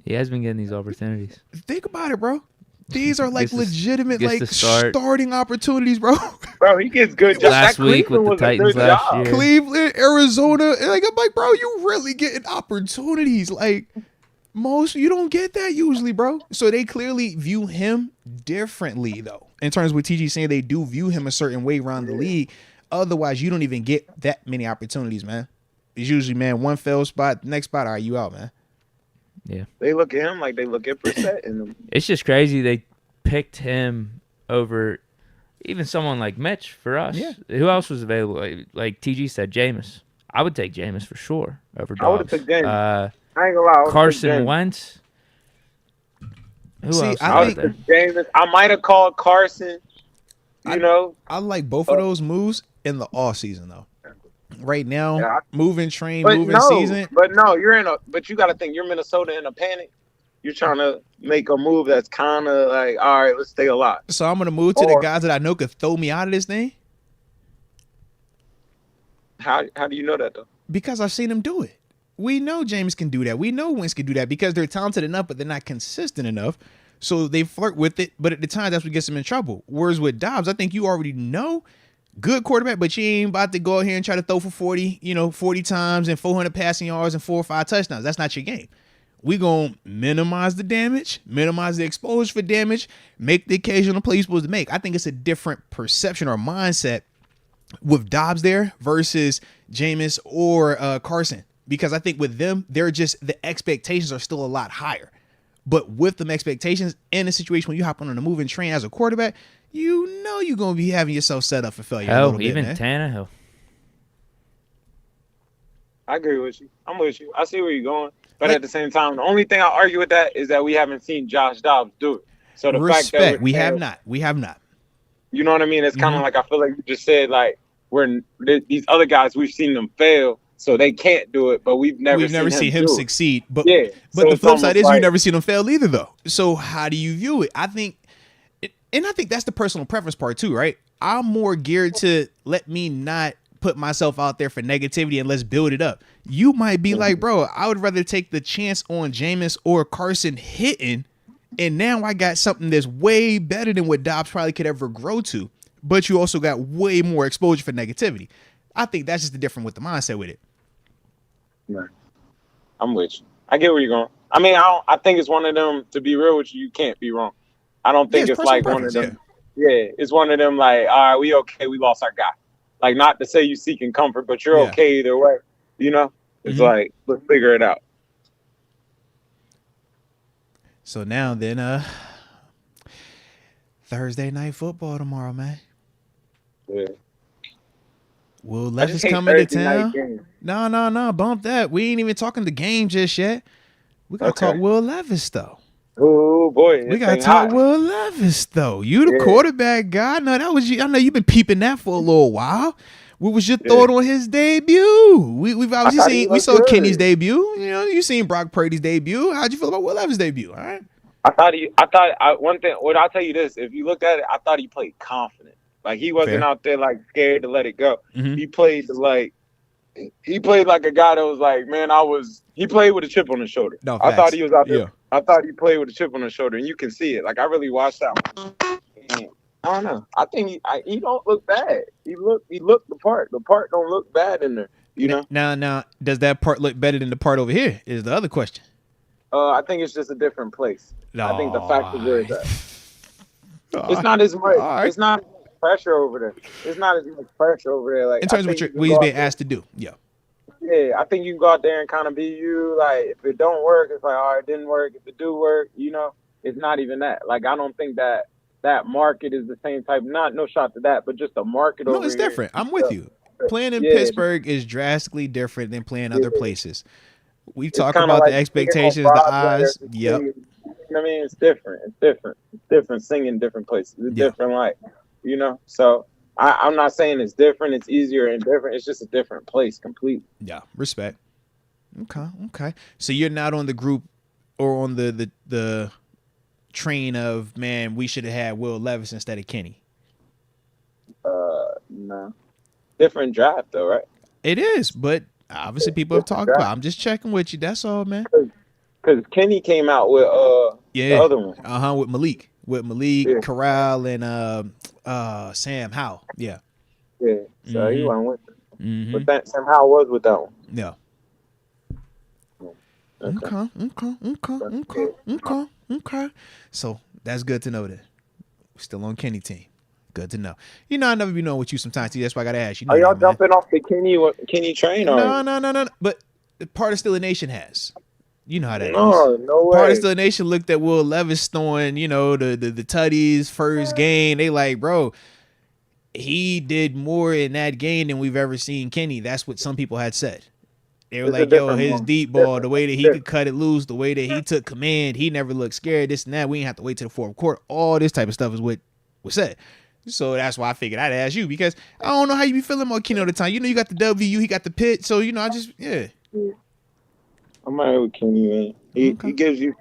B: He has been getting these opportunities.
A: Think about it, bro. These are like legitimate, like starting opportunities, bro.
C: Bro, he gets good jobs.
B: Last week with the Titans last year.
A: Cleveland, Arizona. And like, I'm like, bro, you really getting opportunities. Like, you don't get that usually, bro. So they clearly view him differently, though. In terms of what TG saying, they do view him a certain way around the league. Otherwise, you don't even get that many opportunities, man. It's usually, man, one fail spot, next spot, are you out, man?
B: Yeah.
C: They look at him like they look at Brissett.
B: It's just crazy they picked him over even someone like Mitch for us. Yeah. Who else was available? Like TG said, Jameis. I would take Jameis for sure over Dobbs.
C: I would have took Jameis. I ain't gonna lie.
B: Carson Wentz. Who else?
C: I think Jameis. I might have called Carson. I
A: like both of those moves in the off season though. Right now, moving season.
C: But no, but you got to think you're Minnesota in a panic. You're trying to make a move that's kind of like, all right, let's stay alive.
A: So I'm gonna move to the guys that I know could throw me out of this thing.
C: How do you know that though?
A: Because I've seen him do it. We know James can do that. We know Wentz can do that because they're talented enough, but they're not consistent enough. So they flirt with it, but at the time, that's what gets them in trouble. Whereas with Dobbs, I think you already know. Good quarterback, but you ain't about to go out here and try to throw for 40 times and 400 passing yards and 4 or 5 touchdowns. That's not your game. We going to minimize the damage, minimize the exposure for damage, make the occasional play you're supposed to make. I think it's a different perception or mindset with Dobbs there versus Jameis or Carson. because I think with them, they're just the expectations are still a lot higher. But with them expectations in a situation when you hop on a moving train as a quarterback, you know you're gonna be having yourself set up for failure.
B: Oh, even Tannehill.
C: I agree with you. I'm with you. I see where you're going. But at the same time, the only thing I argue with that is that we haven't seen Josh Dobbs do it. So the fact that
A: we have not.
C: You know what I mean? It's kind of like I feel like you just said like these other guys we've seen them fail, so they can't do it. But we've never seen him
A: succeed. But
C: yeah,
A: but the flip side is we've never seen him fail either, though. So how do you view it? I think that's the personal preference part too, right? I'm more geared to let me not put myself out there for negativity and let's build it up. You might be like, bro, I would rather take the chance on Jameis or Carson hitting, and now I got something that's way better than what Dobbs probably could ever grow to, but you also got way more exposure for negativity. I think that's just the difference with the mindset with it.
C: Right. I'm with you. I get where you're going. I mean, I think it's one of them, to be real with you, you can't be wrong. I don't think it's like one of them. Yeah, it's one of them like, all right, we okay, we lost our guy. Like, not to say you seeking comfort, but you're okay either way. You know? It's like, let's figure it out.
A: So now then, Thursday night football tomorrow, man.
C: Yeah.
A: Will Levis coming to town? No, bump that. We ain't even talking the game just yet. We got to talk Will Levis, though.
C: Oh, boy.
A: We got to talk Will Levis, though. You the quarterback guy. No, that was you. I know you've been peeping that for a little while. What was your thought on his debut? We've obviously seen. We saw Kenny's debut. You know, you seen Brock Purdy's debut. How'd you feel about Will Levis' debut? All right.
C: One thing. What I'll tell you this: if you looked at it, I thought he played confident. Like he wasn't out there like scared to let it go. He played like a guy that was like, man, he played with a chip on his shoulder.
A: No,
C: I thought he was out there. Yeah. I thought he played with a chip on his shoulder, and you can see it. Like I really watched that one. And I don't know. I think he don't look bad. He looked the part. The part don't look bad in there. You know.
A: Now, does that part look better than the part over here? Is the other question.
C: I think it's just a different place. I think the fact is where it's at. It's not as much. Right. It's not pressure over there. It's not as much pressure over there. Like
A: in terms of what he's being asked to do. Yeah.
C: Yeah, I think you can go out there and kind of be you. Like if it don't work, it's like, all right, it didn't work. If it do work, you know, it's not even that. Like I don't think that market is the same type. No shot to that, but just the market over here. No,
A: it's different. I'm with you. Playing in Pittsburgh is drastically different than playing other places. We talk about the expectations, the eyes. Yep.
C: I mean, it's different. It's different singing different places. It's different, like, you know. So I'm not saying it's different. It's easier and different. It's just a different place completely.
A: Yeah, respect. Okay. So you're not on the group or on the train of, man, we should have had Will Levis instead of Kenny.
C: No. Different draft though, right?
A: It is, but obviously people have talked about it. I'm just checking with you. That's all, man.
C: Because Kenny came out with the other one.
A: With Malik. Corral, and Sam Howell. Yeah.
C: Yeah. So he went with it. But that Sam Howell was with that one.
A: Yeah. Okay. So that's good to know that. We're still on Kenny team. Good to know. You know, I never be knowing with you sometimes, too. That's why I got to ask you.
C: Are y'all jumping off the Kenny train?
A: No. But part of Still a Nation has. You know how that is.
C: No way.
A: Part of Still a Nation looked at Will Levis throwing, you know, the tutties first game. They like, bro, he did more in that game than we've ever seen Kenny. That's what some people had said. They were like, yo, his deep ball, the way that he could cut it loose, the way that he took command, he never looked scared, this and that. We didn't have to wait till the fourth quarter. All this type of stuff is what was said. So that's why I figured I'd ask you, because I don't know how you be feeling about Kenny all the time. You know, you got the W, he got the pit. So, you know,
C: I'm right with Kenny, man. He gives you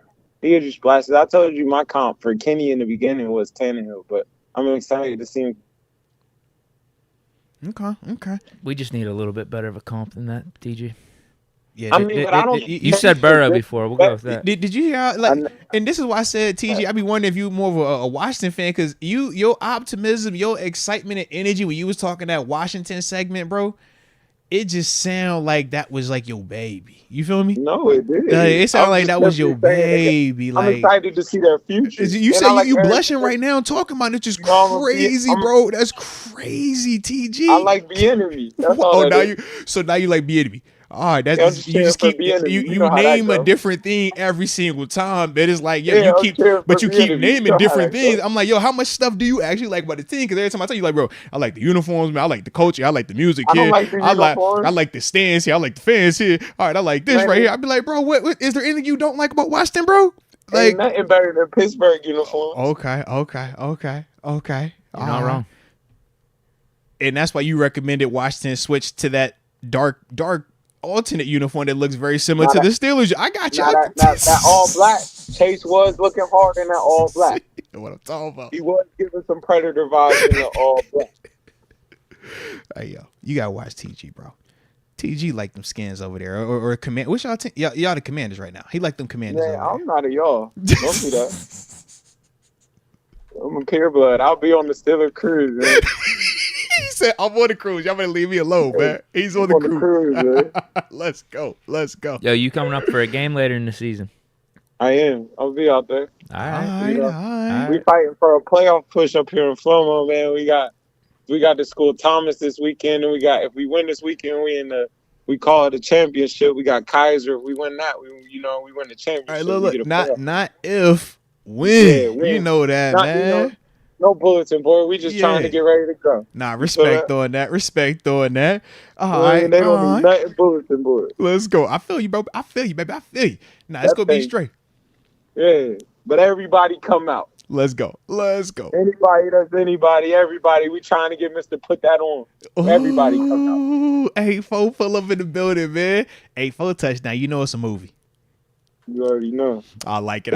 C: splashes. I told you my comp for Kenny in the beginning was Tannehill, but I'm excited to see him.
A: Okay.
B: We just need a little bit better of a comp than that, TG.
A: Yeah,
C: I mean, but I don't.
B: You said Burrow before. We'll go with that.
A: Did you hear? And this is why I said, TG, I be wondering if you more of a Washington fan, because your optimism, your excitement and energy when you was talking that Washington segment, bro, it just sound like that was like your baby. You feel me?
C: No, it did.
A: It sounded like that was your baby.
C: I'm excited to see their future.
A: You say you blushing right now talking about it. It's just crazy, bro. That's crazy, TG.
C: I like Bieniemy.
A: Now you like Bieniemy. All right, that's you just keep you name a different thing every single time. But it's like, yo, you keep naming different things. I'm like, yo, how much stuff do you actually like about the team? Because every time I tell you, like, bro, I like the uniforms, man. I like the coaching. I like the music here. I like the stands here. I like the fans here. All right, I like this right here. I'd be like, bro, what is there anything you don't like about Washington, bro? Like,
C: ain't nothing better than Pittsburgh uniforms.
A: Okay.
B: You're not wrong.
A: And that's why you recommended Washington switch to that dark alternate uniform that looks very similar to the Steelers. I got you.
C: That all black. Chase was looking hard in that all black.
A: What I'm talking about.
C: He was giving some Predator vibes in the all black.
A: Hey, yo, you gotta watch TG, bro. TG like them skins over there, or command. Which y'all y'all the Commanders right now? He like them Commanders.
C: Yeah, I'm not a y'all. Don't do that. I'm a pure blood. I'll be on the Steelers cruise, man.
A: He said, I'm on the cruise. Y'all better leave me alone, man. He's on the cruise man. Let's go.
B: Yo, you coming up for a game later in the season?
C: I am. I'll be out there.
B: All right.
C: We fighting for a playoff push up here in Flomo, man. We got the school Thomas this weekend, and if we win this weekend, we call it a championship. We got Kaiser. If we win that, we win the championship.
A: All right, look. Not if, win. You know that, man.
C: No bulletin board. We just trying to get ready to go.
A: Nah, respect on that. All right.
C: They don't need nothing bulletin board.
A: Let's go. I feel you, bro. I feel you, baby. I feel you. Nah, it's going to be straight.
C: Yeah. But everybody come out.
A: Let's go.
C: Anybody, everybody. We trying to get Mr. Put That On. Everybody come out.
A: 8-4 pull up in the building, man. 8-4 touchdown. You know it's a movie.
C: You already know.
A: I like it.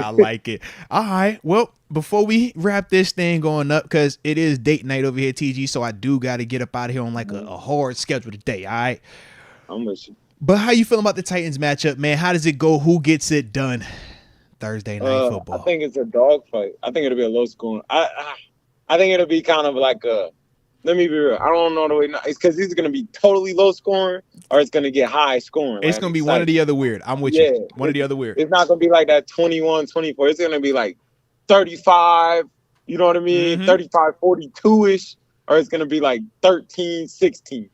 A: All right. Well, before we wrap this thing going up, because it is date night over here, TG, so I do got to get up out of here on like a hard schedule today, all right?
C: I'm with you.
A: But how you feeling about the Titans matchup, man? How does it go? Who gets it done? Thursday night football.
C: I think it's a dogfight. I think it'll be a low scoring. I think it'll be kind of like a. Let me be real. I don't know the way. It's because it's going to be totally low scoring or it's going to get high scoring.
A: It's going to be one or the other weird. I'm with you. One or the other weird.
C: It's not going to be like that 21-24. It's going to be like 35, you know what I mean? 35-42-ish. Or it's going to be like 13-16.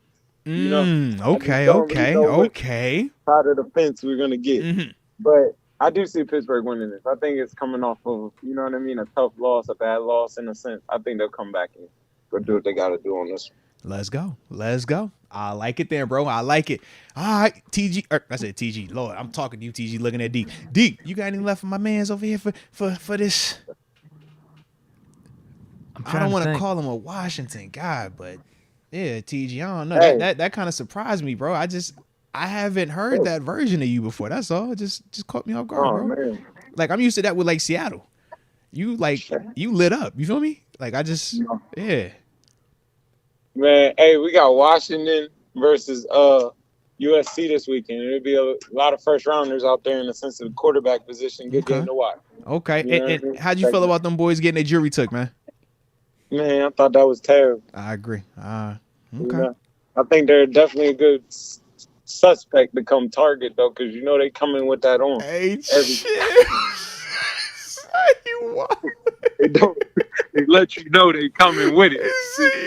C: You know?
A: Okay.
C: Side of the fence we're going to get. But I do see Pittsburgh winning this. I think it's coming off of, you know what I mean, a tough loss, a bad loss in a sense. I think they'll come back and go do what they got to do on this one.
A: Let's go. I like it there, bro. I like it. All right, TG. I said TG. Lord, I'm talking to you, TG, looking at Deke. Deke, you got anything left for my mans over here for this? I don't want to call him a Washington guy, but yeah, TG, I don't know. Hey. That kind of surprised me, bro. I haven't heard that version of you before. That's all. It just caught me off guard, bro. Man. Like, I'm used to that with like Seattle. You lit up. You feel me? Like, yeah.
C: Man, hey, we got Washington versus USC this weekend. It'll be a lot of first rounders out there in the sense of the quarterback position. Good game to watch.
A: Okay. And how'd you feel about them boys getting their jury took, man?
C: Man, I thought that was terrible.
A: I agree. Okay.
C: Yeah. I think they're definitely a good suspect to come target, though, because you know they come in with that on.
A: Hey,
C: They let you know they coming with it.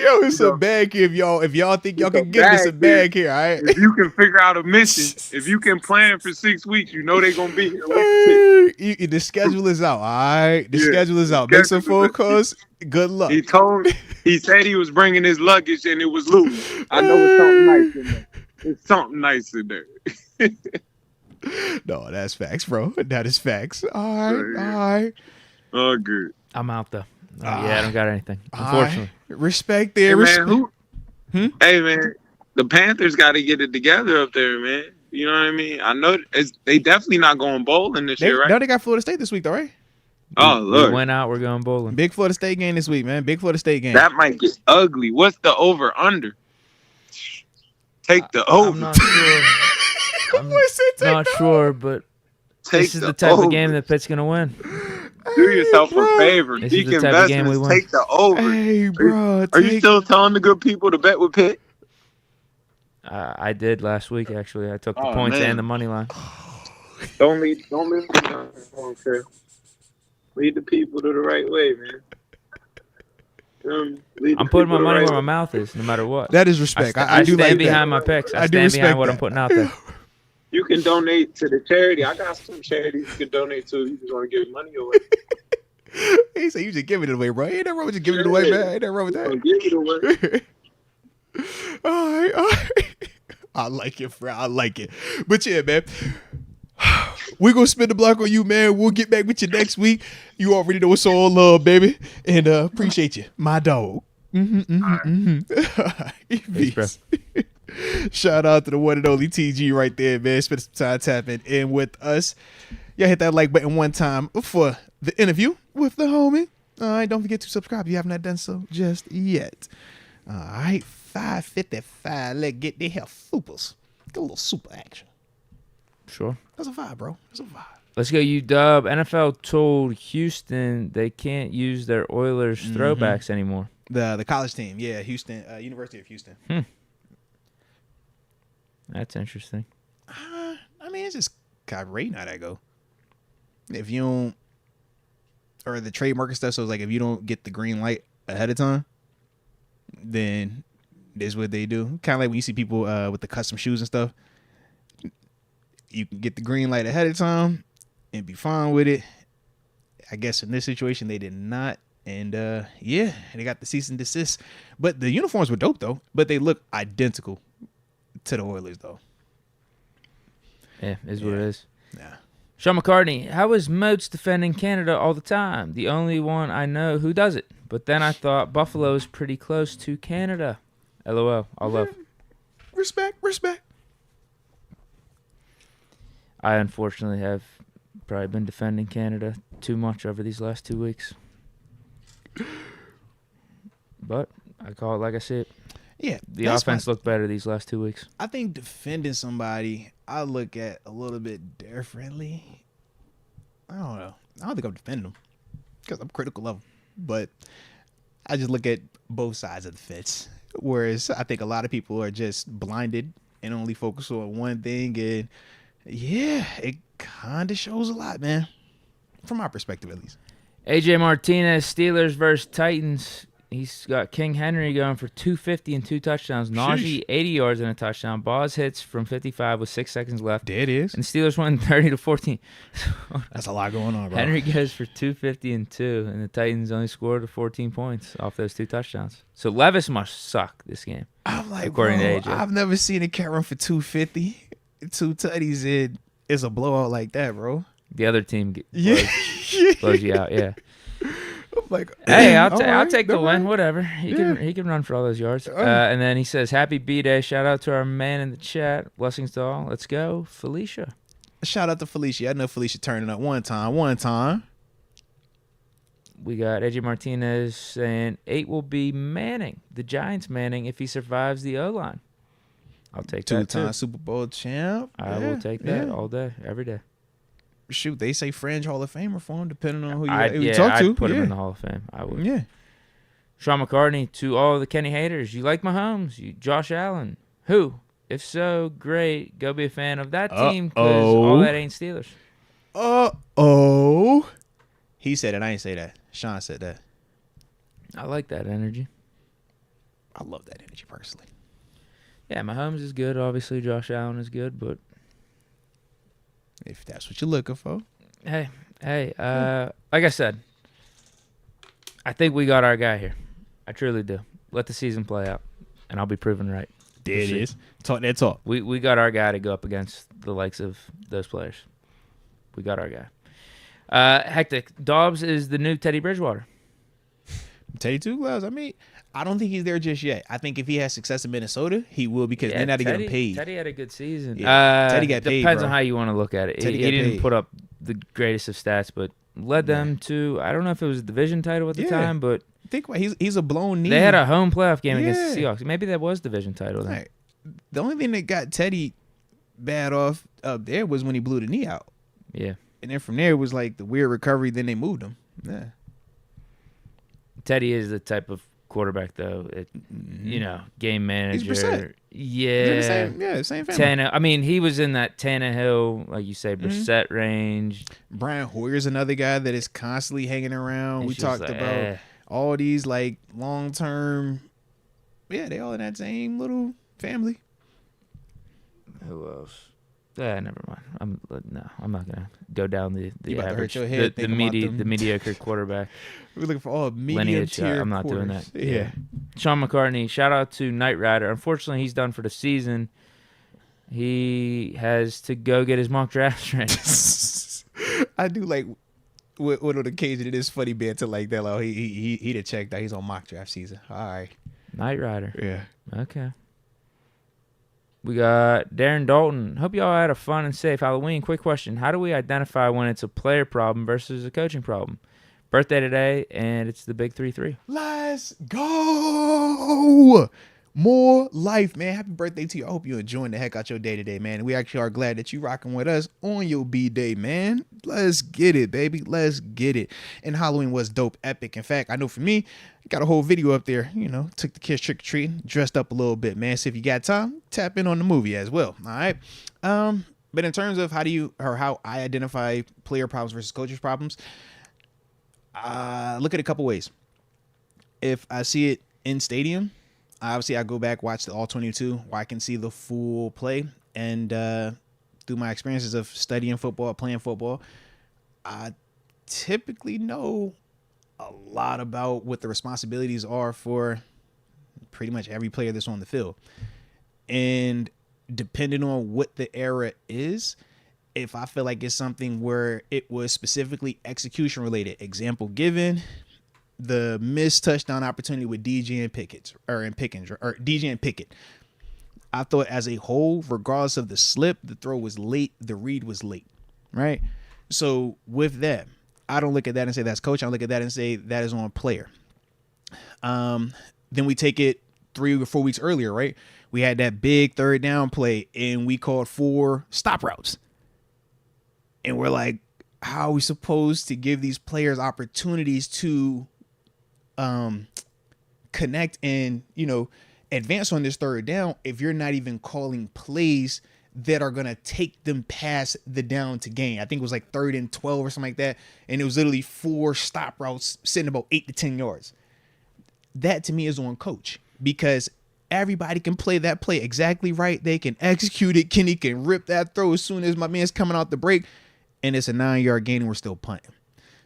A: Yo, it's a bag here if y'all think y'all can get this a bag here, all right?
C: If you can figure out a mission, if you can plan for 6 weeks, you know they're gonna be here.
A: The schedule is out, all right? The schedule is out. Make some phone calls. Good luck.
C: He said he was bringing his luggage and it was loose. I know it's something nice in there. It's something nice in there.
A: No, that's facts, bro. That is facts. All right.
C: Oh, good.
B: I'm out though. I don't got anything. Unfortunately.
A: Respect there.
C: Hey, man, the Panthers got to get it together up there, man. You know what I mean? I know they definitely not going bowling this year, right?
A: No, they got Florida State this week, though, right?
C: Oh, look.
B: We went out. We're going bowling.
A: Big Florida State game this week, man. Big Florida State game.
C: That might get ugly. What's the over-under? Take the over.
B: I'm not sure. I'm not sure, but this is the type of game that Pitt's going to win.
C: Do yourself a favor.
B: This
C: Deke
B: is the type of game we
C: Investments,
B: win.
C: take the over.
A: Hey, bro.
C: Are you still telling the good people to bet with Pitt?
B: I did last week, actually. I took the points and the money line.
C: Don't lead the lead the people to the right way, man.
B: I'm putting my money where my mouth is, no matter what.
A: That is respect.
B: I
A: do
B: stand
A: like
B: behind
A: that.
B: my picks. I stand behind what I'm putting out there.
C: You can donate to the charity. I got some charities you can donate to. You just want to give money away.
A: He said, "You just give it away, bro. Ain't that wrong with just giving it away, man? Ain't that wrong with that?
C: Give it away."
A: All right. I like it, bro. I like it. But yeah, man, we're gonna spin the block on you, man. We'll get back with you next week. You already know it's all love, baby, and appreciate you, my dog.
B: Thanks, bro.
A: Shout out to the one and only TG right there, man. Spend some time tapping in with us. Y'all hit that like button one time for the interview with the homie. All right, don't forget to subscribe if you have not done so just yet. All right, 5:55. Let's get the hell supers. Get a little super action.
B: Sure.
A: That's a vibe, bro. That's a vibe.
B: Let's go, UW. NFL told Houston they can't use their Oilers throwbacks anymore.
A: The college team, yeah, Houston, University of Houston.
B: That's interesting.
A: I mean, it's just kind of rating how that go. If you don't, or the trademark and stuff, so it's like if you don't get the green light ahead of time, then this is what they do. Kind of like when you see people with the custom shoes and stuff. You can get the green light ahead of time and be fine with it. I guess in this situation, they did not. And, yeah, they got the cease and desist. But the uniforms were dope, though. But they look identical to the Oilers, though.
B: Yeah, is what it is.
A: Yeah.
B: Sean McCartney, how is Moats defending Canada all the time? The only one I know who does it. But then I thought Buffalo is pretty close to Canada. LOL. All love.
A: Respect.
B: I unfortunately have probably been defending Canada too much over these last 2 weeks. But I call it like I said.
A: Yeah.
B: The offense looked better these last 2 weeks.
A: I think defending somebody, I look at a little bit differently. I don't know. I don't think I'm defending them because I'm critical of them. But I just look at both sides of the fence. Whereas I think a lot of people are just blinded and only focus on one thing. And yeah, it kind of shows a lot, man. From my perspective, at least.
B: AJ Martinez, Steelers versus Titans. He's got King Henry going for 250 and 2 touchdowns. Najee, 80 yards and a touchdown. Boz hits from 55 with 6 seconds left.
A: There it is.
B: And the Steelers won 30-14.
A: That's a lot going on, bro.
B: Henry goes for 250 and 2, and the Titans only scored 14 points off those 2 touchdowns. So Levis must suck this game.
A: I'm like,
B: according
A: bro,
B: to AJ.
A: I've never seen a cat run for 250. 2 tutties in is a blowout like that, bro.
B: The other team blows you out, yeah.
A: I'm like,
B: hey, I'll take the win. Whatever. He can run for all those yards. And then he says, "Happy B-Day." Shout out to our man in the chat. Blessings to all. Let's go, Felicia.
A: Shout out to Felicia. I know Felicia turning up one time.
B: We got AJ Martinez saying 8 will be Manning, the Giants Manning, if he survives the O-line. I'll take that too.
A: 2-time Super Bowl champ.
B: I will take that all day, every day.
A: Shoot, they say fringe Hall of Famer for him, depending on who you talk to.
B: I'd put him in the Hall of Fame. I would.
A: Yeah.
B: Sean McCartney, to all the Kenny haters, you like Mahomes, you Josh Allen. Who? If so, great. Go be a fan of that team because all that ain't Steelers.
A: He said it. I ain't say that. Sean said that.
B: I like that energy.
A: I love that energy personally.
B: Yeah, Mahomes is good. Obviously, Josh Allen is good, but
A: if that's what you're looking for.
B: Hey, like I said, I think we got our guy here. I truly do. Let the season play out, and I'll be proven right.
A: There it is. Talk that talk.
B: We got our guy to go up against the likes of those players. We got our guy. Hectic. Dobbs is the new Teddy Bridgewater.
A: Teddy Two Gloves. I mean, I don't think he's there just yet. I think if he has success in Minnesota, he will because they're not getting paid.
B: Teddy had a good season.
A: Teddy got paid.
B: Depends on how you want to look at it. He didn't put up the greatest of stats, but led them to, I don't know if it was a division title at the time, but
A: think about he's a blown knee.
B: They had a home playoff game against the Seahawks. Maybe that was division title then.
A: Right. The only thing that got Teddy bad off up there was when he blew the knee out.
B: Yeah.
A: And then from there it was like the weird recovery. Then they moved him. Yeah.
B: Teddy is the type of quarterback, though. Game manager.
A: He's Brissett.
B: Yeah.
A: Same family.
B: I mean, he was in that Tannehill, like you say, Brissett range.
A: Brian Hoyer's another guy that is constantly hanging around. We talked about all these like long term. Yeah, they all in that same little family.
B: Who else? Never mind. I'm not gonna go down the average,
A: head,
B: the mediocre quarterback.
A: We're looking for all medium tier.
B: I'm not
A: doing
B: that.
A: Yeah.
B: Sean McCartney, shout out to Knight Rider. Unfortunately, he's done for the season. He has to go get his mock draft ready.
A: I do like what on occasion it is funny banter like that. Like, he'd have checked out. He's on mock draft season. All right.
B: Knight Rider.
A: Yeah.
B: Okay. We got Darren Dalton. Hope y'all had a fun and safe Halloween. Quick question. How do we identify when it's a player problem versus a coaching problem? Birthday today, and it's the big 3-3.
A: Let's go. More life, man. Happy birthday to you. I hope you're enjoying the heck out your day today, man. We actually are glad that you rocking with us on your B-Day, man. Let's get it, baby. Let's get it. And Halloween was dope, epic. In fact, I know for me, got a whole video up there, took the kids trick-or-treating, dressed up a little bit, man. So if you got time, tap in on the movie as well, all right? But in terms of how I identify player problems versus coaches problems, look at it a couple ways. If I see it in stadium, obviously I go back, watch the all 22 where I can see the full play. And through my experiences of studying football, playing football, I typically know a lot about what the responsibilities are for pretty much every player that's on the field. And depending on what the era is, if I feel like it's something where it was specifically execution related, example given, the missed touchdown opportunity with DJ and Pickett, I thought as a whole, regardless of the slip, the throw was late, the read was late, right? So with that, I don't look at that and say that's coach. I look at that and say that is on player. Then we take it 3 or 4 weeks earlier, right? We had that big third down play and we called 4 stop routes. And we're like, how are we supposed to give these players opportunities to connect and, advance on this third down if you're not even calling plays that are going to take them past the down to gain? I think it was like 3rd and 12 or something like that. And it was literally 4 stop routes sitting about 8 to 10 yards. That to me is on coach, because everybody can play that play exactly right. They can execute it. Kenny can rip that throw as soon as my man's coming out the break, and it's a 9-yard gain and we're still punting.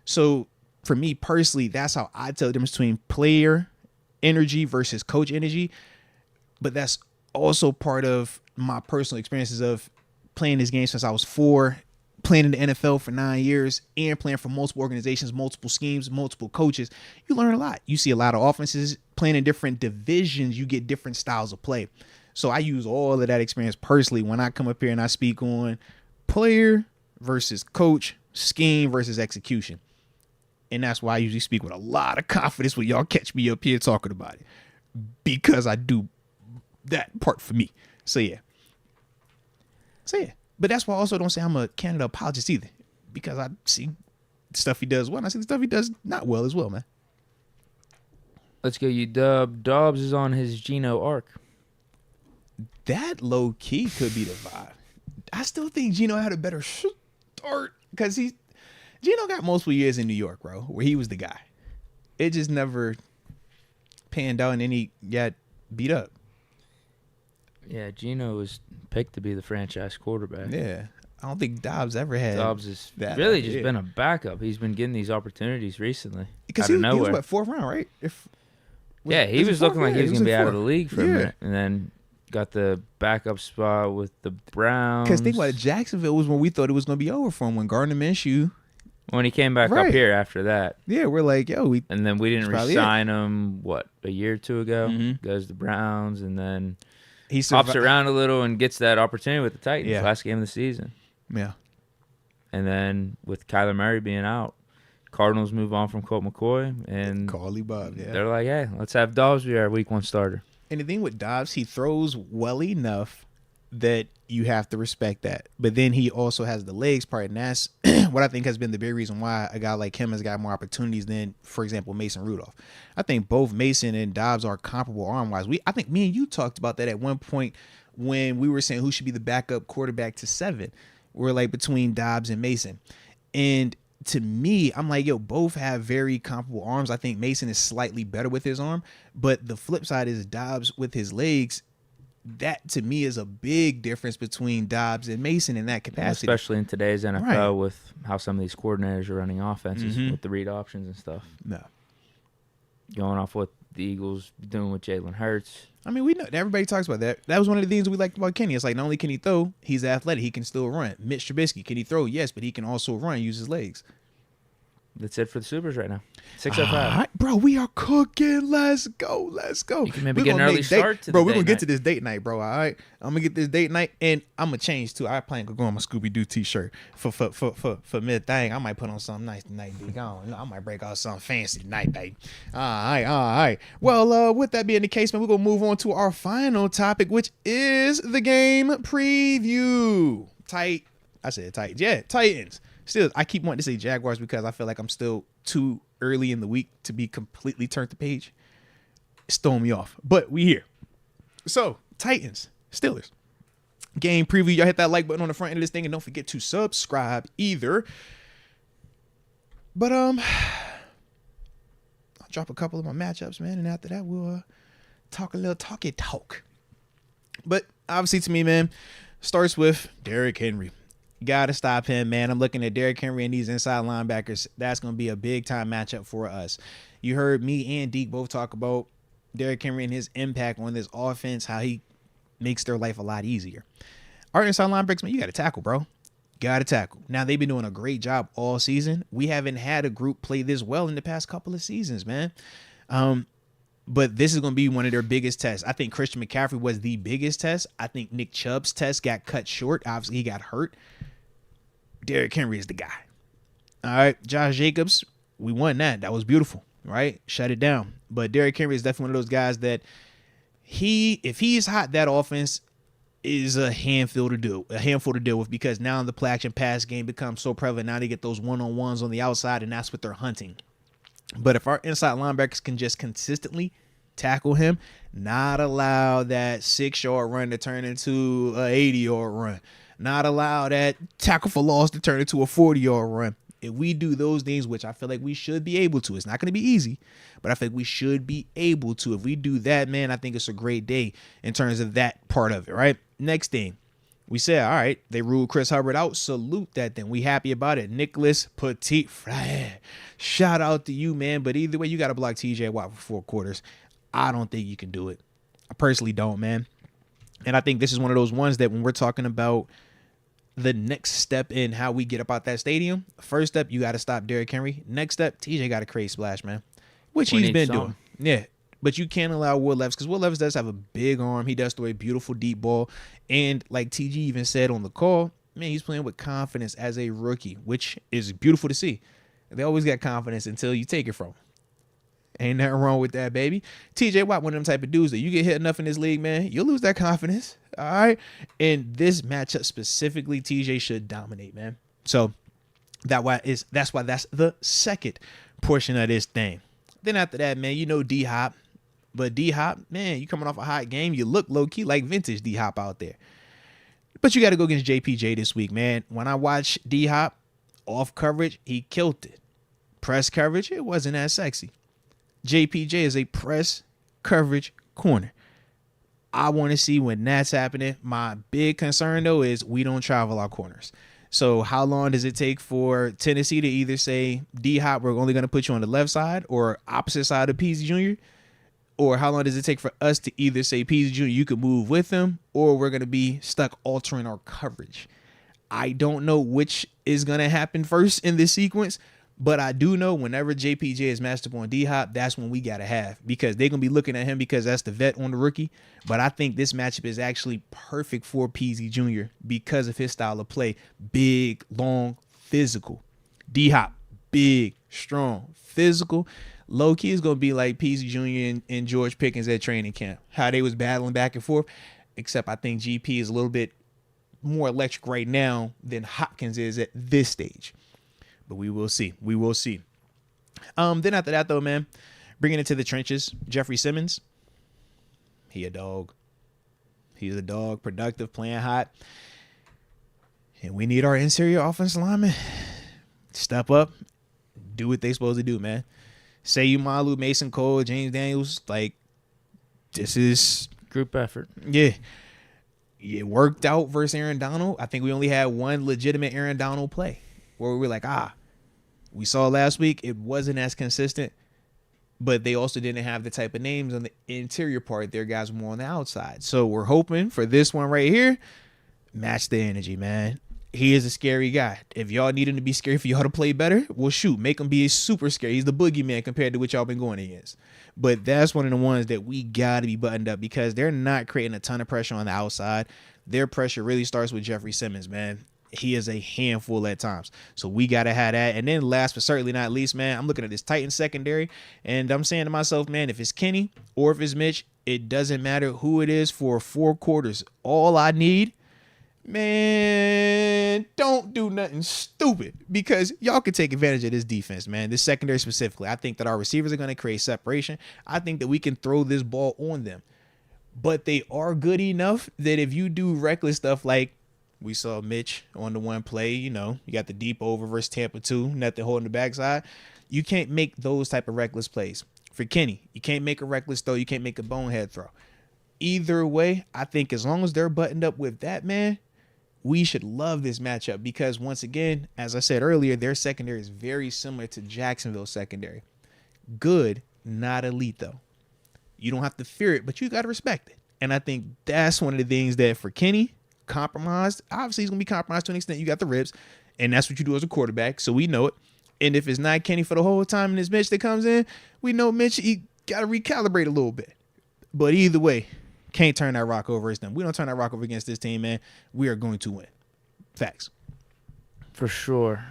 A: So for me personally, that's how I tell the difference between player energy versus coach energy. But that's also part of my personal experiences of playing this game since I was 4, playing in the NFL for 9 years, and playing for multiple organizations, multiple schemes, multiple coaches. You learn a lot. You see a lot of offenses playing in different divisions. You get different styles of play. So I use all of that experience personally when I come up here and I speak on player versus coach, scheme versus execution. And that's why I usually speak with a lot of confidence when y'all catch me up here talking about it, because I do that part for me. So yeah. But that's why I also don't say I'm a Canada apologist either, because I see stuff he does well and I see the stuff he does not well as well, man.
B: Let's go, you dub. Dobbs is on his Geno arc.
A: That low key could be the vibe. I still think Geno had a better start because Geno got multiple years in New York, bro, where he was the guy. It just never panned out and then he got beat up.
B: Yeah, Geno was picked to be the franchise quarterback.
A: Yeah. I don't think Dobbs ever had.
B: Dobbs has really just been a backup. He's been getting these opportunities recently.
A: Because he was what, 4th round, right?
B: He was looking like he was going to be out of the league for a minute. And then got the backup spot with the Browns.
A: Because think about it, Jacksonville was when we thought it was going to be over for him, when Gardner Minshew.
B: When he came back up here after that.
A: Yeah, we're like,
B: and then we didn't re-sign him, a year or 2 ago?
A: Mm-hmm.
B: Goes to the Browns, and then
A: he
B: hops around a little and gets that opportunity with the Titans last game of the season.
A: Yeah.
B: And then with Kyler Murray being out, Cardinals move on from Colt McCoy, and
A: Carly Bob,
B: they're like, hey, let's have Dobbs be our week 1 starter.
A: And the thing with Dobbs, he throws well enough that you have to respect that. But then he also has the legs part, and that's what I think has been the big reason why a guy like him has got more opportunities than, for example, Mason Rudolph. I think both Mason and Dobbs are comparable arm-wise. I think me and you talked about that at one point when we were saying who should be the backup quarterback to 7. We're like between Dobbs and Mason. And to me, I'm like, both have very comparable arms. I think Mason is slightly better with his arm, but the flip side is Dobbs with his legs that to me is a big difference between Dobbs and Mason in that capacity.
B: Especially in today's NFL with how some of these coordinators are running offenses with the read options and stuff.
A: No.
B: Going off what the Eagles doing with Jalen Hurts.
A: I mean, we know everybody talks about that. That was one of the things we liked about Kenny. It's like not only can he throw, he's athletic. He can still run. Mitch Trubisky, can he throw? Yes, but he can also run, use his legs.
B: That's it for the Supers right now. 6:05.
A: Bro, we are cooking. Let's go.
B: You can maybe get an early start to
A: bro, we're going to get to this date night, bro. All right? I'm going to get this date night, and I'm going to change, too. I plan to go on my Scooby-Doo t-shirt for mid-thing. I might put on something nice tonight, Deke. I might break out something fancy tonight, baby. All right. Well, with that being the case, man, we're going to move on to our final topic, which is the game preview. Titans. Still, I keep wanting to say Jaguars because I feel like I'm still too early in the week to be completely turned the page. It's throwing me off. But we here. So, Titans, Steelers. Game preview. Y'all hit that like button on the front end of this thing and don't forget to subscribe either. But I'll drop a couple of my matchups, man, and after that we'll talk a little talk. But obviously to me, man, starts with Derrick Henry. Got to stop him, man. I'm looking at Derrick Henry and these inside linebackers. That's going to be a big-time matchup for us. You heard me and Deke both talk about Derrick Henry and his impact on this offense, how he makes their life a lot easier. Our inside linebackers, man, you got to tackle, bro. Got to tackle. Now, they've been doing a great job all season. We haven't had a group play this well in the past couple of seasons, man. But this is going to be one of their biggest tests. I think Christian McCaffrey was the biggest test. I think Nick Chubb's test got cut short. Obviously, he got hurt. Derrick Henry is the guy. All right, Josh Jacobs, we won that. That was beautiful, right? Shut it down. But Derrick Henry is definitely one of those guys that if he's hot, that offense is a handful to deal with because now the play action pass game becomes so prevalent. Now they get those one-on-ones on the outside, and that's what they're hunting. But if our inside linebackers can just consistently tackle him, not allow that 6-yard run to turn into an 80-yard run, not allow that tackle for loss to turn into a 40-yard run. If we do those things, which I feel like we should be able to, it's not going to be easy, but I think we should be able to. If we do that, man, I think it's a great day in terms of that part of it, right? Next thing, we said, all right, they ruled Chris Hubbard out. Salute that then. We happy about it. Nicholas Petit Frere. Shout out to you, man. But either way, you got to block TJ Watt for 4 quarters. I don't think you can do it. I personally don't, man. And I think this is one of those ones that when we're talking about the next step in how we get up out that stadium, first step, you got to stop Derrick Henry. Next step, TJ got to create splash, man, which he's been doing. Yeah, but you can't allow Will Levis because Will Levis does have a big arm. He does throw a beautiful deep ball. And like TG even said on the call, man, he's playing with confidence as a rookie, which is beautiful to see. They always got confidence until you take it from them. Ain't nothing wrong with that, baby. TJ Watt, one of them type of dudes that you get hit enough in this league, man, you'll lose that confidence. All right. And this matchup specifically, TJ should dominate, man. So that's why that's the second portion of this thing. Then after that, man, you know D-Hop. But D-Hop, man, you coming off a hot game. You look low-key like vintage D-Hop out there. But you got to go against JPJ this week, man. When I watch D-Hop off coverage, he killed it. Press coverage, it wasn't as sexy. JPJ is a press coverage corner. I want to see when that's happening. My big concern, though, is we don't travel our corners. So how long does it take for Tennessee to either say, D-Hop, we're only going to put you on the left side or opposite side of Peasy Jr.? Or how long does it take for us to either say, Peasy Jr., you can move with him, or we're going to be stuck altering our coverage? I don't know which is going to happen first in this sequence, but I do know whenever JPJ is matched up on D-Hop, that's when we got to have, because they're going to be looking at him because that's the vet on the rookie. But I think this matchup is actually perfect for Peasy Jr. because of his style of play. Big, long, physical. D-Hop, big, strong, physical. Low-key is going to be like Peasy Jr. and George Pickens at training camp. How they was battling back and forth, except I think GP is a little bit more electric right now than Hopkins is at this stage. But we will see. We will see. Then after that, though, man, bringing it to the trenches, Jeffrey Simmons, he a dog. He's a dog, productive, playing hot. And we need our interior offensive linemen step up, do what they supposed to do, man. Say Malu, Mason Cole, James Daniels, like, this is
B: Group effort.
A: Yeah. It worked out versus Aaron Donald. I think we only had one legitimate Aaron Donald play where we were like, we saw last week it wasn't as consistent, but they also didn't have the type of names on the interior part. Their guys were more on the outside. So we're hoping for this one right here, match the energy, man. He is a scary guy. If y'all need him to be scary for y'all to play better, well, shoot, make him be super scary. He's the boogeyman compared to what y'all been going against. But that's one of the ones that we got to be buttoned up because they're not creating a ton of pressure on the outside. Their pressure really starts with Jeffrey Simmons, man. He is a handful at times. So we got to have that. And then last but certainly not least, man, I'm looking at this Titans secondary, and I'm saying to myself, man, if it's Kenny or if it's Mitch, it doesn't matter who it is for 4 quarters. All I need, man, don't do nothing stupid because y'all can take advantage of this defense, man. This secondary specifically. I think that our receivers are going to create separation. I think that we can throw this ball on them. But they are good enough that if you do reckless stuff like we saw Mitch on the one play, you got the deep over versus Tampa 2, nothing holding the backside. You can't make those type of reckless plays. For Kenny, you can't make a reckless throw. You can't make a bonehead throw. Either way, I think as long as they're buttoned up with that, man, we should love this matchup because, once again, as I said earlier, their secondary is very similar to Jacksonville's secondary. Good, not elite, though. You don't have to fear it, but you got to respect it. And I think that's one of the things that for Kenny, compromised, obviously he's going to be compromised to an extent. You got the ribs, and that's what you do as a quarterback, so we know it. And if it's not Kenny for the whole time and it's Mitch that comes in, we know Mitch, he got to recalibrate a little bit. But either way, can't turn that rock over. It's them. We don't turn that rock over against this team, man. We are going to win. Facts.
B: For sure.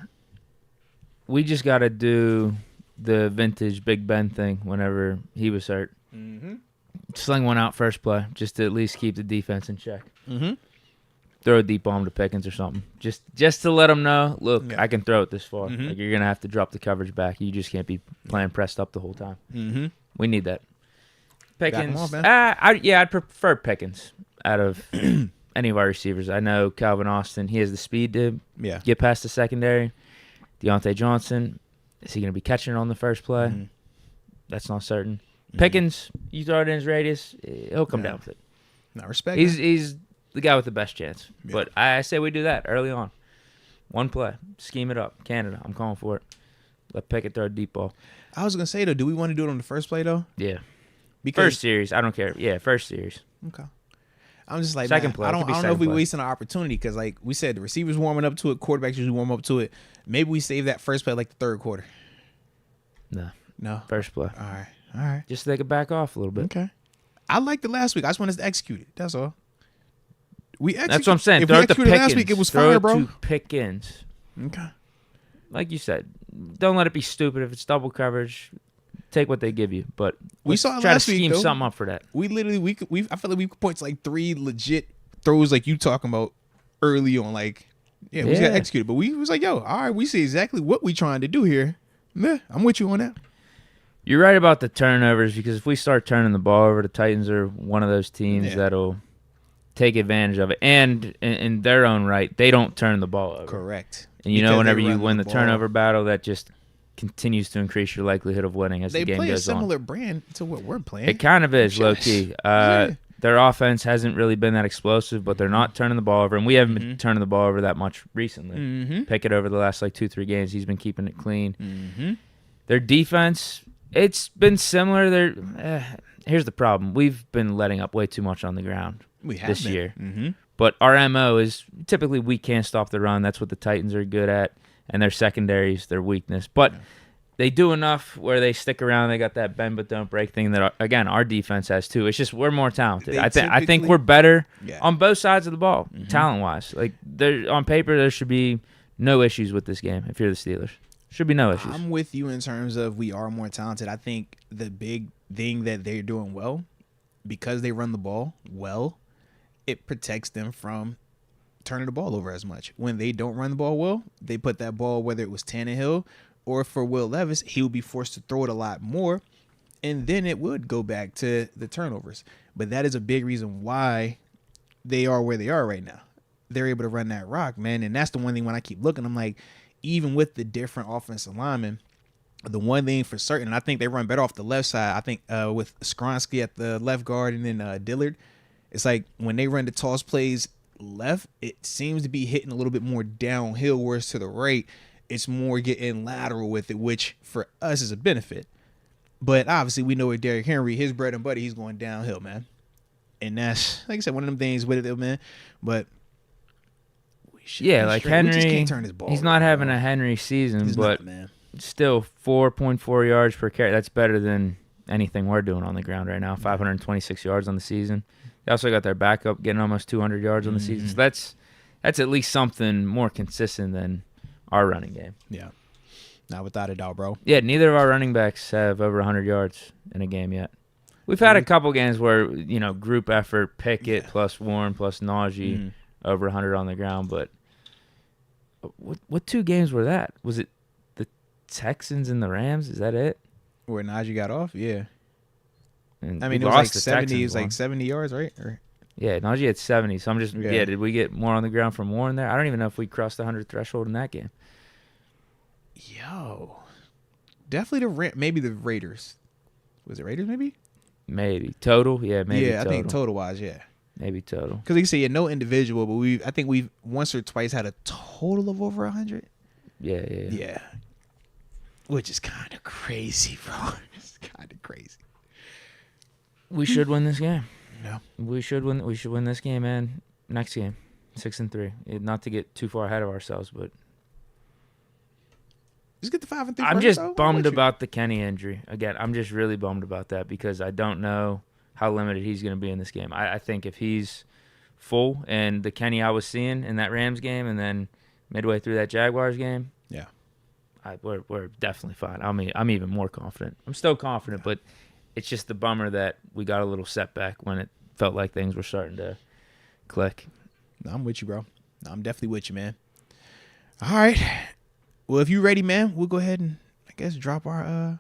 B: We just got to do the vintage Big Ben thing whenever he was hurt.
A: Mm-hmm.
B: Sling one out first play just to at least keep the defense in check.
A: Mm-hmm.
B: Throw a deep bomb to Pickens or something. Just to let them know, look,
A: yeah.
B: I can throw it this far.
A: Mm-hmm.
B: Like, you're going to have to drop the coverage back. You just can't be playing pressed up the whole time.
A: Mm-hmm.
B: We need that. Pickens.
A: Off,
B: I'd prefer Pickens out of any of our receivers. I know Calvin Austin, he has the speed to get past the secondary. Deontay Johnson, is he going to be catching it on the first play?
A: Mm-hmm.
B: That's not certain. Mm-hmm. Pickens, you throw it in his radius, he'll come down with it.
A: Not respect.
B: He's the guy with the best chance. Yeah. But I say we do that early on. One play. Scheme it up. Canada, I'm calling for it. Let Pickett throw a deep ball.
A: I was going to say, though, do we want to do it on the first play, though?
B: Yeah. Because first series, I don't care. Yeah, first series.
A: Okay. I'm just like,
B: second
A: man,
B: play.
A: I don't know if we're wasting our opportunity because, like we said, the receivers warming up to it, quarterbacks usually warm up to it. Maybe we save that first play like the third quarter. No.
B: First play.
A: All right.
B: Just so they could back off a little bit.
A: Okay. I liked it last week. I just want us to execute it. That's all.
B: That's what I'm saying.
A: If
B: throw
A: we
B: it to
A: executed
B: Pickens.
A: last week, it was
B: throw
A: fire, bro.
B: To Pickens.
A: Okay.
B: Like you said, don't let it be stupid. If it's double coverage, take what they give you. But
A: we saw it
B: try
A: last
B: to
A: week,
B: scheme
A: though.
B: something up for that.
A: We literally, I feel like we could point to like 3 legit throws like you talking about early on. Like, we just got to execute it. But we was like, all right, we see exactly what we trying to do here. Yeah, I'm with you on that.
B: You're right about the turnovers because if we start turning the ball over, the Titans are one of those teams that'll take advantage of it. And in their own right, they don't turn the ball over.
A: Correct.
B: And whenever you win the turnover battle, that just continues to increase your likelihood of winning as the game goes on.
A: They play a similar brand to what we're playing.
B: It kind of is, low-key. Their offense hasn't really been that explosive, but they're not turning the ball over. And we haven't been turning the ball over that much recently.
A: Mm-hmm.
B: Pickett over the last 2-3 games, he's been keeping it clean.
A: Mm-hmm.
B: Their defense, it's been similar. Here's the problem. We've been letting up way too much on the ground this year.
A: Mm-hmm.
B: But our MO is typically we can't stop the run. That's what the Titans are good at. And their secondary is their weakness. But they do enough where they stick around. They got that bend but don't break thing that, again, our defense has too. It's just we're more talented. I think we're better on both sides of the ball, talent-wise. Like on paper, there should be no issues with this game if you're the Steelers. Should be no issues.
A: I'm with you in terms of we are more talented. I think the big thing that they're doing well, because they run the ball well, it protects them from turning the ball over as much. When they don't run the ball well, they put that ball, whether it was Tannehill or for Will Levis, he would be forced to throw it a lot more, and then it would go back to the turnovers. But that is a big reason why they are where they are right now. They're able to run that rock, man, and that's the one thing when I keep looking, I'm like, even with the different offensive linemen, The one thing for certain, and I think they run better off the left side. I think with Skronsky at the left guard and then Dillard, it's like when they run the toss plays left, it seems to be hitting a little bit more downhill, whereas to the right, it's more getting lateral with it, which for us is a benefit. But obviously, we know with Derrick Henry, his bread and butter, he's going downhill, man. And that's, like I said, one of them things with it, man. But
B: like Henry,
A: we just can't turn his ball
B: he's not having a Henry season,
A: he's
B: but
A: not, man.
B: Still 4.4 yards per carry. That's better than anything we're doing on the ground right now. 526 yards on the season. They also got their backup getting almost 200 yards on the season. So that's at least something more consistent than our running game.
A: Yeah. Not without a doubt, bro.
B: Yeah, neither of our running backs have over 100 yards in a game yet. We've had a couple games where, group effort, Pickett plus Warren plus Najee over 100 on the ground. But what 2 games were that? Was it the Texans and the Rams? Is that it?
A: Where Najee got off? Yeah.
B: And
A: I mean, it was like 70. It was like 70 yards, right?
B: Yeah, Najee had 70. So I'm just, did we get more on the ground from Warren there? I don't even know if we crossed the 100 threshold in that game.
A: Yo. Definitely maybe the Raiders. Was it Raiders, maybe?
B: Maybe. Total? Yeah, maybe total.
A: I think total-wise, yeah.
B: Maybe total.
A: Because you say no individual, but I think we've once or twice had a total of over 100.
B: Yeah.
A: Which is kind of crazy, bro. It's kind of crazy.
B: We should win this game.
A: Yeah.
B: We should win this game and next game. 6-3. Not to get too far ahead of ourselves, but
A: just get the 5-3.
B: I'm just bummed about the Kenny injury. Again, I'm just really bummed about that because I don't know how limited he's going to be in this game. I think if he's full and the Kenny I was seeing in that Rams game and then midway through that Jaguars game, we're definitely fine. I mean, I'm even more confident. I'm still confident, but it's just the bummer that we got a little setback when it felt like things were starting to click.
A: I'm with you, bro. I'm definitely with you, man. All right. Well, if you're ready, man, we'll go ahead and, I guess, drop our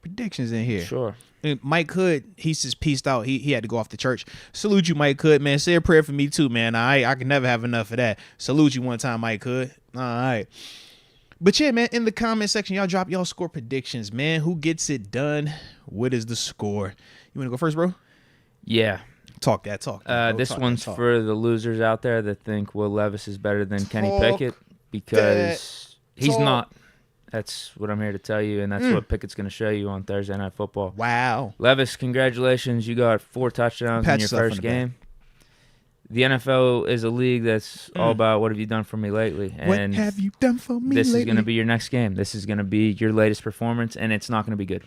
A: predictions in here.
B: Sure.
A: And Mike Hood, he's just peaced out. He had to go off to church. Salute you, Mike Hood, man. Say a prayer for me, too, man. I can never have enough of that. Salute you one time, Mike Hood. All right. But, yeah, man, in the comment section, y'all drop y'all score predictions, man. Who gets it done? What is the score? You want to go first, bro?
B: Yeah.
A: Talk that.
B: This one's for the losers out there that think Will Levis is better than Kenny Pickett because he's not. That's what I'm here to tell you, and that's what Pickett's going to show you on Thursday Night Football.
A: Wow.
B: Levis, congratulations. You got 4 touchdowns in your first game. The NFL is a league that's all about what have you done for me lately. And
A: what have you done for me
B: this
A: lately?
B: is going to be your next game. This is going to be your latest performance, and it's not going to be good.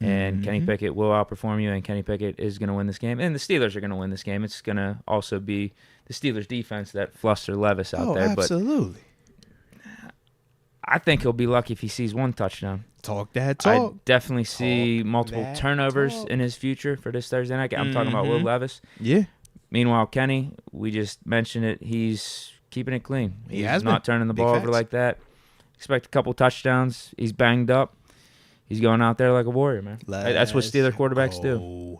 B: And Kenny Pickett will outperform you, and Kenny Pickett is going to win this game. And the Steelers are going to win this game. It's going to also be the Steelers' defense that fluster Levis out there.
A: Absolutely.
B: But I think he'll be lucky if he sees 1 touchdown.
A: Talk that talk.
B: I definitely see multiple turnovers in his future for this Thursday night. I'm talking about Will Levis.
A: Yeah.
B: Meanwhile, Kenny, we just mentioned it. He's keeping it clean. He's not turning the ball over like that. Expect a couple touchdowns. He's banged up. He's going out there like a warrior, man. That's what Steeler quarterbacks do.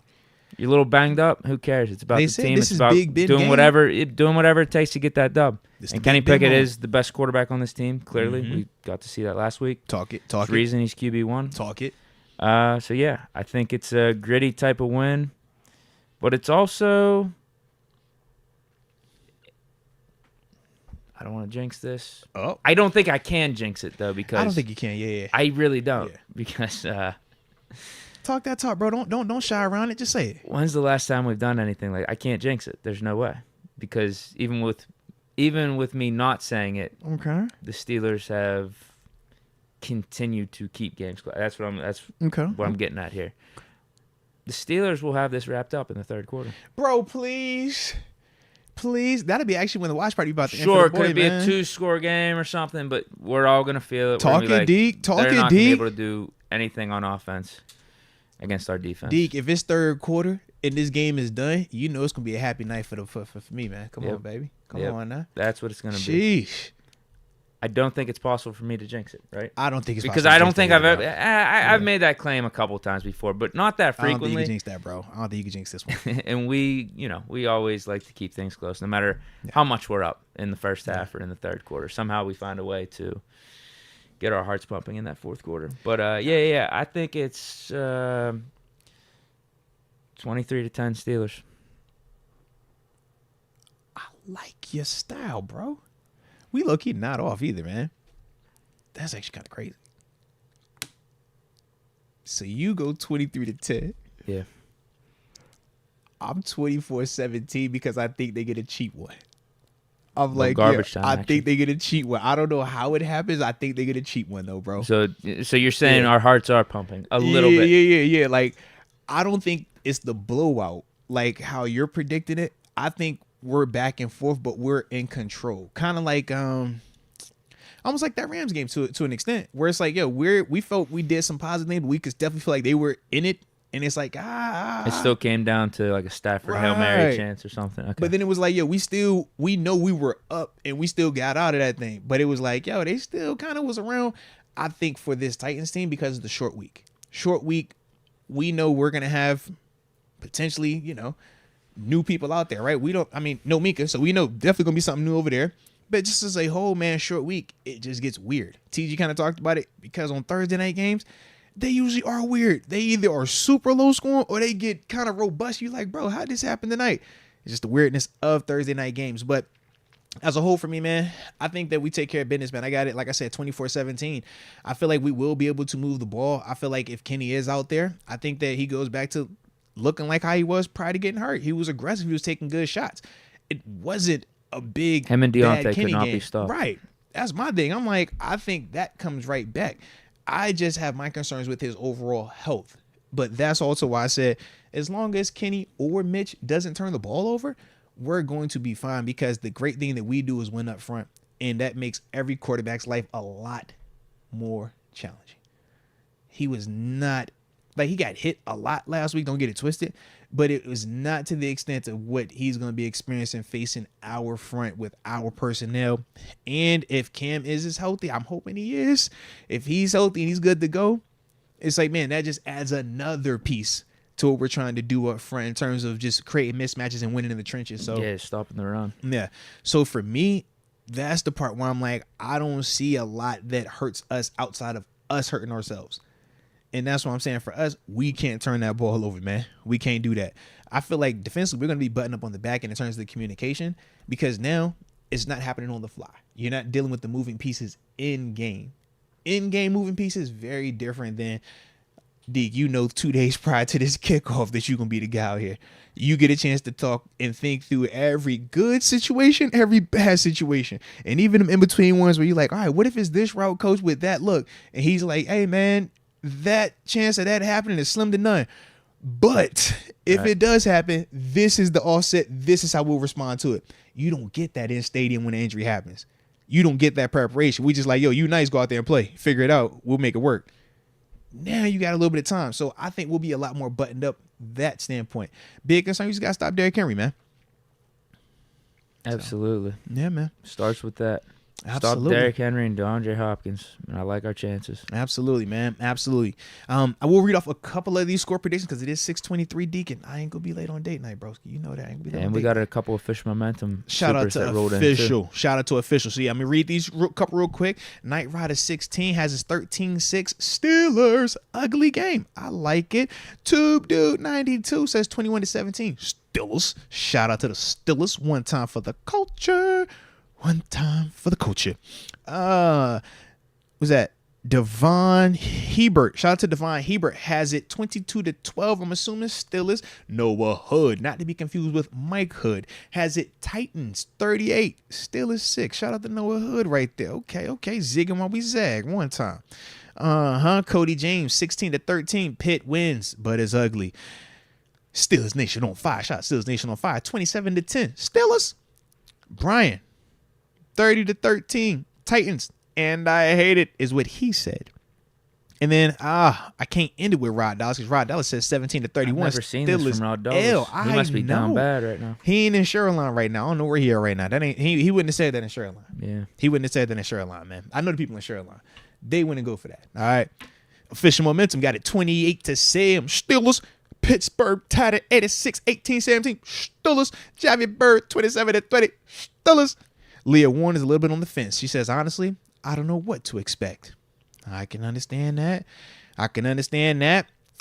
B: You're a little banged up. Who cares? It's about the team. It's about doing whatever it takes to get that dub. And Kenny Pickett is the best quarterback on this team. Clearly, we got to see that last week.
A: Talk it.
B: Reason he's QB1.
A: Talk it.
B: So yeah, I think it's a gritty type of win, but it's also. I don't want to jinx this.
A: Oh.
B: I don't think I can jinx it, though, because...
A: I don't think you can, yeah.
B: I really don't, because...
A: Talk that talk, bro. Don't shy around it. Just say it.
B: When's the last time we've done anything like... I can't jinx it. There's no way. Because even with me not saying it, the Steelers have continued to keep games close. That's what I'm getting at here. The Steelers will have this wrapped up in the third quarter.
A: Bro, please... Please, that'll be actually when the watch party about to end.
B: Sure, it could be a 2-score game or something, but we're all gonna feel it.
A: Talk it, Deke.
B: They're not gonna be able to do anything on offense against our defense.
A: Deke, if it's third quarter and this game is done, you know it's gonna be a happy night for me, man. Come on, baby. Come on now.
B: That's what it's gonna be.
A: Sheesh.
B: I don't think it's possible for me to jinx it, right?
A: I don't think it's
B: because I don't think I've made that claim a couple times before, but not that frequently.
A: I don't think you can jinx that, bro. I don't think you can jinx this one.
B: And we always like to keep things close, no matter how much we're up in the first half or in the third quarter. Somehow we find a way to get our hearts pumping in that fourth quarter. But yeah, I think it's 23-10 Steelers.
A: I like your style, bro. We low-key not off either, man. That's actually kind of crazy. So you go 23-10.
B: Yeah.
A: I'm 24-17 because I think they get a cheap one. I'm
B: like, garbage time,
A: I think they get a cheap one. I don't know how it happens. I think they get a cheap one though, bro.
B: So you're saying our hearts are pumping a little bit?
A: Yeah. Like, I don't think it's the blowout like how you're predicting it. I think we're back and forth, but we're in control. Kind of like almost like that Rams game to an extent, where it's like, we felt we did some positive things, but we could definitely feel like they were in it. And it's like, It
B: still came down to like a Stafford Hail Mary chance or something. Okay.
A: But then it was like, we know we were up and we still got out of that thing. But it was like, they still kind of was around. I think for this Titans team, because of the short week. We know we're going to have potentially, new people out there, right? No Mika, so we know definitely going to be something new over there. But just as a whole, man, short week, it just gets weird. TG kind of talked about it because on Thursday night games, they usually are weird. They either are super low scoring or they get kind of robust. You're like, bro, how did this happen tonight? It's just the weirdness of Thursday night games. But as a whole for me, man, I think that we take care of business, man. I got it, like I said, 24-17. I feel like we will be able to move the ball. I feel like if Kenny is out there, I think that he goes back to looking like how he was prior to getting hurt. He was aggressive. He was taking good shots. It wasn't a big
B: him and Deontay could not be stopped.
A: Right. That's my thing. I'm like, I think that comes right back. I just have my concerns with his overall health. But that's also why I said, as long as Kenny or Mitch doesn't turn the ball over, we're going to be fine, because the great thing that we do is win up front. And that makes every quarterback's life a lot more challenging. He was not, he got hit a lot last week. Don't get it twisted. But it was not to the extent of what he's going to be experiencing facing our front with our personnel. And if Cam is healthy, I'm hoping he is. If he's healthy and he's good to go, it's like, man, that just adds another piece to what we're trying to do up front in terms of just creating mismatches and winning in the trenches. So
B: yeah, stopping the run.
A: Yeah. So for me, that's the part where I'm like, I don't see a lot that hurts us outside of us hurting ourselves. And that's what I'm saying. For us, we can't turn that ball over, man. We can't do that. I feel like defensively, we're going to be buttoned up on the back end in terms of the communication, because now it's not happening on the fly. You're not dealing with the moving pieces in game. In-game moving pieces, very different than, Deke, 2 days prior to this kickoff that you're going to be the guy out here. You get a chance to talk and think through every good situation, every bad situation. And even them in-between ones where you're like, all right, what if it's this route, coach, with that look? And he's like, hey, man, that chance of that happening is slim to none. But if it does happen, this is the offset. This is how we'll respond to it. You don't get that in stadium when an injury happens. You don't get that preparation. We just like, you nice, go out there and play. Figure it out. We'll make it work. Now you got a little bit of time. So I think we'll be a lot more buttoned up that standpoint. Big concern, you just got to stop Derrick Henry, man.
B: Absolutely.
A: So, yeah, man.
B: Starts with that.
A: Absolutely.
B: Stop Derrick Henry and DeAndre Hopkins, and I like our chances.
A: Absolutely, man. Absolutely. I will read off a couple of these score predictions because it is 6:23, Deke, and I ain't gonna be late on date night, broski. You know that. I ain't gonna be late.
B: And we got a couple of Fish Momentum.
A: Shout out to official. Shout out to official. So yeah, I'm gonna read these couple real quick. Knight Rider 16 has his 13-6 Steelers. Ugly game. I like it. Tube Dude 92 says 21-17 Steelers. Shout out to the Steelers. One time for the culture. One time for the culture. Was that Devon Hebert? Shout out to Devon Hebert. Has it 22-12. I'm assuming Steelers. Noah Hood, not to be confused with Mike Hood, has it Titans 38. Steelers 6. Shout out to Noah Hood right there. Okay. Zigging while we zag. One time. Cody James 16-13. Pitt wins, but it's ugly. Steelers Nation on fire. Shout out Steelers Nation on fire. 27-10. Steelers. Brian. 30-13 Titans, and I hate it is what he said. And then I can't end it with Rod Dallas because Rod Dallas says 17-31.
B: I've never seen this from Rod Dallas. He must be down bad right now.
A: He ain't in Shoreline right now. I don't know where he is right now. That ain't he wouldn't have said that in Shoreline.
B: Yeah,
A: he wouldn't have said that in Shoreline, man. I know the people in Shoreline. They wouldn't go for that. All right. Official Momentum got it 28-7 Steelers. Pittsburgh tied at 86-18-17 Steelers. Javi Bird 27-20 Steelers. Leah Warren is a little bit on the fence. She says, honestly, I don't know what to expect. I can understand that.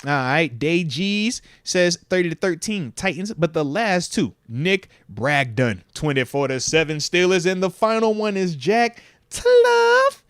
A: All right, Day G's says 30-13 Titans, but the last two, Nick Bragdon, 24-7 Steelers, and the final one is Jack Love,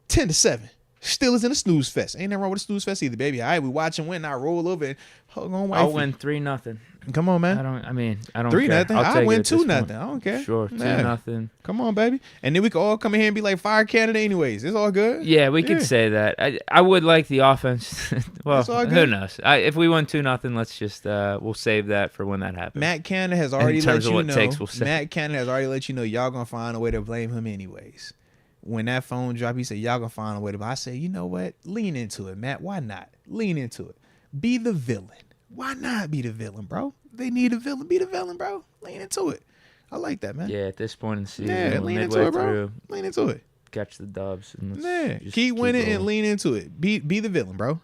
A: 10-7 Steelers in a snooze fest. Ain't nothing wrong with a snooze fest either, baby. All right, we watch and win. I roll over and hold on, wifey.
B: I'll win 3-0.
A: Come on, man.
B: I don't
A: 3-0.
B: care.
A: I win 2-0. I don't care.
B: Sure, 2-0.
A: Come on, baby. And then we can all come in here and be like, fire Canada anyways. It's all good.
B: Yeah, we could say that. I would like the offense. Well, who knows? If we win 2-0, let's just we'll save that for when that happens.
A: Matt Canada has already let you know.
B: Matt
A: Canada has already let you know y'all gonna find a way to blame him anyways. When that phone dropped, he said y'all gonna find a way to. I said, you know what? Lean into it, Matt. Why not? Lean into it. Be the villain. Why not be the villain, bro? They need a villain. Be the villain, bro. Lean into it. I like that, man.
B: Yeah, at this point in the season,
A: lean into it, bro. Lean into it.
B: Catch the dubs. And
A: keep winning and lean into it. Be the villain, bro.
B: All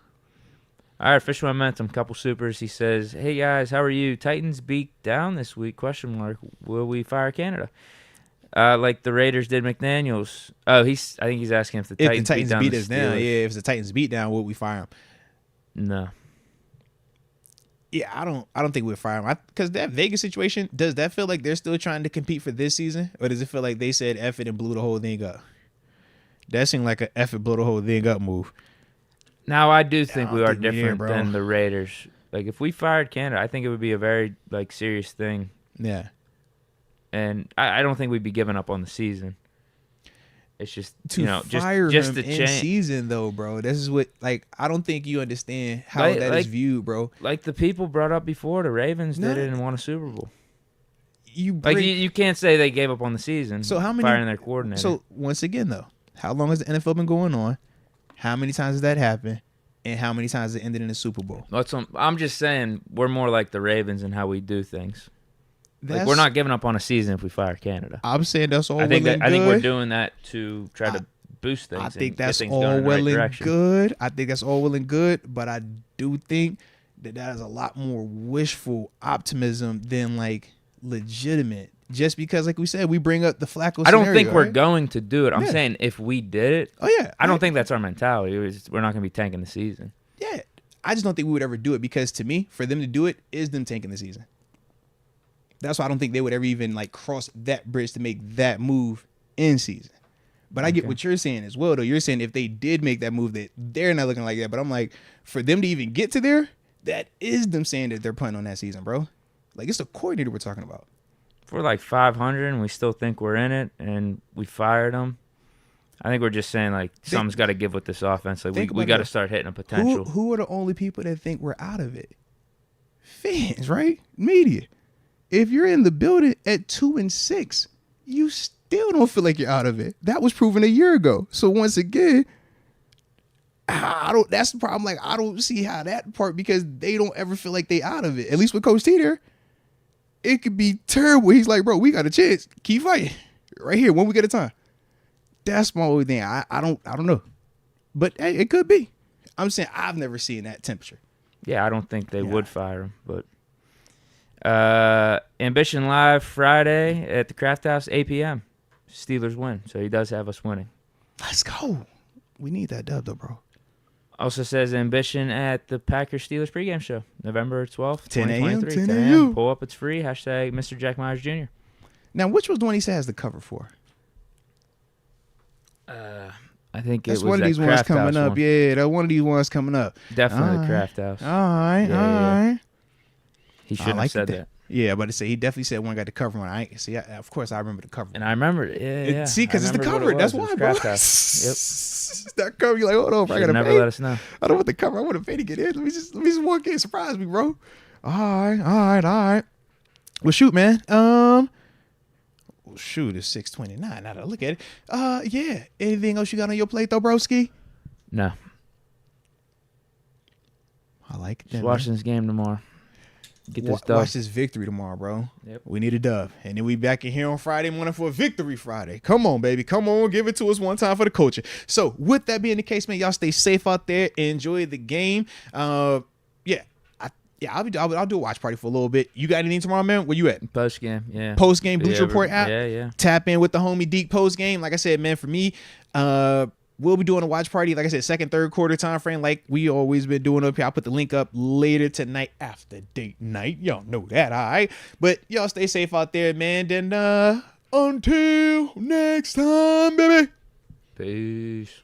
B: right, official momentum. Couple supers. He says, "Hey guys, how are you? Titans beat down this week? ? Will we fire Canada? Like the Raiders did McDaniels. Oh, I think he's asking if the Titans beat us down.
A: Yeah, if the Titans beat down, will we fire him?
B: No.
A: Yeah, I don't think we'll fire him. Because that Vegas situation, does that feel like they're still trying to compete for this season? Or does it feel like they said F it and blew the whole thing up? That seemed like an F it, blow the whole thing up move.
B: Now, I do think we are different than the Raiders. Like, if we fired Canada, I think it would be a very, serious thing.
A: Yeah.
B: And I don't think we'd be giving up on the season. It's just,
A: fire
B: just
A: him
B: the
A: in season, though, bro. This is what, I don't think you understand how that is viewed, bro.
B: Like the people brought up before, the Ravens did it and won a Super Bowl.
A: You
B: can't say they gave up on the season.
A: So how many
B: firing their coordinator?
A: So once again, though, how long has the NFL been going on? How many times has that happened? And how many times it ended in the Super Bowl?
B: I'm just saying we're more like the Ravens in how we do things. We're not giving up on a season if we fire Canada.
A: I'm saying that's all
B: I think
A: good.
B: I think we're doing that to try to boost things.
A: I think that's all well and good. I think that's all well and good, but I do think that is a lot more wishful optimism than legitimate. Just because, like we said, we bring up the Flacco scenario.
B: I don't think we're going to do it. I'm saying if we did it, I don't think that's our mentality. We're not going to be tanking the season.
A: Yeah. I just don't think we would ever do it because, to me, for them to do it is them tanking the season. That's why I don't think they would ever even cross that bridge to make that move in season. But I get what you're saying as well, though. You're saying if they did make that move, that they're not looking like that. But I'm like, for them to even get to there, that is them saying that they're punting on that season, bro. It's the coordinator we're talking about.
B: If we're 500 and we still think we're in it and we fired them, I think we're just saying something's got to give with this offense. We got to start hitting a potential.
A: Who are the only people that think we're out of it? Fans, right? Media. If you're in the building at 2-6, you still don't feel like you're out of it. That was proven a year ago. So once again, that's the problem. I don't see how that part, because they don't ever feel like they out of it. At least with Coach T there, it could be terrible. He's like, bro, we got a chance. Keep fighting right here, one week at a time. That's my only thing. I don't know, but hey, it could be. I'm saying I've never seen that temperature.
B: Yeah, I don't think they would fire him, but. Ambition Live Friday at the Kraft House, 8 p.m. Steelers win, so he does have us winning.
A: Let's go. We need that dub, though, bro.
B: Also says Ambition at the Packers Steelers pregame show, November 12th,
A: 10
B: 2023. 10 a.m. Pull up, it's free. Hashtag Mr. Jack Myers Jr.
A: Now, which was the one he said has the cover for?
B: I think
A: that's
B: it was
A: one of these ones coming up.
B: One.
A: Yeah, that one of these ones coming up.
B: Definitely the Kraft House.
A: All right.
B: He shouldn't have said that.
A: Yeah, but he definitely said one got the cover one. Of course I remember the cover.
B: And I remember it. Yeah.
A: See, because it's the cover. That's why, bro. Yep. That cover, you're like, hold on, I gotta
B: never
A: pay.
B: Let us know.
A: I don't want the cover. I want to pay to get in. Let me just walk in. Surprise me, bro. All right. Well, shoot, man. Shoot, it's 6:29. Now that I look at it. Yeah. Anything else you got on your plate, though, broski?
B: No.
A: I like it.
B: Just watching this game tomorrow. Get this dub.
A: Watch this victory tomorrow, bro.
B: Yep.
A: We need a dub. And then we back in here on Friday morning for a Victory Friday. Come on, baby. Come on. Give it to us one time for the culture. So with that being the case, man, y'all stay safe out there. Enjoy the game. I'll do a watch party for a little bit. You got anything tomorrow, man? Where you at?
B: Post game, yeah.
A: Post game, Bleacher Report app.
B: Yeah.
A: Tap in with the homie Deke post game. Like I said, man, for me, We'll be doing a watch party, like I said, second, third quarter time frame, like we always been doing up here. I'll put the link up later tonight after date night. Y'all know that, all right? But y'all stay safe out there, man. Then until next time, baby.
B: Peace.